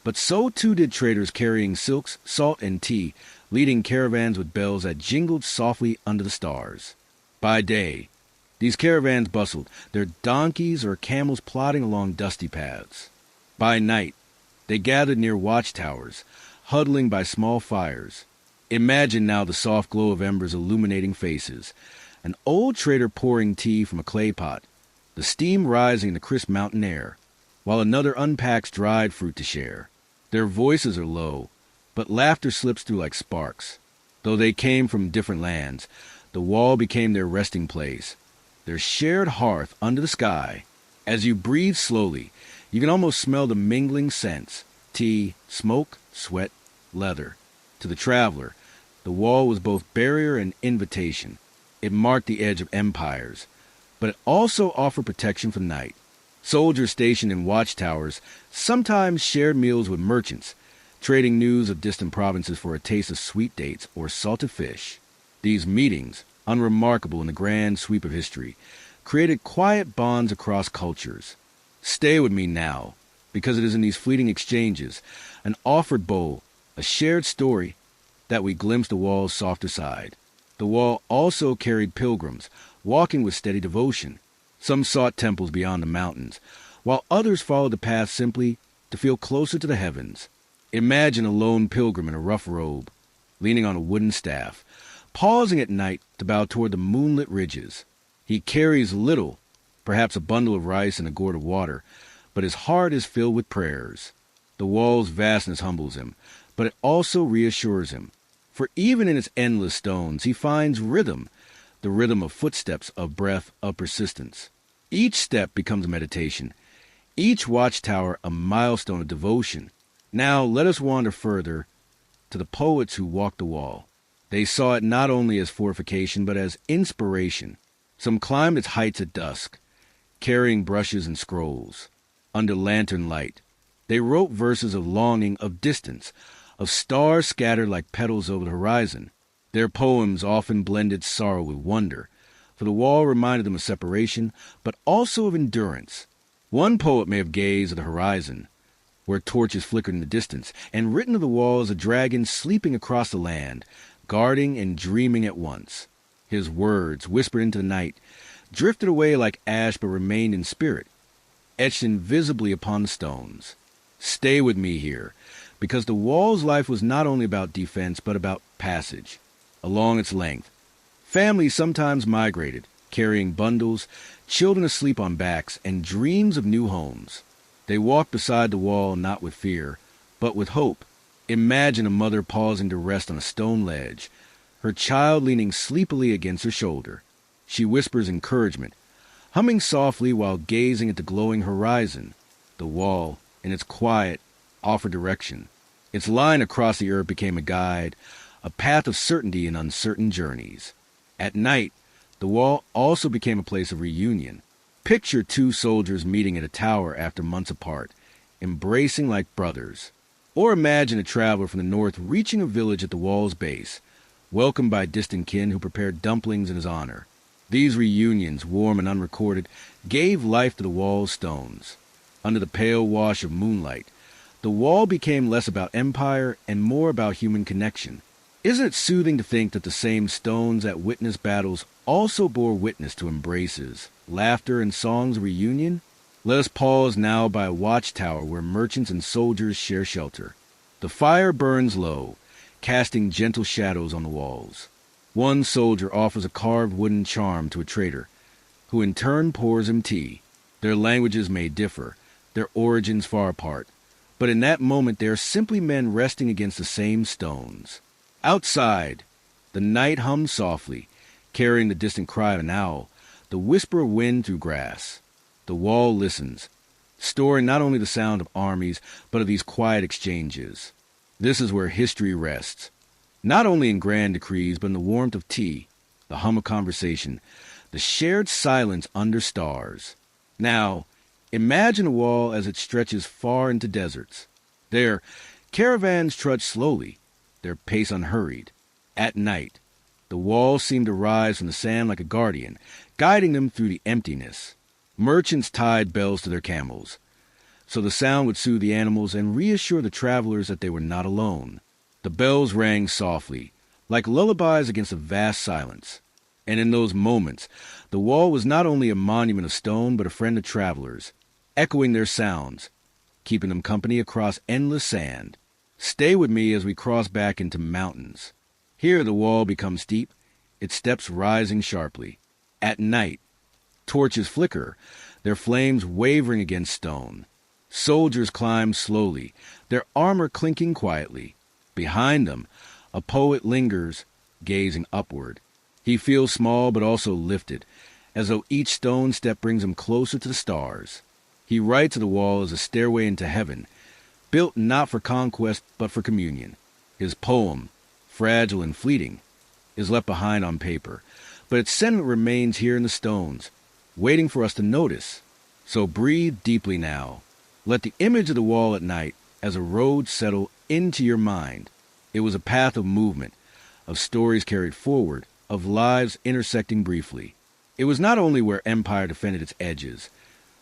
but so too did traders carrying silks, salt, and tea, leading caravans with bells that jingled softly under the stars. By day, these caravans bustled, their donkeys or camels plodding along dusty paths. By night, they gathered near watchtowers, huddling by small fires. Imagine now the soft glow of embers illuminating faces, an old trader pouring tea from a clay pot, the steam rising in the crisp mountain air, while another unpacks dried fruit to share. Their voices are low, but laughter slips through like sparks. Though they came from different lands, the wall became their resting place, their shared hearth under the sky. As you breathe slowly, you can almost smell the mingling scents: tea, smoke, sweat, leather. To the traveler, the wall was both barrier and invitation. It marked the edge of empires, but it also offered protection from night. Soldiers stationed in watchtowers sometimes shared meals with merchants, trading news of distant provinces for a taste of sweet dates or salted fish. These meetings, unremarkable in the grand sweep of history, created quiet bonds across cultures. Stay with me now, because it is in these fleeting exchanges, an offered bowl, a shared story, that we glimpse the wall's softer side. The wall also carried pilgrims, walking with steady devotion. Some sought temples beyond the mountains, while others followed the path simply to feel closer to the heavens. Imagine a lone pilgrim in a rough robe, leaning on a wooden staff, pausing at night to bow toward the moonlit ridges. He carries little, perhaps a bundle of rice and a gourd of water, but his heart is filled with prayers. The wall's vastness humbles him, but it also reassures him. For even in its endless stones, he finds rhythm, the rhythm of footsteps, of breath, of persistence. Each step becomes a meditation, each watchtower a milestone of devotion. Now let us wander further to the poets who walked the wall. They saw it not only as fortification, but as inspiration. Some climbed its heights at dusk, carrying brushes and scrolls. Under lantern light, they wrote verses of longing, of distance, of stars scattered like petals over the horizon. Their poems often blended sorrow with wonder, for the wall reminded them of separation, but also of endurance. One poet may have gazed at the horizon, where torches flickered in the distance, and written of the wall as a dragon sleeping across the land, guarding and dreaming at once. His words, whispered into the night, drifted away like ash but remained in spirit, etched invisibly upon the stones. Stay with me here, because the wall's life was not only about defense but about passage. Along its length, families sometimes migrated, carrying bundles, children asleep on backs, and dreams of new homes. They walked beside the wall not with fear, but with hope. Imagine a mother pausing to rest on a stone ledge, her child leaning sleepily against her shoulder. She whispers encouragement, humming softly while gazing at the glowing horizon. The wall, in its quiet, offered direction. Its line across the earth became a guide, a path of certainty in uncertain journeys. At night, the wall also became a place of reunion. Picture two soldiers meeting at a tower after months apart, embracing like brothers. Or imagine a traveler from the north reaching a village at the wall's base, welcomed by distant kin who prepared dumplings in his honor. These reunions, warm and unrecorded, gave life to the wall's stones. Under the pale wash of moonlight, the wall became less about empire and more about human connection. Isn't it soothing to think that the same stones that witnessed battles also bore witness to embraces, laughter, and songs of reunion? Let us pause now by a watchtower where merchants and soldiers share shelter. The fire burns low, casting gentle shadows on the walls. One soldier offers a carved wooden charm to a trader, who in turn pours him tea. Their languages may differ, their origins far apart, but in that moment they are simply men resting against the same stones. Outside, the night hums softly, carrying the distant cry of an owl, the whisper of wind through grass. The wall listens, storing not only the sound of armies, but of these quiet exchanges. This is where history rests, not only in grand decrees, but in the warmth of tea, the hum of conversation, the shared silence under stars. Now, imagine a wall as it stretches far into deserts. There, caravans trudge slowly, their pace unhurried. At night, the walls seem to rise from the sand like a guardian, guiding them through the emptiness. Merchants tied bells to their camels, so the sound would soothe the animals and reassure the travelers that they were not alone. The bells rang softly, like lullabies against a vast silence. And in those moments, the wall was not only a monument of stone, but a friend of travelers, echoing their sounds, keeping them company across endless sand. Stay with me as we cross back into mountains. Here the wall becomes steep, its steps rising sharply. At night, torches flicker, their flames wavering against stone. Soldiers climb slowly, their armor clinking quietly. Behind them, a poet lingers, gazing upward. He feels small but also lifted, as though each stone step brings him closer to the stars. He writes of the wall as a stairway into heaven, built not for conquest but for communion. His poem, fragile and fleeting, is left behind on paper, but its sentiment remains here in the stones, waiting for us to notice. So breathe deeply now. Let the image of the wall at night as a road settle into your mind. It was a path of movement, of stories carried forward, of lives intersecting briefly. It was not only where empire defended its edges,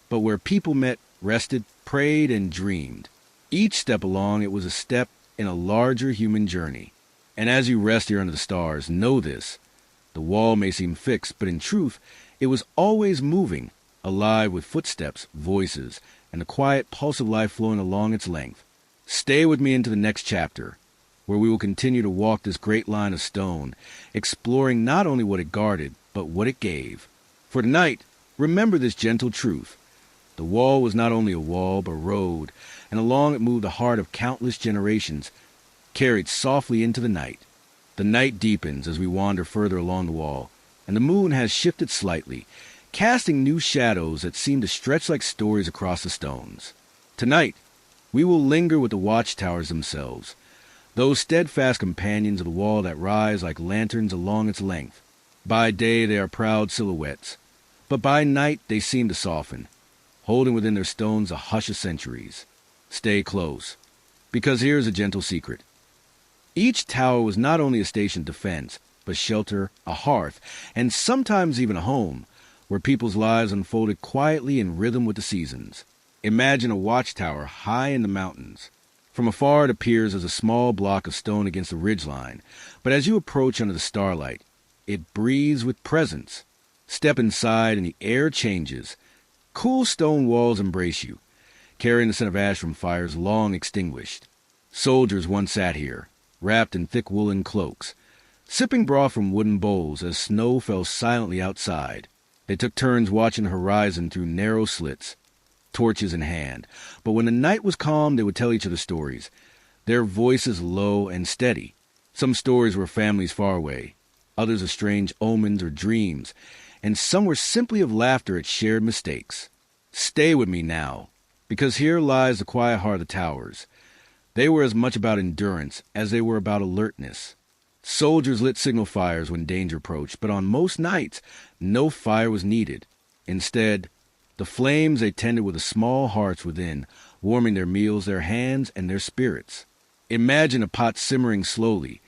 but where people met, rested, prayed, and dreamed. Each step along it was a step in a larger human journey. And as you rest here under the stars, know this. The wall may seem fixed, but in truth, it was always moving, alive with footsteps, voices, and the quiet pulse of life flowing along its length. Stay with me into the next chapter, where we will continue to walk this great line of stone, exploring not only what it guarded, but what it gave. For tonight, remember this gentle truth. The wall was not only a wall, but a road, and along it moved the heart of countless generations, carried softly into the night. The night deepens as we wander further along the wall, and the moon has shifted slightly, casting new shadows that seem to stretch like stories across the stones. Tonight, we will linger with the watchtowers themselves, those steadfast companions of the wall that rise like lanterns along its length. By day they are proud silhouettes, but by night they seem to soften, holding within their stones the hush of centuries. Stay close, because here's a gentle secret. Each tower was not only a station of defense, but shelter, a hearth, and sometimes even a home, where people's lives unfolded quietly in rhythm with the seasons. Imagine a watchtower high in the mountains. From afar it appears as a small block of stone against the ridgeline, but as you approach under the starlight, it breathes with presence. Step inside and the air changes. Cool stone walls embrace you, carrying the scent of ash from fires long extinguished. Soldiers once sat here, wrapped in thick woolen cloaks, sipping broth from wooden bowls as snow fell silently outside. They took turns watching the horizon through narrow slits, torches in hand. But when the night was calm, they would tell each other stories, their voices low and steady. Some stories were families far away, others of strange omens or dreams, and some were simply of laughter at shared mistakes. Stay with me now, because here lies the quiet heart of the towers. They were as much about endurance as they were about alertness. Soldiers lit signal fires when danger approached, but on most nights, no fire was needed. Instead, the flames they tended were the small hearts within, warming their meals, their hands, and their spirits. Imagine a pot simmering slowly,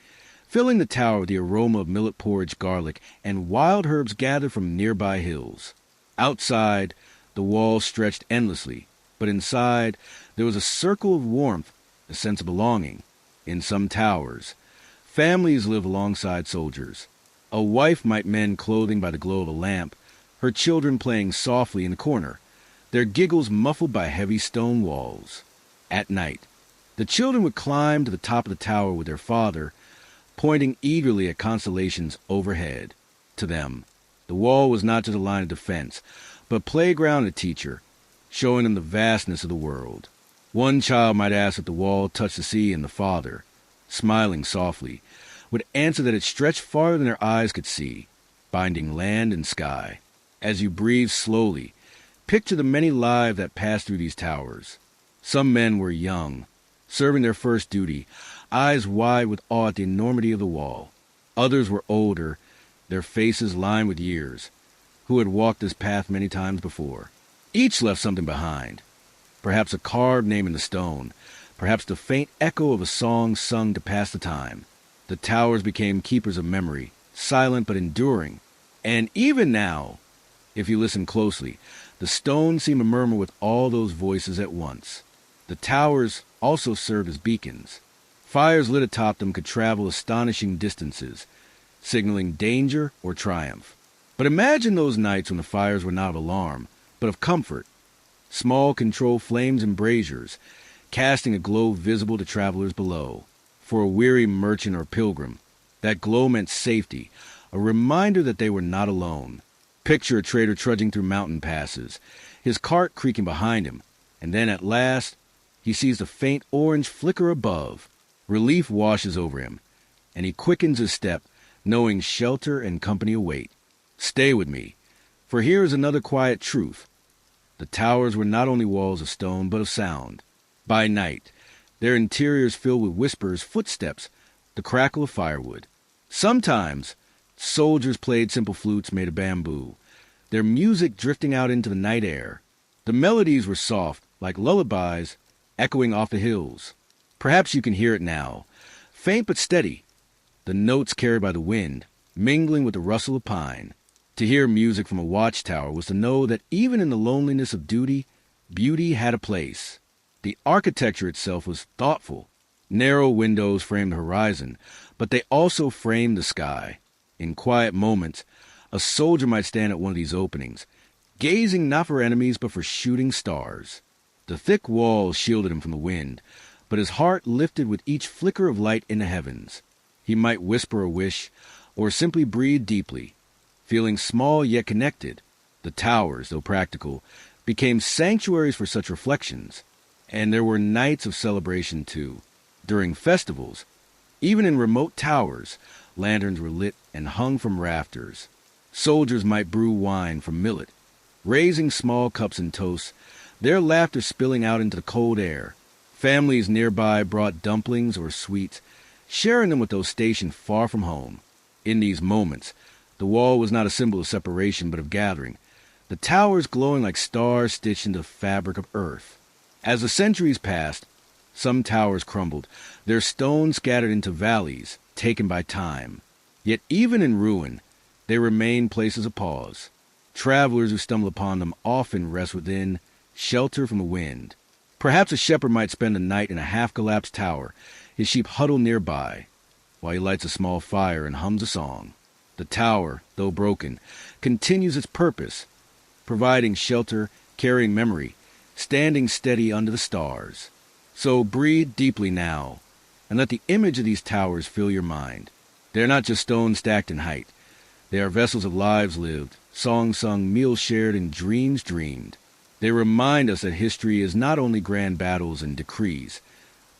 filling the tower with the aroma of millet porridge, garlic, and wild herbs gathered from nearby hills. Outside, the walls stretched endlessly, but inside, there was a circle of warmth, a sense of belonging. In some towers, families live alongside soldiers. A wife might mend clothing by the glow of a lamp, her children playing softly in the corner, their giggles muffled by heavy stone walls. At night, the children would climb to the top of the tower with their father, pointing eagerly at constellations overhead. To them, the wall was not just a line of defense, but a playground and a teacher, showing them the vastness of the world. One child might ask if the wall touched the sea, and the father, smiling softly, would answer that it stretched farther than their eyes could see, binding land and sky. As you breathe slowly, picture the many lives that passed through these towers. Some men were young, serving their first duty, eyes wide with awe at the enormity of the wall. Others were older, their faces lined with years, who had walked this path many times before. Each left something behind, perhaps a carved name in the stone, perhaps the faint echo of a song sung to pass the time. The towers became keepers of memory, silent but enduring. And even now, if you listen closely, the stones seem to murmur with all those voices at once. The towers also served as beacons. Fires lit atop them could travel astonishing distances, signaling danger or triumph. But imagine those nights when the fires were not of alarm, but of comfort. Small controlled flames and braziers, casting a glow visible to travelers below. For a weary merchant or pilgrim, that glow meant safety, a reminder that they were not alone. Picture a trader trudging through mountain passes, his cart creaking behind him, and then at last he sees the faint orange flicker above. Relief washes over him, and he quickens his step, knowing shelter and company await. Stay with me, for here is another quiet truth. The towers were not only walls of stone, but of sound. By night, their interiors filled with whispers, footsteps, the crackle of firewood. Sometimes, soldiers played simple flutes made of bamboo, their music drifting out into the night air. The melodies were soft, like lullabies, echoing off the hills. Perhaps you can hear it now, faint but steady, the notes carried by the wind, mingling with the rustle of pine. To hear music from a watchtower was to know that even in the loneliness of duty, beauty had a place. The architecture itself was thoughtful. Narrow windows framed the horizon, but they also framed the sky. In quiet moments, a soldier might stand at one of these openings, gazing not for enemies but for shooting stars. The thick walls shielded him from the wind, but his heart lifted with each flicker of light in the heavens. He might whisper a wish, or simply breathe deeply, feeling small yet connected. The towers, though practical, became sanctuaries for such reflections. And there were nights of celebration, too. During festivals, even in remote towers, lanterns were lit and hung from rafters. Soldiers might brew wine from millet, raising small cups and toasts, their laughter spilling out into the cold air. Families nearby brought dumplings or sweets, sharing them with those stationed far from home. In these moments, the wall was not a symbol of separation but of gathering, the towers glowing like stars stitched into the fabric of earth. As the centuries passed, some towers crumbled, their stones scattered into valleys, taken by time. Yet even in ruin, they remained places of pause. Travelers who stumble upon them often rest within, shelter from the wind. Perhaps a shepherd might spend a night in a half-collapsed tower, his sheep huddled nearby, while he lights a small fire and hums a song. The tower, though broken, continues its purpose, providing shelter, carrying memory, standing steady under the stars. So breathe deeply now, and let the image of these towers fill your mind. They are not just stones stacked in height. They are vessels of lives lived, songs sung, meals shared, and dreams dreamed. They remind us that history is not only grand battles and decrees,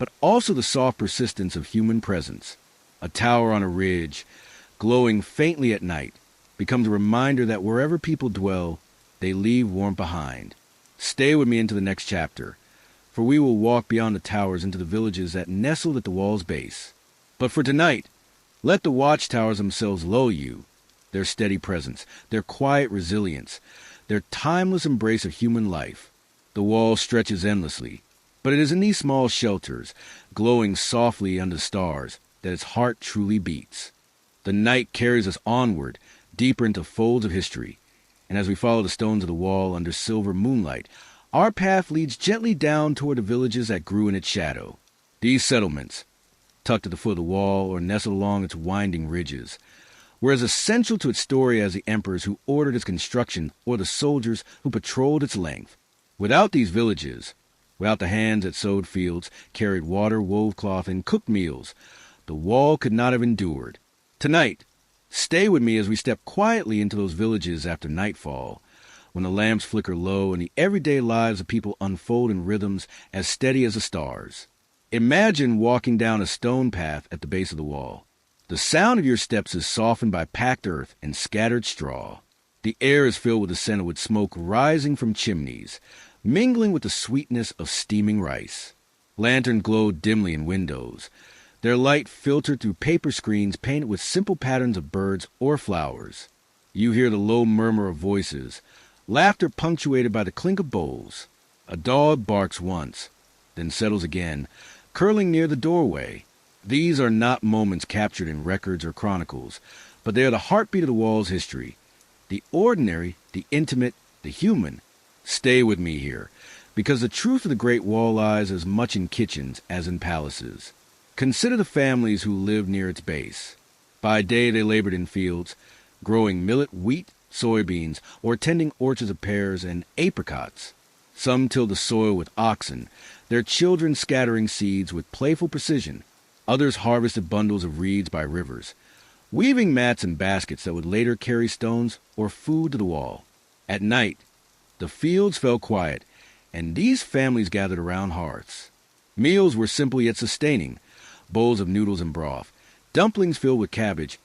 but also the soft persistence of human presence. A tower on a ridge, glowing faintly at night, becomes a reminder that wherever people dwell, they leave warmth behind. Stay with me into the next chapter, for we will walk beyond the towers into the villages that nestled at the wall's base. But for tonight, let the watchtowers themselves lull you, their steady presence, their quiet resilience, their timeless embrace of human life. The wall stretches endlessly, but it is in these small shelters, glowing softly under stars, that its heart truly beats. The night carries us onward, deeper into folds of history, and as we follow the stones of the wall under silver moonlight, our path leads gently down toward the villages that grew in its shadow. These settlements, tucked at the foot of the wall or nestled along its winding ridges, were as essential to its story as the emperors who ordered its construction or the soldiers who patrolled its length. Without these villages, without the hands that sowed fields, carried water, wove cloth, and cooked meals, the wall could not have endured. Tonight, stay with me as we step quietly into those villages after nightfall, when the lamps flicker low and the everyday lives of people unfold in rhythms as steady as the stars. Imagine walking down a stone path at the base of the wall. The sound of your steps is softened by packed earth and scattered straw. The air is filled with the scent of wood smoke rising from chimneys, mingling with the sweetness of steaming rice. Lanterns glow dimly in windows, their light filtered through paper screens painted with simple patterns of birds or flowers. You hear the low murmur of voices, laughter punctuated by the clink of bowls. A dog barks once, then settles again, curling near the doorway. These are not moments captured in records or chronicles, but they are the heartbeat of the wall's history. The ordinary, the intimate, the human. Stay with me here, because the truth of the Great Wall lies as much in kitchens as in palaces. Consider the families who lived near its base. By day they labored in fields, growing millet, wheat, soybeans, or tending orchards of pears and apricots. Some tilled the soil with oxen, their children scattering seeds with playful precision. Others harvested bundles of reeds by rivers, weaving mats and baskets that would later carry stones or food to the wall. At night, the fields fell quiet, and these families gathered around hearths. Meals were simple yet sustaining, bowls of noodles and broth, dumplings filled with cabbage,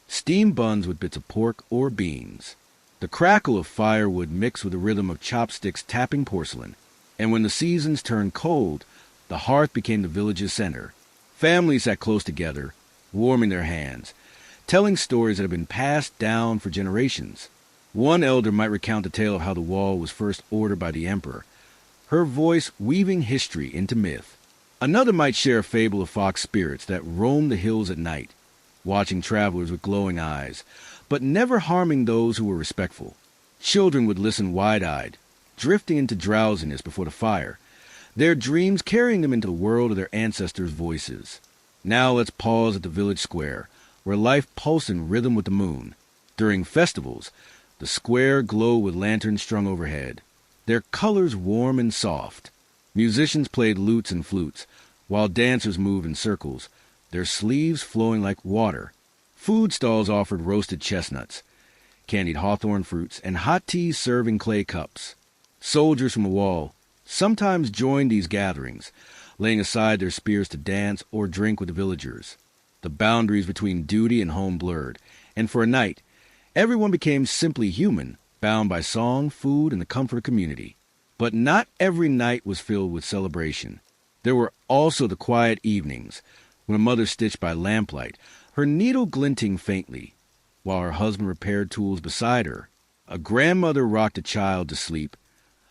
steamed buns with bits of pork or beans. The crackle of firewood mixed with the rhythm of chopsticks tapping porcelain, and when the seasons turned cold, the hearth became the village's center. Families sat close together, warming their hands, telling stories that had been passed down for generations. One elder might recount the tale of how the wall was first ordered by the emperor, her voice weaving history into myth. Another might share a fable of fox spirits that roamed the hills at night, watching travelers with glowing eyes, but never harming those who were respectful. Children would listen wide-eyed, drifting into drowsiness before the fire, their dreams carrying them into the world of their ancestors' voices. Now let's pause at the village square, where life pulsed in rhythm with the moon. During festivals, the square glowed with lanterns strung overhead, their colors warm and soft. Musicians played lutes and flutes, while dancers moved in circles, their sleeves flowing like water. Food stalls offered roasted chestnuts, candied hawthorn fruits, and hot tea served in clay cups. Soldiers from the wall sometimes joined these gatherings, laying aside their spears to dance or drink with the villagers. The boundaries between duty and home blurred, and for a night, everyone became simply human, bound by song, food, and the comfort of community. But not every night was filled with celebration. There were also the quiet evenings, when a mother stitched by lamplight, her needle glinting faintly, while her husband repaired tools beside her. A grandmother rocked a child to sleep,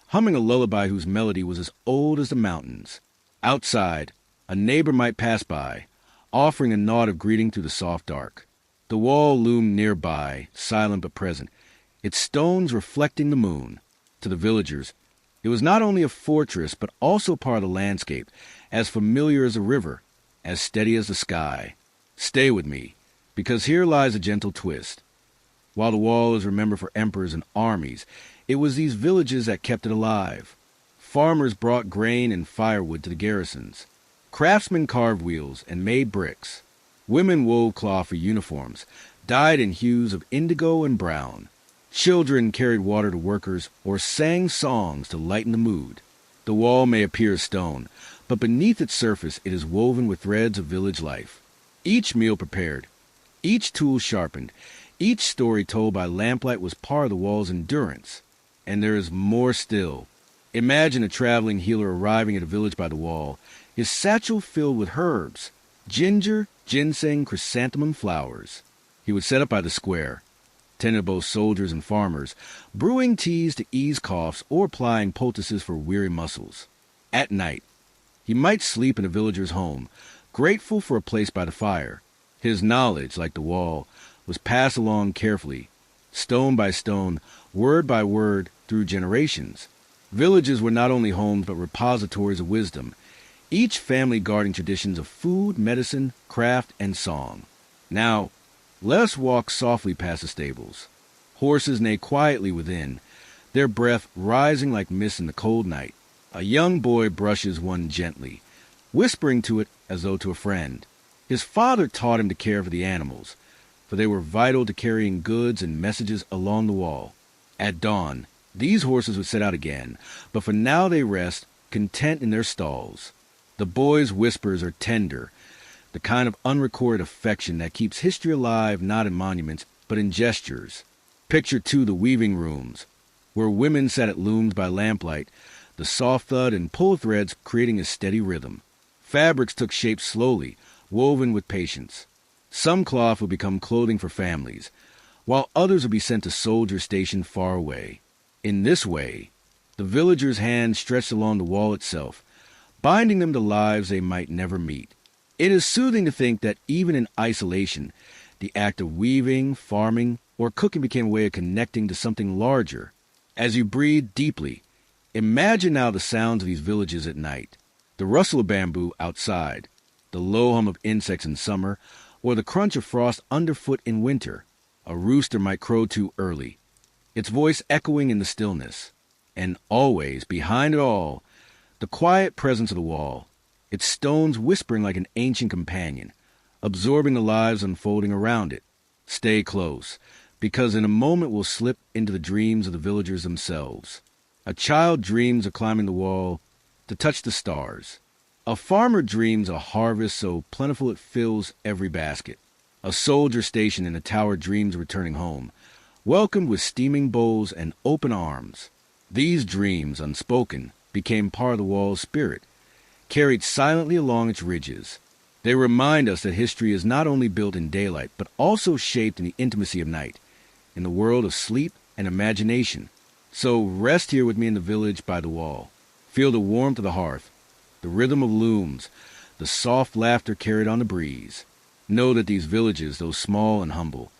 humming a lullaby whose melody was as old as the mountains. Outside, a neighbor might pass by, offering a nod of greeting through the soft dark. The wall loomed nearby, silent but present, its stones reflecting the moon. To the villagers, it was not only a fortress, but also part of the landscape, as familiar as a river, as steady as the sky. Stay with me, because here lies a gentle twist. While the wall is remembered for emperors and armies, it was these villages that kept it alive. Farmers brought grain and firewood to the garrisons. Craftsmen carved wheels and made bricks. Women wove cloth for uniforms, dyed in hues of indigo and brown. Children carried water to workers or sang songs to lighten the mood. The wall may appear stone, but beneath its surface it is woven with threads of village life. Each meal prepared, each tool sharpened, each story told by lamplight was part of the wall's endurance. And there is more still. Imagine a traveling healer arriving at a village by the wall, his satchel filled with herbs, ginger, ginseng, chrysanthemum flowers. He would set up by the square, tending to both soldiers and farmers, brewing teas to ease coughs or applying poultices for weary muscles. At night, he might sleep in a villager's home, grateful for a place by the fire. His knowledge, like the wall, was passed along carefully, stone by stone, word by word, through generations. Villages were not only homes but repositories of wisdom, each family guarding traditions of food, medicine, craft, and song. Now, let us walk softly past the stables. Horses neigh quietly within, their breath rising like mist in the cold night. A young boy brushes one gently, whispering to it as though to a friend. His father taught him to care for the animals, for they were vital to carrying goods and messages along the wall. At dawn, these horses would set out again, but for now they rest, content in their stalls. The boy's whispers are tender, the kind of unrecorded affection that keeps history alive not in monuments, but in gestures. Picture, too, the weaving rooms, where women sat at looms by lamplight, the soft thud and pull of threads creating a steady rhythm. Fabrics took shape slowly, woven with patience. Some cloth would become clothing for families, while others would be sent to soldiers stationed far away. In this way, the villagers' hands stretched along the wall itself, binding them to lives they might never meet. It is soothing to think that even in isolation, the act of weaving, farming, or cooking became a way of connecting to something larger. As you breathe deeply, imagine now the sounds of these villages at night. The rustle of bamboo outside, the low hum of insects in summer, or the crunch of frost underfoot in winter. A rooster might crow too early, its voice echoing in the stillness. And always, behind it all, the quiet presence of the wall, its stones whispering like an ancient companion, absorbing the lives unfolding around it. Stay close, because in a moment we'll slip into the dreams of the villagers themselves. A child dreams of climbing the wall to touch the stars. A farmer dreams a harvest so plentiful it fills every basket. A soldier stationed in a tower dreams of returning home, welcomed with steaming bowls and open arms. These dreams, unspoken, became part of the wall's spirit, carried silently along its ridges. They remind us that history is not only built in daylight, but also shaped in the intimacy of night, in the world of sleep and imagination. So rest here with me in the village by the wall. Feel the warmth of the hearth, the rhythm of looms, the soft laughter carried on the breeze. Know that these villages, though small and humble,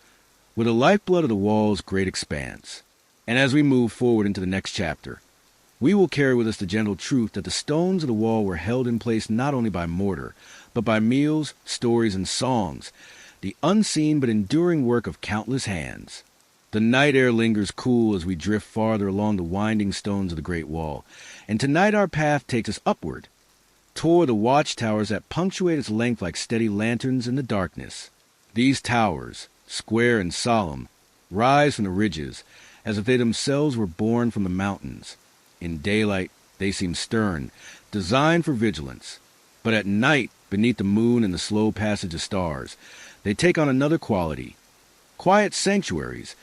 were the lifeblood of the wall's great expanse. And as we move forward into the next chapter, we will carry with us the gentle truth that the stones of the wall were held in place not only by mortar, but by meals, stories, and songs, the unseen but enduring work of countless hands. The night air lingers cool as we drift farther along the winding stones of the Great Wall, and tonight our path takes us upward, toward the watchtowers that punctuate its length like steady lanterns in the darkness. These towers, square and solemn, rise from the ridges, as if they themselves were born from the mountains. In daylight, they seem stern, designed for vigilance. But at night, beneath the moon and the slow passage of stars, they take on another quality. Quiet sanctuaries,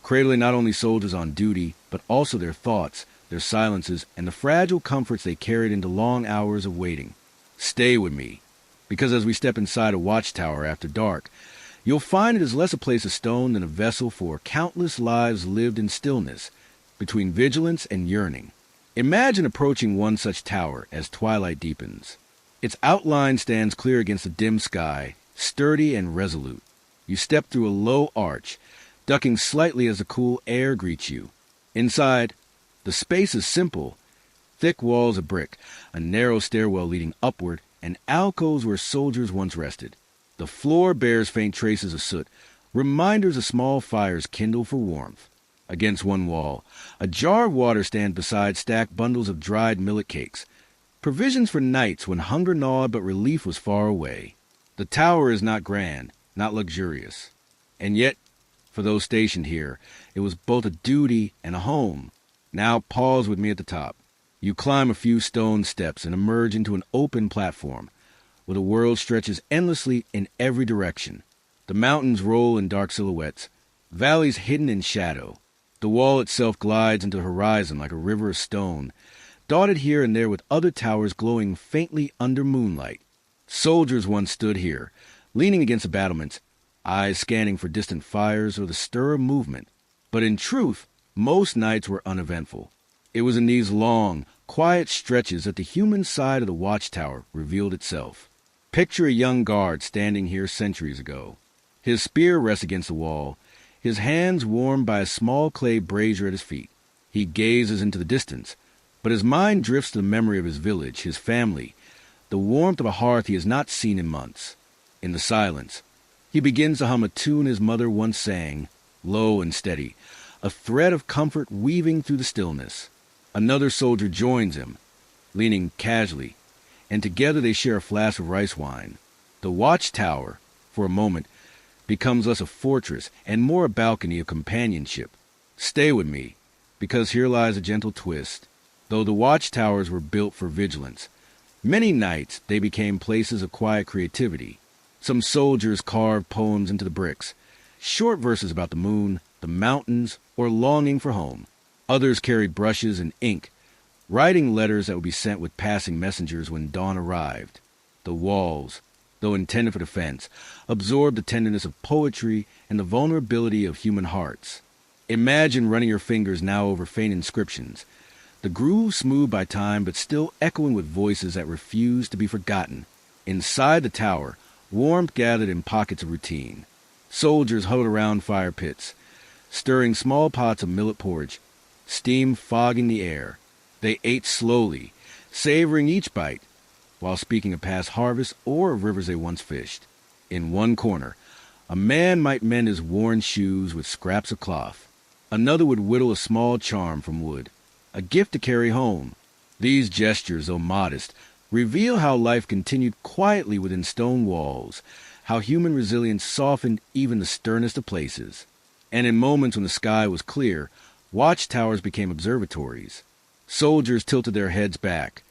cradling not only soldiers on duty, but also their thoughts, their silences, and the fragile comforts they carried into long hours of waiting. Stay with me, because as we step inside a watchtower after dark, you'll find it is less a place of stone than a vessel for countless lives lived in stillness, between vigilance and yearning. Imagine approaching one such tower as twilight deepens. Its outline stands clear against the dim sky, sturdy and resolute. You step through a low arch, ducking slightly as the cool air greets you. Inside, the space is simple. Thick walls of brick, a narrow stairwell leading upward, and alcoves where soldiers once rested. The floor bears faint traces of soot, reminders of small fires kindled for warmth. Against one wall, a jar of water stands beside stacked bundles of dried millet cakes, provisions for nights when hunger gnawed but relief was far away. The tower is not grand, not luxurious. And yet, for those stationed here, it was both a duty and a home. Now pause with me at the top. You climb a few stone steps and emerge into an open platform, where the world stretches endlessly in every direction. The mountains roll in dark silhouettes, valleys hidden in shadow. The wall itself glides into the horizon like a river of stone, dotted here and there with other towers glowing faintly under moonlight. Soldiers once stood here, leaning against the battlements, eyes scanning for distant fires or the stir of movement. But in truth, most nights were uneventful. It was in these long, quiet stretches that the human side of the watchtower revealed itself. Picture a young guard standing here centuries ago. His spear rests against the wall, his hands warmed by a small clay brazier at his feet. He gazes into the distance, but his mind drifts to the memory of his village, his family, the warmth of a hearth he has not seen in months. In the silence, he begins to hum a tune his mother once sang, low and steady, a thread of comfort weaving through the stillness. Another soldier joins him, leaning casually, and together they share a flask of rice wine. The watchtower, for a moment, becomes less a fortress and more a balcony of companionship. Stay with me, because here lies a gentle twist. Though the watchtowers were built for vigilance, many nights they became places of quiet creativity. Some soldiers carved poems into the bricks, short verses about the moon, the mountains, or longing for home. Others carried brushes and ink, writing letters that would be sent with passing messengers when dawn arrived. The walls, though intended for defense, absorbed the tenderness of poetry and the vulnerability of human hearts. Imagine running your fingers now over faint inscriptions, the grooves smoothed by time but still echoing with voices that refused to be forgotten. Inside the tower, warmth gathered in pockets of routine. Soldiers huddled around fire pits, stirring small pots of millet porridge, steam fogging the air. They ate slowly, savoring each bite, while speaking of past harvests or of rivers they once fished. In one corner, a man might mend his worn shoes with scraps of cloth. Another would whittle a small charm from wood, a gift to carry home. These gestures, though modest, reveal how life continued quietly within stone walls, how human resilience softened even the sternest of places. And in moments when the sky was clear, watchtowers became observatories. Soldiers tilted their heads back,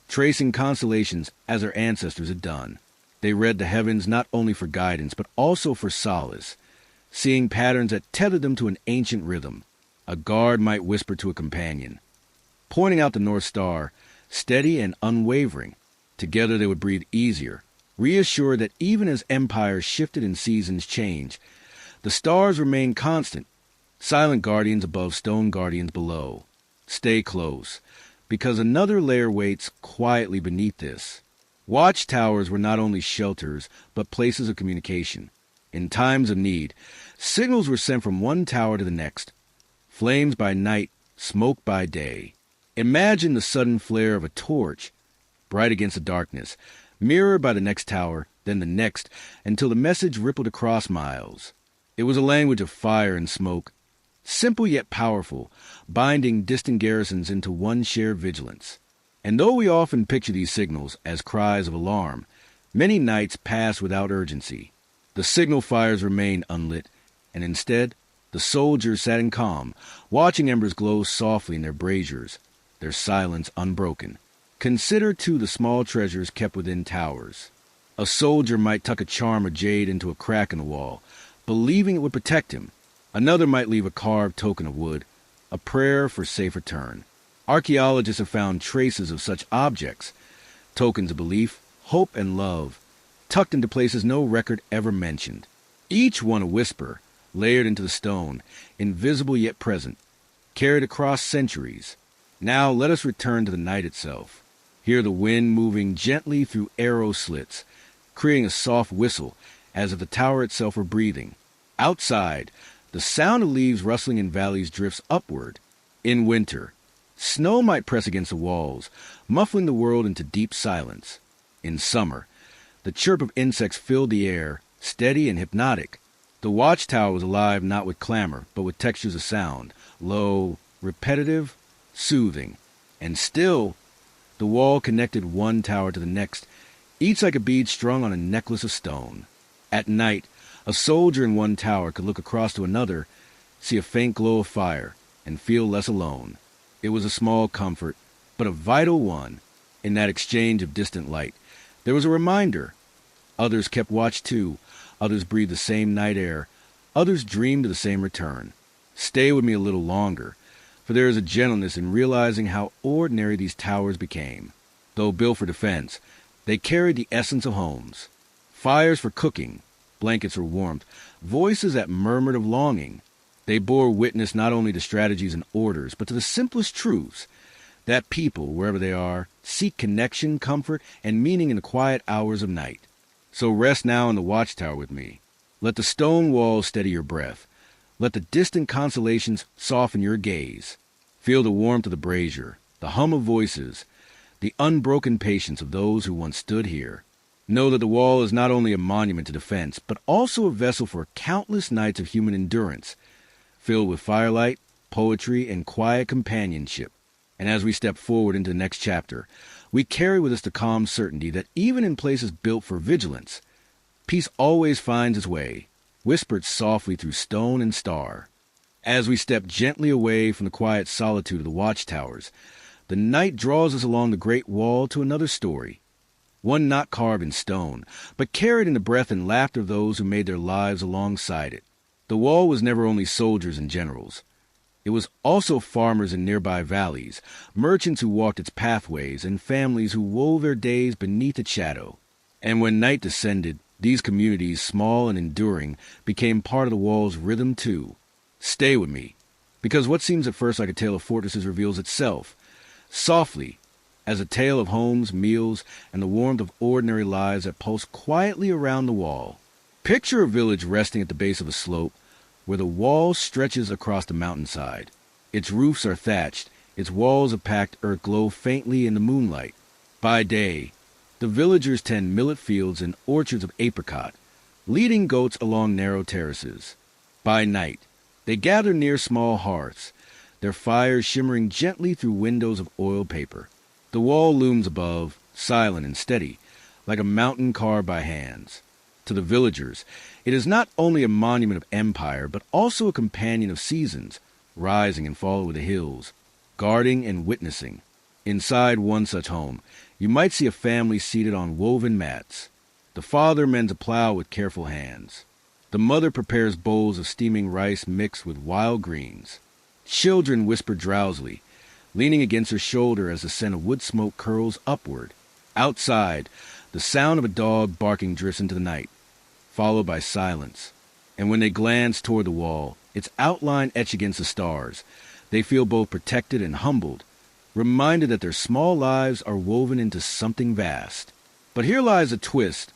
tracing constellations as their ancestors had done. They read the heavens not only for guidance, but also for solace, seeing patterns that tethered them to an ancient rhythm. A guard might whisper to a companion, pointing out the North Star, steady and unwavering. Together they would breathe easier, reassured that even as empires shifted and seasons changed, the stars remained constant, silent guardians above, stone guardians below. Stay close, because another layer waits quietly beneath this. Watchtowers were not only shelters, but places of communication. In times of need, signals were sent from one tower to the next, flames by night, smoke by day. Imagine the sudden flare of a torch, bright against the darkness, mirrored by the next tower, then the next, until the message rippled across miles. It was a language of fire and smoke, simple yet powerful, binding distant garrisons into one shared vigilance. And though we often picture these signals as cries of alarm, many nights passed without urgency. The signal fires remained unlit, and instead, the soldiers sat in calm, watching embers glow softly in their braziers, their silence unbroken. Consider, too, the small treasures kept within towers. A soldier might tuck a charm of jade into a crack in the wall, believing it would protect him. Another might leave a carved token of wood, a prayer for safe return. Archaeologists have found traces of such objects, tokens of belief, hope, and love, tucked into places no record ever mentioned. Each one a whisper, layered into the stone, invisible yet present, carried across centuries. Now let us return to the night itself. Hear the wind moving gently through arrow slits, creating a soft whistle, as if the tower itself were breathing. Outside, the sound of leaves rustling in valleys drifts upward. In winter, snow might press against the walls, muffling the world into deep silence. In summer, the chirp of insects filled the air, steady and hypnotic. The watchtower was alive not with clamor, but with textures of sound, low, repetitive, soothing. And still, the wall connected one tower to the next, each like a bead strung on a necklace of stone. At night, a soldier in one tower could look across to another, see a faint glow of fire, and feel less alone. It was a small comfort, but a vital one. In that exchange of distant light, there was a reminder. Others kept watch too. Others breathed the same night air. Others dreamed of the same return. Stay with me a little longer, for there is a gentleness in realizing how ordinary these towers became. Though built for defense, they carried the essence of homes. Fires for cooking, blankets for warmth, voices that murmured of longing. They bore witness not only to strategies and orders, but to the simplest truths, that people, wherever they are, seek connection, comfort, and meaning in the quiet hours of night. So rest now in the watchtower with me. Let the stone walls steady your breath. Let the distant constellations soften your gaze. Feel the warmth of the brazier, the hum of voices, the unbroken patience of those who once stood here. Know that the wall is not only a monument to defense, but also a vessel for countless nights of human endurance, filled with firelight, poetry, and quiet companionship. And as we step forward into the next chapter, we carry with us the calm certainty that even in places built for vigilance, peace always finds its way, whispered softly through stone and star. As we step gently away from the quiet solitude of the watchtowers, the night draws us along the great wall to another story, one not carved in stone, but carried in the breath and laughter of those who made their lives alongside it. The wall was never only soldiers and generals. It was also farmers in nearby valleys, merchants who walked its pathways, and families who wove their days beneath its shadow. And when night descended, these communities, small and enduring, became part of the wall's rhythm too. Stay with me, because what seems at first like a tale of fortresses reveals itself, softly, as a tale of homes, meals, and the warmth of ordinary lives that pulse quietly around the wall. Picture a village resting at the base of a slope, where the wall stretches across the mountainside. Its roofs are thatched, its walls of packed earth glow faintly in the moonlight. By day, the villagers tend millet fields and orchards of apricot, leading goats along narrow terraces. By night, they gather near small hearths, their fires shimmering gently through windows of oiled paper. The wall looms above, silent and steady, like a mountain carved by hands. To the villagers, it is not only a monument of empire, but also a companion of seasons, rising and falling with the hills, guarding and witnessing. Inside one such home, you might see a family seated on woven mats. The father mends a plow with careful hands. The mother prepares bowls of steaming rice mixed with wild greens. Children whisper drowsily, leaning against her shoulder as the scent of wood smoke curls upward. Outside, the sound of a dog barking drifts into the night, followed by silence. And when they glance toward the wall, its outline etched against the stars, they feel both protected and humbled, reminded that their small lives are woven into something vast. But here lies a twist.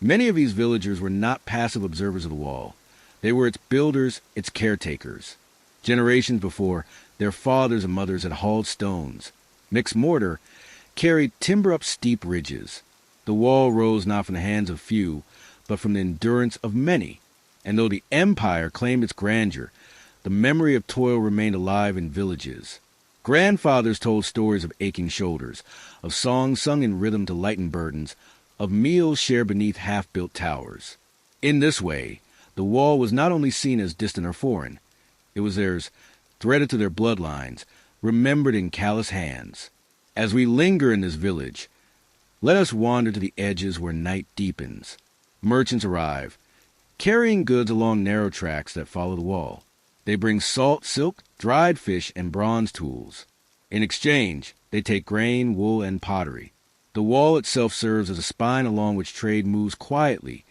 Many of these villagers were not passive observers of the wall. They were its builders, its caretakers. Generations before, their fathers and mothers had hauled stones, mixed mortar, carried timber up steep ridges. The wall rose not from the hands of few, but from the endurance of many. And though the empire claimed its grandeur, the memory of toil remained alive in villages. Grandfathers told stories of aching shoulders, of songs sung in rhythm to lighten burdens, of meals shared beneath half-built towers. In this way, the wall was not only seen as distant or foreign, it was theirs, threaded to their bloodlines, remembered in callous hands. As we linger in this village, let us wander to the edges where night deepens. Merchants arrive, carrying goods along narrow tracks that follow the wall. They bring salt, silk, dried fish, and bronze tools. In exchange, they take grain, wool, and pottery. The wall itself serves as a spine along which trade moves quietly,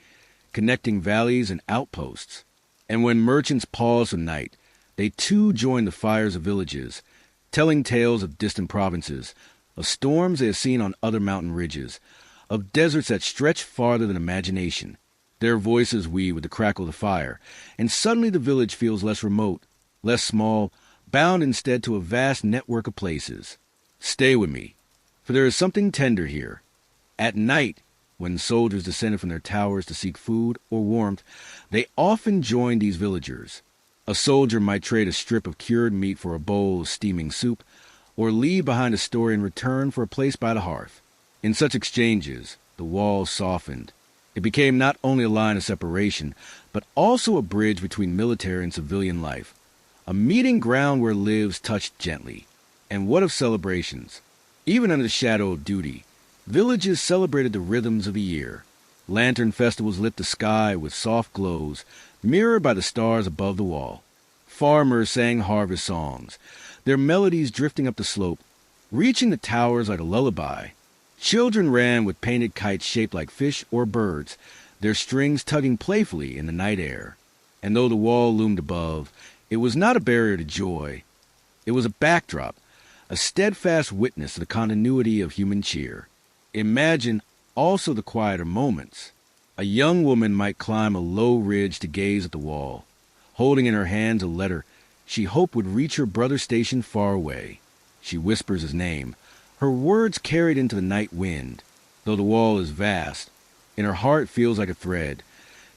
connecting valleys and outposts. And when merchants pause for night, they too join the fires of villages, telling tales of distant provinces, of storms they have seen on other mountain ridges, of deserts that stretch farther than imagination. Their voices weave with the crackle of the fire, and suddenly the village feels less remote, less small, bound instead to a vast network of places. Stay with me, for there is something tender here. At night, When soldiers descended from their towers to seek food or warmth, they often joined these villagers. A soldier might trade a strip of cured meat for a bowl of steaming soup, or leave behind a story in return for a place by the hearth. In such exchanges, the wall softened. It became not only a line of separation, but also a bridge between military and civilian life, a meeting ground where lives touched gently. And what of celebrations? Even under the shadow of duty, villages celebrated the rhythms of the year. Lantern festivals lit the sky with soft glows, mirrored by the stars above the wall. Farmers sang harvest songs, their melodies drifting up the slope, reaching the towers like a lullaby. Children ran with painted kites shaped like fish or birds, their strings tugging playfully in the night air. And though the wall loomed above, it was not a barrier to joy. It was a backdrop, a steadfast witness to the continuity of human cheer. Imagine also the quieter moments. A young woman might climb a low ridge to gaze at the wall, holding in her hands a letter she hoped would reach her brother stationed far away. She whispers his name, her words carried into the night wind. Though the wall is vast, in her heart feels like a thread,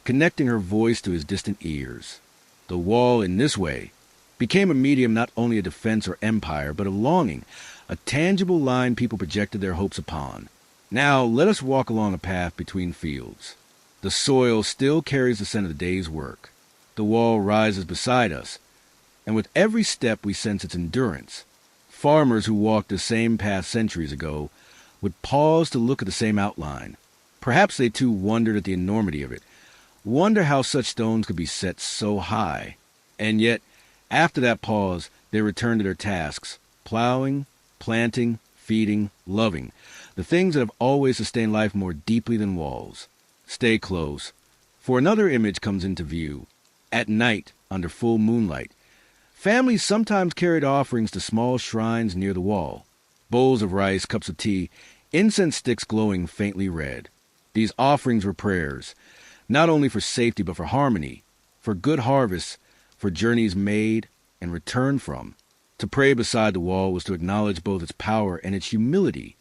connecting her voice to his distant ears. The wall, in this way, became a medium not only of defense or empire, but of longing, a tangible line people projected their hopes upon. Now let us walk along a path between fields. The soil still carries the scent of the day's work. The wall rises beside us, and with every step we sense its endurance. Farmers who walked the same path centuries ago would pause to look at the same outline. Perhaps they too wondered at the enormity of it, wonder how such stones could be set so high. And yet, after that pause, they returned to their tasks, plowing, planting, feeding, loving, the things that have always sustained life more deeply than walls. Stay close, for another image comes into view. At night, under full moonlight, families sometimes carried offerings to small shrines near the wall. Bowls of rice, cups of tea, incense sticks glowing faintly red. These offerings were prayers, not only for safety but for harmony, for good harvests, for journeys made and returned from. To pray beside the wall was to acknowledge both its power and its humility.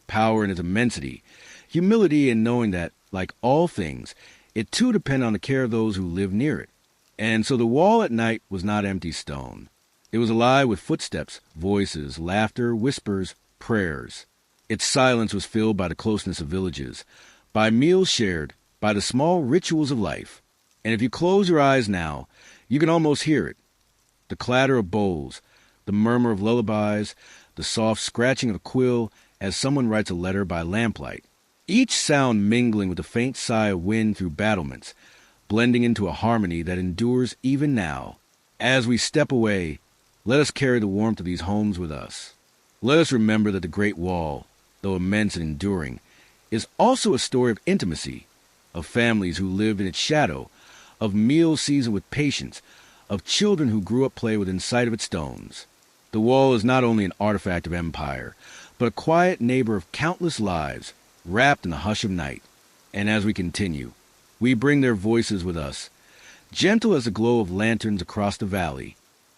Power in its immensity, humility in knowing that, like all things, it too depended on the care of those who lived near it. And so the wall at night was not empty stone. It was alive with footsteps, voices, laughter, whispers, prayers. Its silence was filled by the closeness of villages, by meals shared, by the small rituals of life. And if you close your eyes now, you can almost hear it. The clatter of bowls, the murmur of lullabies, the soft scratching of a quill as someone writes a letter by lamplight. Each sound mingling with the faint sigh of wind through battlements, blending into a harmony that endures even now. As we step away, let us carry the warmth of these homes with us. Let us remember that the Great Wall, though immense and enduring, is also a story of intimacy, of families who lived in its shadow, of meals seasoned with patience, of children who grew up play within sight of its stones. The wall is not only an artifact of empire, but a quiet neighbor of countless lives, wrapped in the hush of night. And as we continue, we bring their voices with us, gentle as the glow of lanterns across the valley.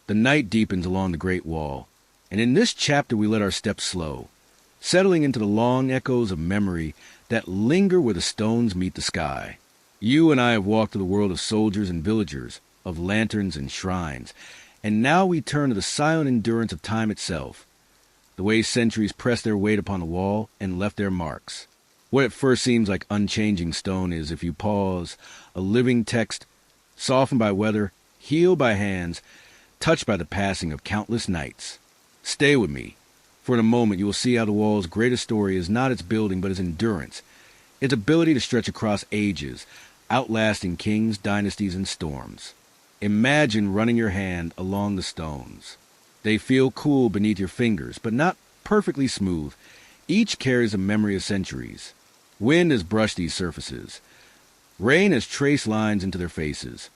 The night deepens along the Great Wall, and in this chapter we let our steps slow, settling into the long echoes of memory that linger where the stones meet the sky. You and I have walked through the world of soldiers and villagers, of lanterns and shrines, and now we turn to the silent endurance of time itself, the way centuries pressed their weight upon the wall and left their marks. What at first seems like unchanging stone is, if you pause, a living text, softened by weather, healed by hands, touched by the passing of countless nights. Stay with me, for in a moment you will see how the wall's greatest story is not its building but its endurance, its ability to stretch across ages, outlasting kings, dynasties, and storms. Imagine running your hand along the stones. They feel cool beneath your fingers, but not perfectly smooth. Each carries a memory of centuries. Wind has brushed these surfaces. Rain has traced lines into their faces.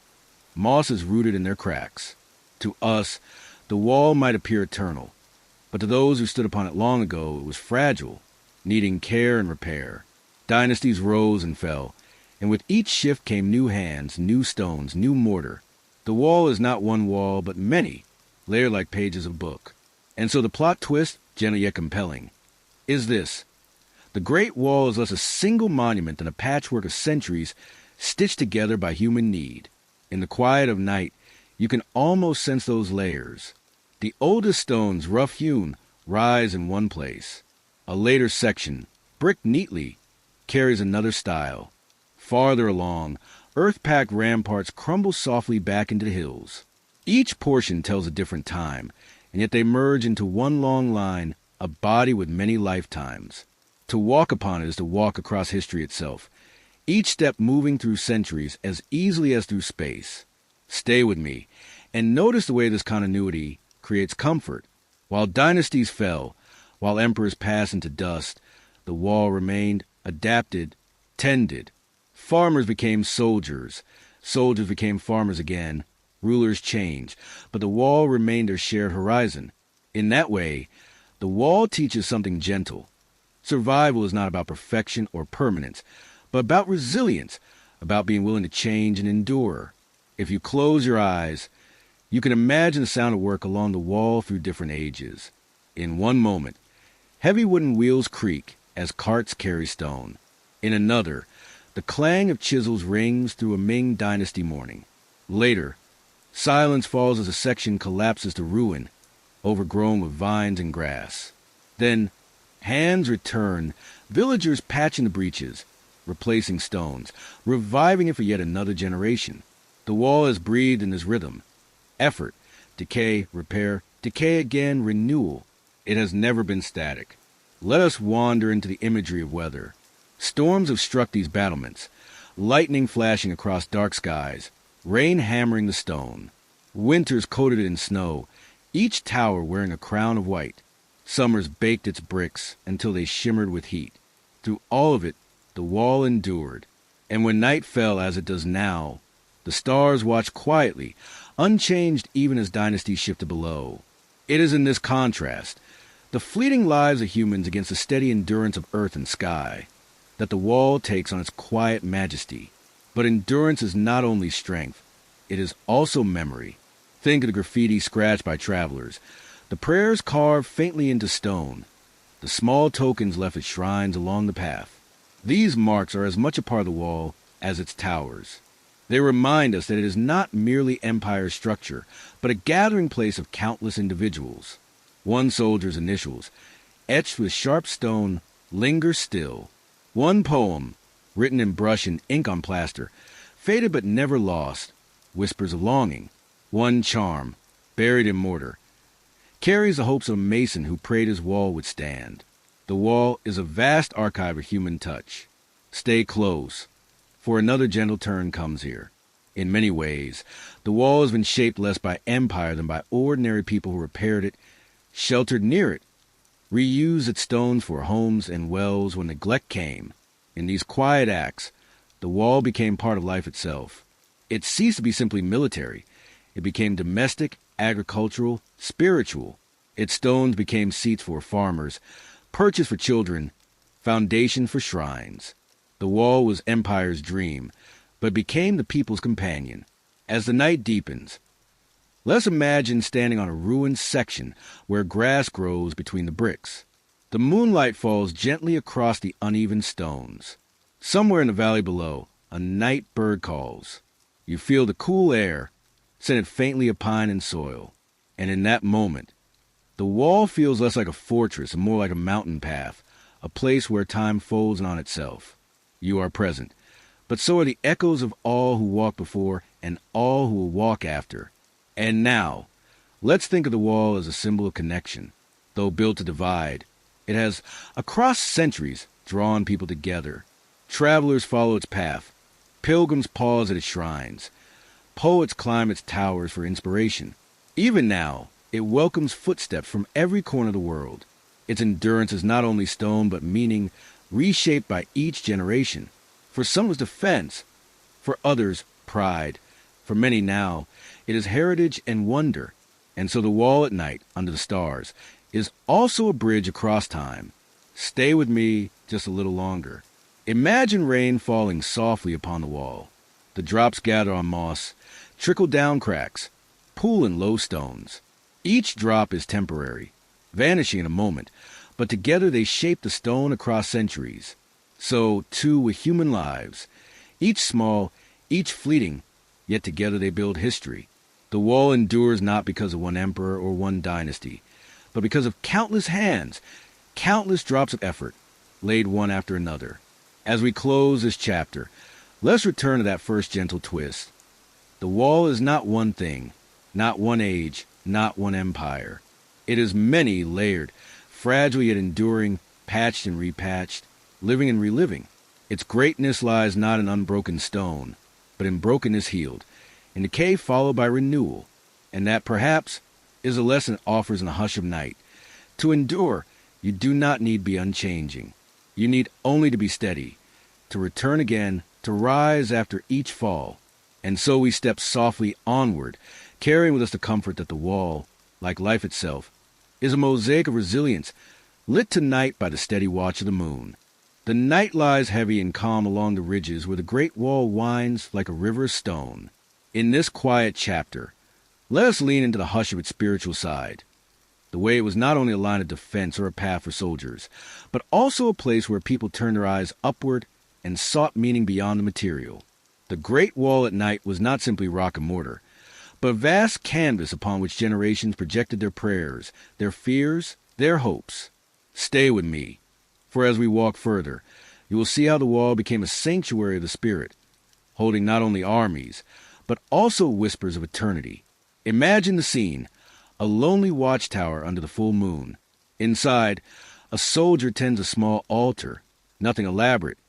Moss is rooted in their cracks. To us, the wall might appear eternal, but to those who stood upon it long ago, it was fragile, needing care and repair. Dynasties rose and fell, and with each shift came new hands, new stones, new mortar. The wall is not one wall, but many, layered like pages of a book. And so the plot twist, gentle yet compelling, is this. The Great Wall is less a single monument than a patchwork of centuries stitched together by human need. In the quiet of night, you can almost sense those layers. The oldest stones, rough-hewn, rise in one place. A later section, bricked neatly, carries another style. Farther along, earth-packed ramparts crumble softly back into the hills. Each portion tells a different time, and yet they merge into one long line, a body with many lifetimes. To walk upon it is to walk across history itself, each step moving through centuries as easily as through space. Stay with me, and notice the way this continuity creates comfort. While dynasties fell, while emperors passed into dust, the wall remained, adapted, tended. Farmers became soldiers. Soldiers became farmers again. Rulers changed, but the wall remained their shared horizon. In that way, the wall teaches something gentle. Survival is not about perfection or permanence, but about resilience, about being willing to change and endure. If you close your eyes, you can imagine the sound of work along the wall through different ages. In one moment, heavy wooden wheels creak as carts carry stone. In another, the clang of chisels rings through a Ming Dynasty morning. Later, silence falls as a section collapses to ruin, overgrown with vines and grass. Then, hands return, villagers patching the breaches, replacing stones, reviving it for yet another generation. The wall has breathed in this rhythm. Effort, decay, repair, decay again, renewal. It has never been static. Let us wander into the imagery of weather. Storms have struck these battlements, lightning flashing across dark skies, rain hammering the stone. Winters coated it in snow, each tower wearing a crown of white. Summers baked its bricks until they shimmered with heat. Through all of it, the wall endured. And when night fell as it does now, the stars watched quietly, unchanged even as dynasties shifted below. It is in this contrast, the fleeting lives of humans against the steady endurance of earth and sky, that the wall takes on its quiet majesty. But endurance is not only strength, it is also memory. Think of the graffiti scratched by travelers, the prayers carved faintly into stone, the small tokens left at shrines along the path. These marks are as much a part of the wall as its towers. They remind us that it is not merely empire structure, but a gathering place of countless individuals. One soldier's initials, etched with sharp stone, linger still. One poem, written in brush and ink on plaster, faded but never lost, whispers of longing. One charm, buried in mortar, carries the hopes of a mason who prayed his wall would stand. The wall is a vast archive of human touch. Stay close, for another gentle turn comes here. In many ways, the wall has been shaped less by empire than by ordinary people who repaired it, sheltered near it, reused its stones for homes and wells when neglect came. In these quiet acts, the wall became part of life itself. It ceased to be simply military. It became domestic, agricultural, spiritual. Its stones became seats for farmers, perches for children, foundation for shrines. The wall was empire's dream, but became the people's companion. As the night deepens, let's imagine standing on a ruined section where grass grows between the bricks. The moonlight falls gently across the uneven stones. Somewhere in the valley below, a night bird calls. You feel the cool air, scented faintly of pine and soil. And in that moment, the wall feels less like a fortress and more like a mountain path, a place where time folds in on itself. You are present, but so are the echoes of all who walked before and all who will walk after. And now, let's think of the wall as a symbol of connection. Though built to divide, it has, across centuries, drawn people together. Travelers follow its path. Pilgrims pause at its shrines. Poets climb its towers for inspiration. Even now, it welcomes footsteps from every corner of the world. Its endurance is not only stone but meaning, reshaped by each generation. For some it was defense, for others pride. For many now, it is heritage and wonder. And so the wall at night, under the stars, is also a bridge across time. Stay with me just a little longer. Imagine rain falling softly upon the wall. The drops gather on moss, trickle down cracks, pool in low stones. Each drop is temporary, vanishing in a moment, but together they shape the stone across centuries. So, too, with human lives. Each small, each fleeting, yet together they build history. The wall endures not because of one emperor or one dynasty, but because of countless hands, countless drops of effort, laid one after another. As we close this chapter, let's return to that first gentle twist. The wall is not one thing, not one age, not one empire. It is many layered, fragile yet enduring, patched and repatched, living and reliving. Its greatness lies not in unbroken stone, but in brokenness healed, in decay followed by renewal. And that, perhaps, is a lesson it offers in the hush of night. To endure, you do not need be unchanging. You need only to be steady, to return again, to rise after each fall. And so we step softly onward, carrying with us the comfort that the wall, like life itself, is a mosaic of resilience, lit tonight by the steady watch of the moon. The night lies heavy and calm along the ridges where the great wall winds like a river of stone. In this quiet chapter, let us lean into the hush of its spiritual side. The way it was not only a line of defense or a path for soldiers, but also a place where people turned their eyes upward and sought meaning beyond the material. The Great Wall at night was not simply rock and mortar, but a vast canvas upon which generations projected their prayers, their fears, their hopes. Stay with me, for as we walk further, you will see how the wall became a sanctuary of the spirit, holding not only armies, but also whispers of eternity. Imagine the scene, a lonely watchtower under the full moon. Inside, a soldier tends a small altar, nothing elaborate,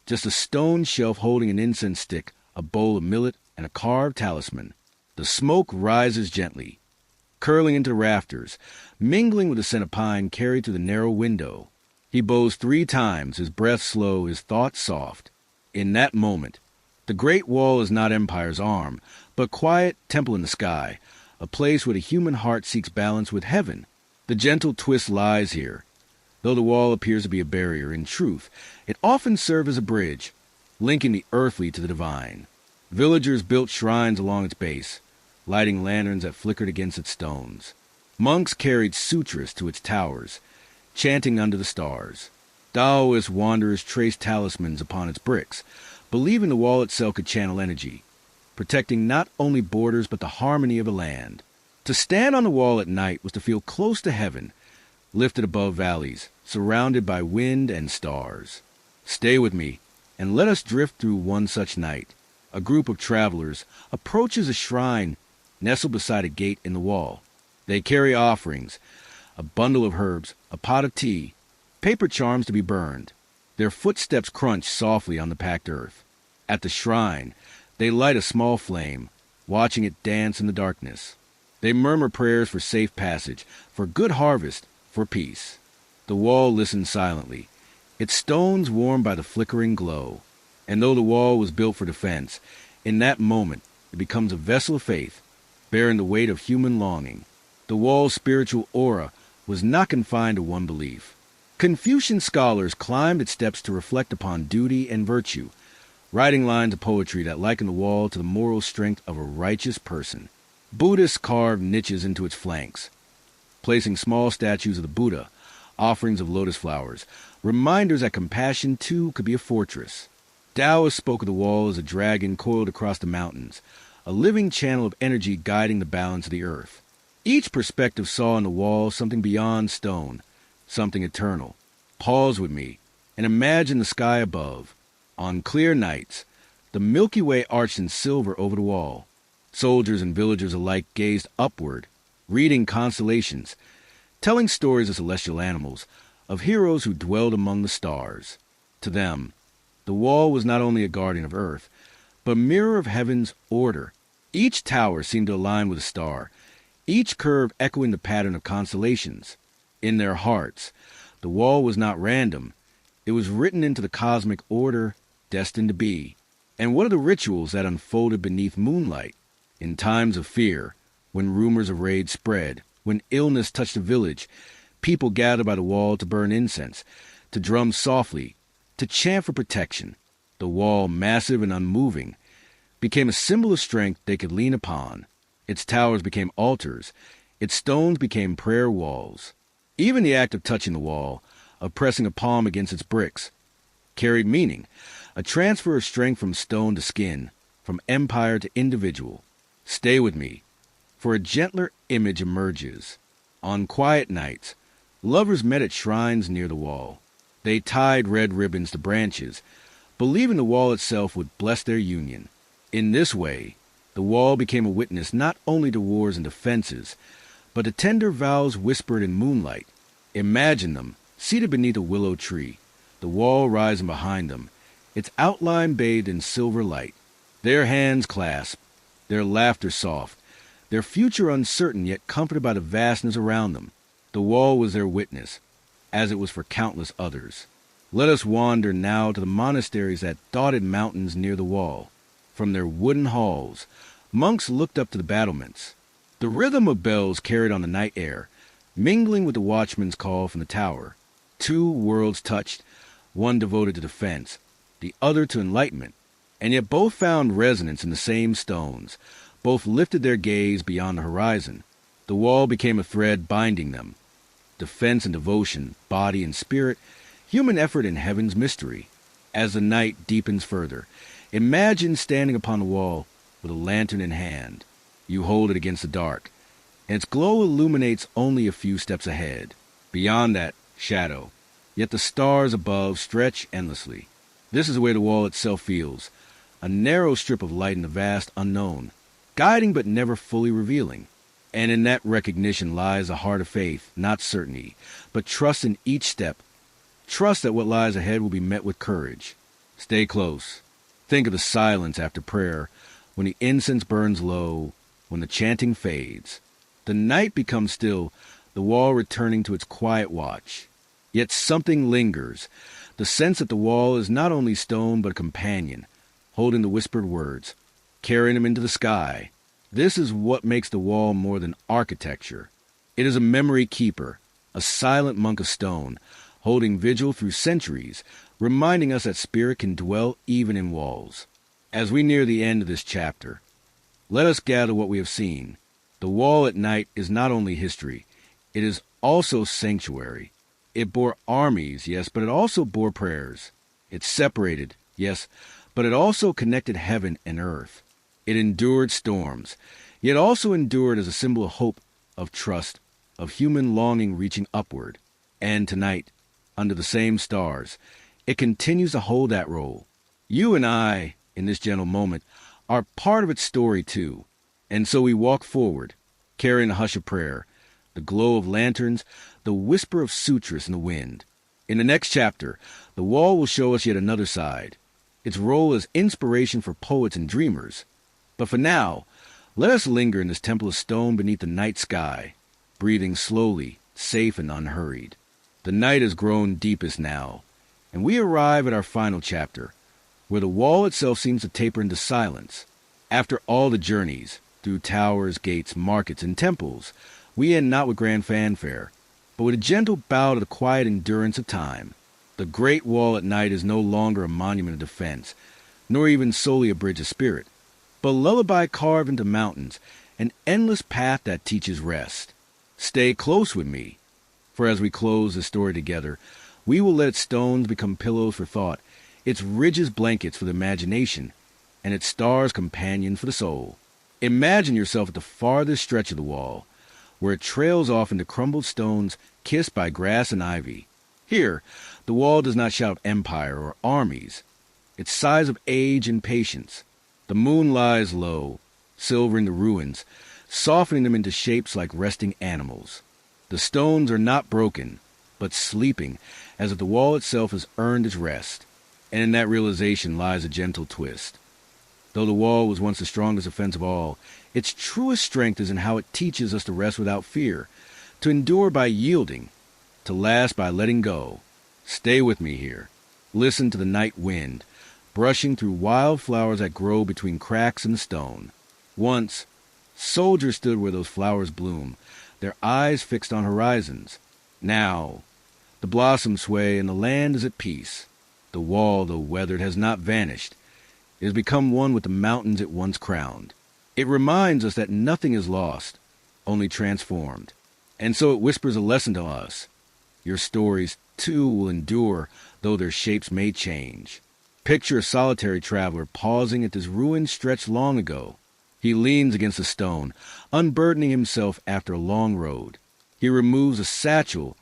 just a stone shelf holding an incense stick, a bowl of millet, and a carved talisman. The smoke rises gently, curling into rafters, mingling with the scent of pine carried through the narrow window. He bows 3 times, his breath slow, his thoughts soft. In that moment, the Great Wall is not empire's arm, but quiet temple in the sky, a place where the human heart seeks balance with heaven. The gentle twist lies here. Though the wall appears to be a barrier, in truth, it often serves as a bridge, linking the earthly to the divine. Villagers built shrines along its base, lighting lanterns that flickered against its stones. Monks carried sutras to its towers, chanting under the stars. Taoist wanderers traced talismans upon its bricks, believing the wall itself could channel energy, protecting not only borders but the harmony of the land. To stand on the wall at night was to feel close to heaven, lifted above valleys, surrounded by wind and stars. Stay with me, and let us drift through one such night. A group of travelers approaches a shrine nestled beside a gate in the wall. They carry offerings, a bundle of herbs, a pot of tea, paper charms to be burned. Their footsteps crunch softly on the packed earth. At the shrine, they light a small flame, watching it dance in the darkness. They murmur prayers for safe passage, for good harvest, for peace. The wall listens silently, its stones warmed by the flickering glow. And though the wall was built for defense, in that moment it becomes a vessel of faith, bearing the weight of human longing. The wall's spiritual aura was not confined to one belief. Confucian scholars climbed its steps to reflect upon duty and virtue, writing lines of poetry that liken the wall to the moral strength of a righteous person. Buddhists carved niches into its flanks, placing small statues of the Buddha, offerings of lotus flowers, reminders that compassion too could be a fortress. Taoists spoke of the wall as a dragon coiled across the mountains, a living channel of energy guiding the balance of the earth. Each perspective saw in the wall something beyond stone, something eternal. Pause with me and imagine the sky above. On clear nights, the Milky Way arched in silver over the wall. Soldiers and villagers alike gazed upward, reading constellations, telling stories of celestial animals, of heroes who dwelled among the stars. To them, the wall was not only a guardian of earth, but a mirror of heaven's order. Each tower seemed to align with a star, each curve echoing the pattern of constellations. In their hearts, the wall was not random. It was written into the cosmic order destined to be. And what are the rituals that unfolded beneath moonlight? In times of fear, when rumors of raids spread, when illness touched a village, people gathered by the wall to burn incense, to drum softly, to chant for protection. The wall, massive and unmoving, became a symbol of strength they could lean upon. Its towers became altars. Its stones became prayer walls. Even the act of touching the wall, of pressing a palm against its bricks, carried meaning, a transfer of strength from stone to skin, from empire to individual. Stay with me, for a gentler image emerges. On quiet nights, lovers met at shrines near the wall. They tied red ribbons to branches, believing the wall itself would bless their union. In this way, the wall became a witness not only to wars and defenses, but to tender vows whispered in moonlight. Imagine them, seated beneath a willow tree, the wall rising behind them, its outline bathed in silver light. Their hands clasped, their laughter soft, their future uncertain yet comforted by the vastness around them. The wall was their witness, as it was for countless others. Let us wander now to the monasteries that dotted mountains near the wall. From their wooden halls, monks looked up to the battlements. The rhythm of bells carried on the night air, mingling with the watchman's call from the tower. Two worlds touched, one devoted to defense, the other to enlightenment, and yet both found resonance in the same stones. Both lifted their gaze beyond the horizon. The wall became a thread binding them. Defense and devotion, body and spirit, human effort in heaven's mystery. As the night deepens further, imagine standing upon the wall with a lantern in hand. You hold it against the dark, and its glow illuminates only a few steps ahead. Beyond that, shadow. Yet the stars above stretch endlessly. This is the way the wall itself feels, a narrow strip of light in the vast unknown, guiding but never fully revealing. And in that recognition lies a heart of faith, not certainty, but trust in each step. Trust that what lies ahead will be met with courage. Stay close. Think of the silence after prayer, when the incense burns low, when the chanting fades. The night becomes still, the wall returning to its quiet watch. Yet something lingers, the sense that the wall is not only stone but a companion, holding the whispered words, carrying them into the sky. This is what makes the wall more than architecture. It is a memory keeper, a silent monk of stone, holding vigil through centuries, reminding us that spirit can dwell even in walls. As we near the end of this chapter, let us gather what we have seen. The wall at night is not only history, it is also sanctuary. It bore armies, yes, but it also bore prayers. It separated, yes, but it also connected heaven and earth. It endured storms, yet also endured as a symbol of hope, of trust, of human longing reaching upward. And tonight, under the same stars, it continues to hold that role. You and I, in this gentle moment, are part of its story too. And so we walk forward, carrying the hush of prayer, the glow of lanterns, the whisper of sutras in the wind. In the next chapter, the wall will show us yet another side, its role as inspiration for poets and dreamers. But for now, let us linger in this temple of stone beneath the night sky, breathing slowly, safe and unhurried. The night has grown deepest now, and we arrive at our final chapter, where the wall itself seems to taper into silence. After all the journeys, through towers, gates, markets, and temples, we end not with grand fanfare, but with a gentle bow to the quiet endurance of time. The great wall at night is no longer a monument of defense, nor even solely a bridge of spirit, but a lullaby carved into mountains, an endless path that teaches rest. Stay close with me, for as we close the story together, we will let its stones become pillows for thought, its ridges blankets for the imagination, and its stars companions for the soul. Imagine yourself at the farthest stretch of the wall, where it trails off into crumbled stones kissed by grass and ivy. Here, the wall does not shout empire or armies. It sighs of age and patience. The moon lies low, silvering the ruins, softening them into shapes like resting animals. The stones are not broken, but sleeping, as if the wall itself has earned its rest. And in that realization lies a gentle twist. Though the wall was once the strongest defense of all, its truest strength is in how it teaches us to rest without fear, to endure by yielding, to last by letting go. Stay with me here. Listen to the night wind, brushing through wild flowers that grow between cracks in the stone. Once, soldiers stood where those flowers bloom, their eyes fixed on horizons. Now, the blossoms sway and the land is at peace. The wall, though weathered, has not vanished. It has become one with the mountains it once crowned. It reminds us that nothing is lost, only transformed. And so it whispers a lesson to us. Your stories, too, will endure, though their shapes may change. Picture a solitary traveler pausing at this ruined stretch long ago. He leans against a stone, unburdening himself after a long road. He removes a satchel,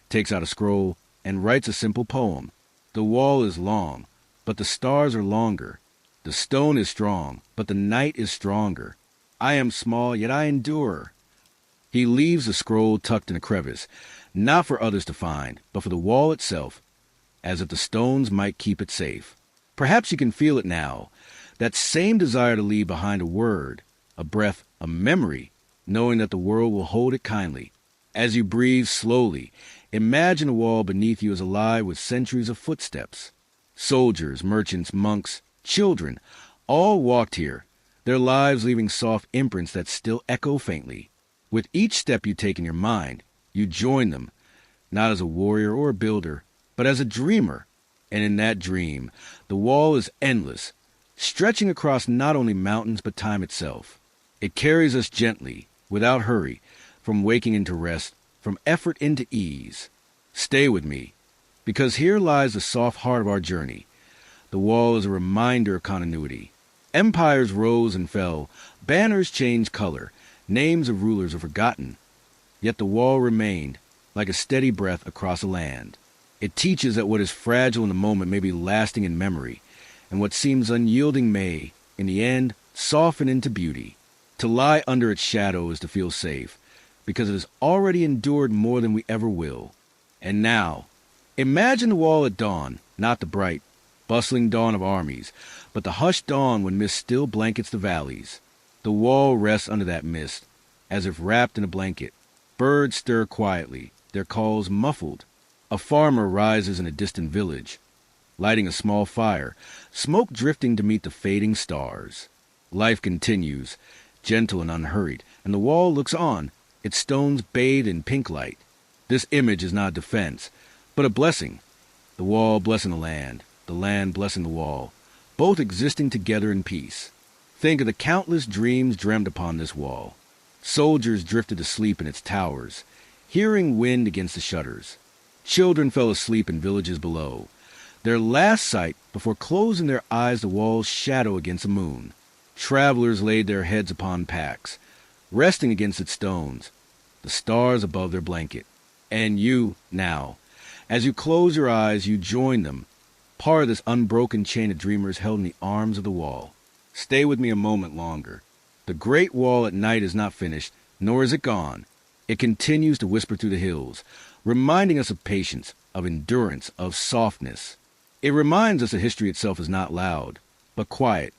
takes out a scroll, and writes a simple poem. The wall is long, but the stars are longer. The stone is strong, but the night is stronger. I am small, yet I endure. He leaves the scroll tucked in a crevice, not for others to find, but for the wall itself, as if the stones might keep it safe. Perhaps you can feel it now, that same desire to leave behind a word, a breath, a memory, knowing that the world will hold it kindly. As you breathe slowly, imagine a wall beneath you is alive with centuries of footsteps. Soldiers, merchants, monks, children, all walked here, their lives leaving soft imprints that still echo faintly. With each step you take in your mind, you join them, not as a warrior or a builder, but as a dreamer. And in that dream, the wall is endless, stretching across not only mountains but time itself. It carries us gently, without hurry, from waking into rest, from effort into ease. Stay with me, because here lies the soft heart of our journey. The wall is a reminder of continuity. Empires rose and fell, banners changed color, names of rulers are forgotten. Yet the wall remained, like a steady breath across a land. It teaches that what is fragile in the moment may be lasting in memory, and what seems unyielding may, in the end, soften into beauty. To lie under its shadow is to feel safe, because it has already endured more than we ever will. And now, imagine the wall at dawn, not the bright, bustling dawn of armies, but the hushed dawn when mist still blankets the valleys. The wall rests under that mist, as if wrapped in a blanket. Birds stir quietly, their calls muffled. A farmer rises in a distant village, lighting a small fire, smoke drifting to meet the fading stars. Life continues, gentle and unhurried, and the wall looks on, its stones bathed in pink light. This image is not a defense, but a blessing. The wall blessing the land blessing the wall, both existing together in peace. Think of the countless dreams dreamed upon this wall. Soldiers drifted to sleep in its towers, hearing wind against the shutters. Children fell asleep in villages below, their last sight before closing their eyes the wall's shadow against the moon. Travelers laid their heads upon packs, resting against its stones, the stars above their blanket. And you, now, as you close your eyes, you join them, part of this unbroken chain of dreamers held in the arms of the wall. Stay with me a moment longer. The great wall at night is not finished, nor is it gone. It continues to whisper through the hills, reminding us of patience, of endurance, of softness. It reminds us that history itself is not loud, but quiet,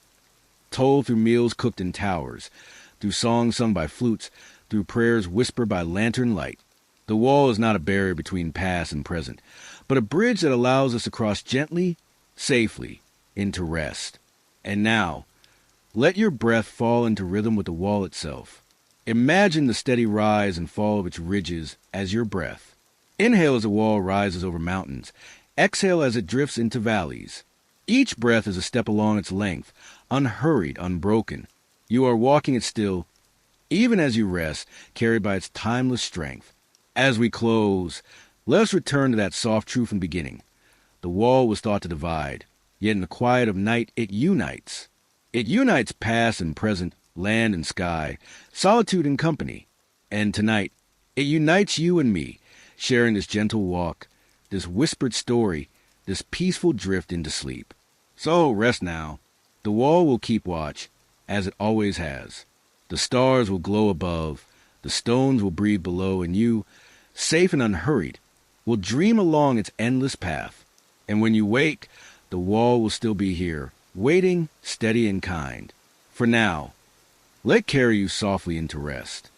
told through meals cooked in towers, through songs sung by flutes, through prayers whispered by lantern light. The wall is not a barrier between past and present, but a bridge that allows us to cross gently, safely, into rest. And now, let your breath fall into rhythm with the wall itself. Imagine the steady rise and fall of its ridges as your breath. Inhale as the wall rises over mountains. Exhale as it drifts into valleys. Each breath is a step along its length, unhurried, unbroken. You are walking it still, even as you rest, carried by its timeless strength. As we close, let us return to that soft truth in the beginning. The wall was thought to divide, yet in the quiet of night it unites. It unites past and present, land and sky, solitude and company. And tonight, it unites you and me, sharing this gentle walk, this whispered story, this peaceful drift into sleep. So rest now. The wall will keep watch, as it always has. The stars will glow above, the stones will breathe below, and you, safe and unhurried, will dream along its endless path. And when you wake, the wall will still be here, waiting, steady and kind. For now, let it carry you softly into rest.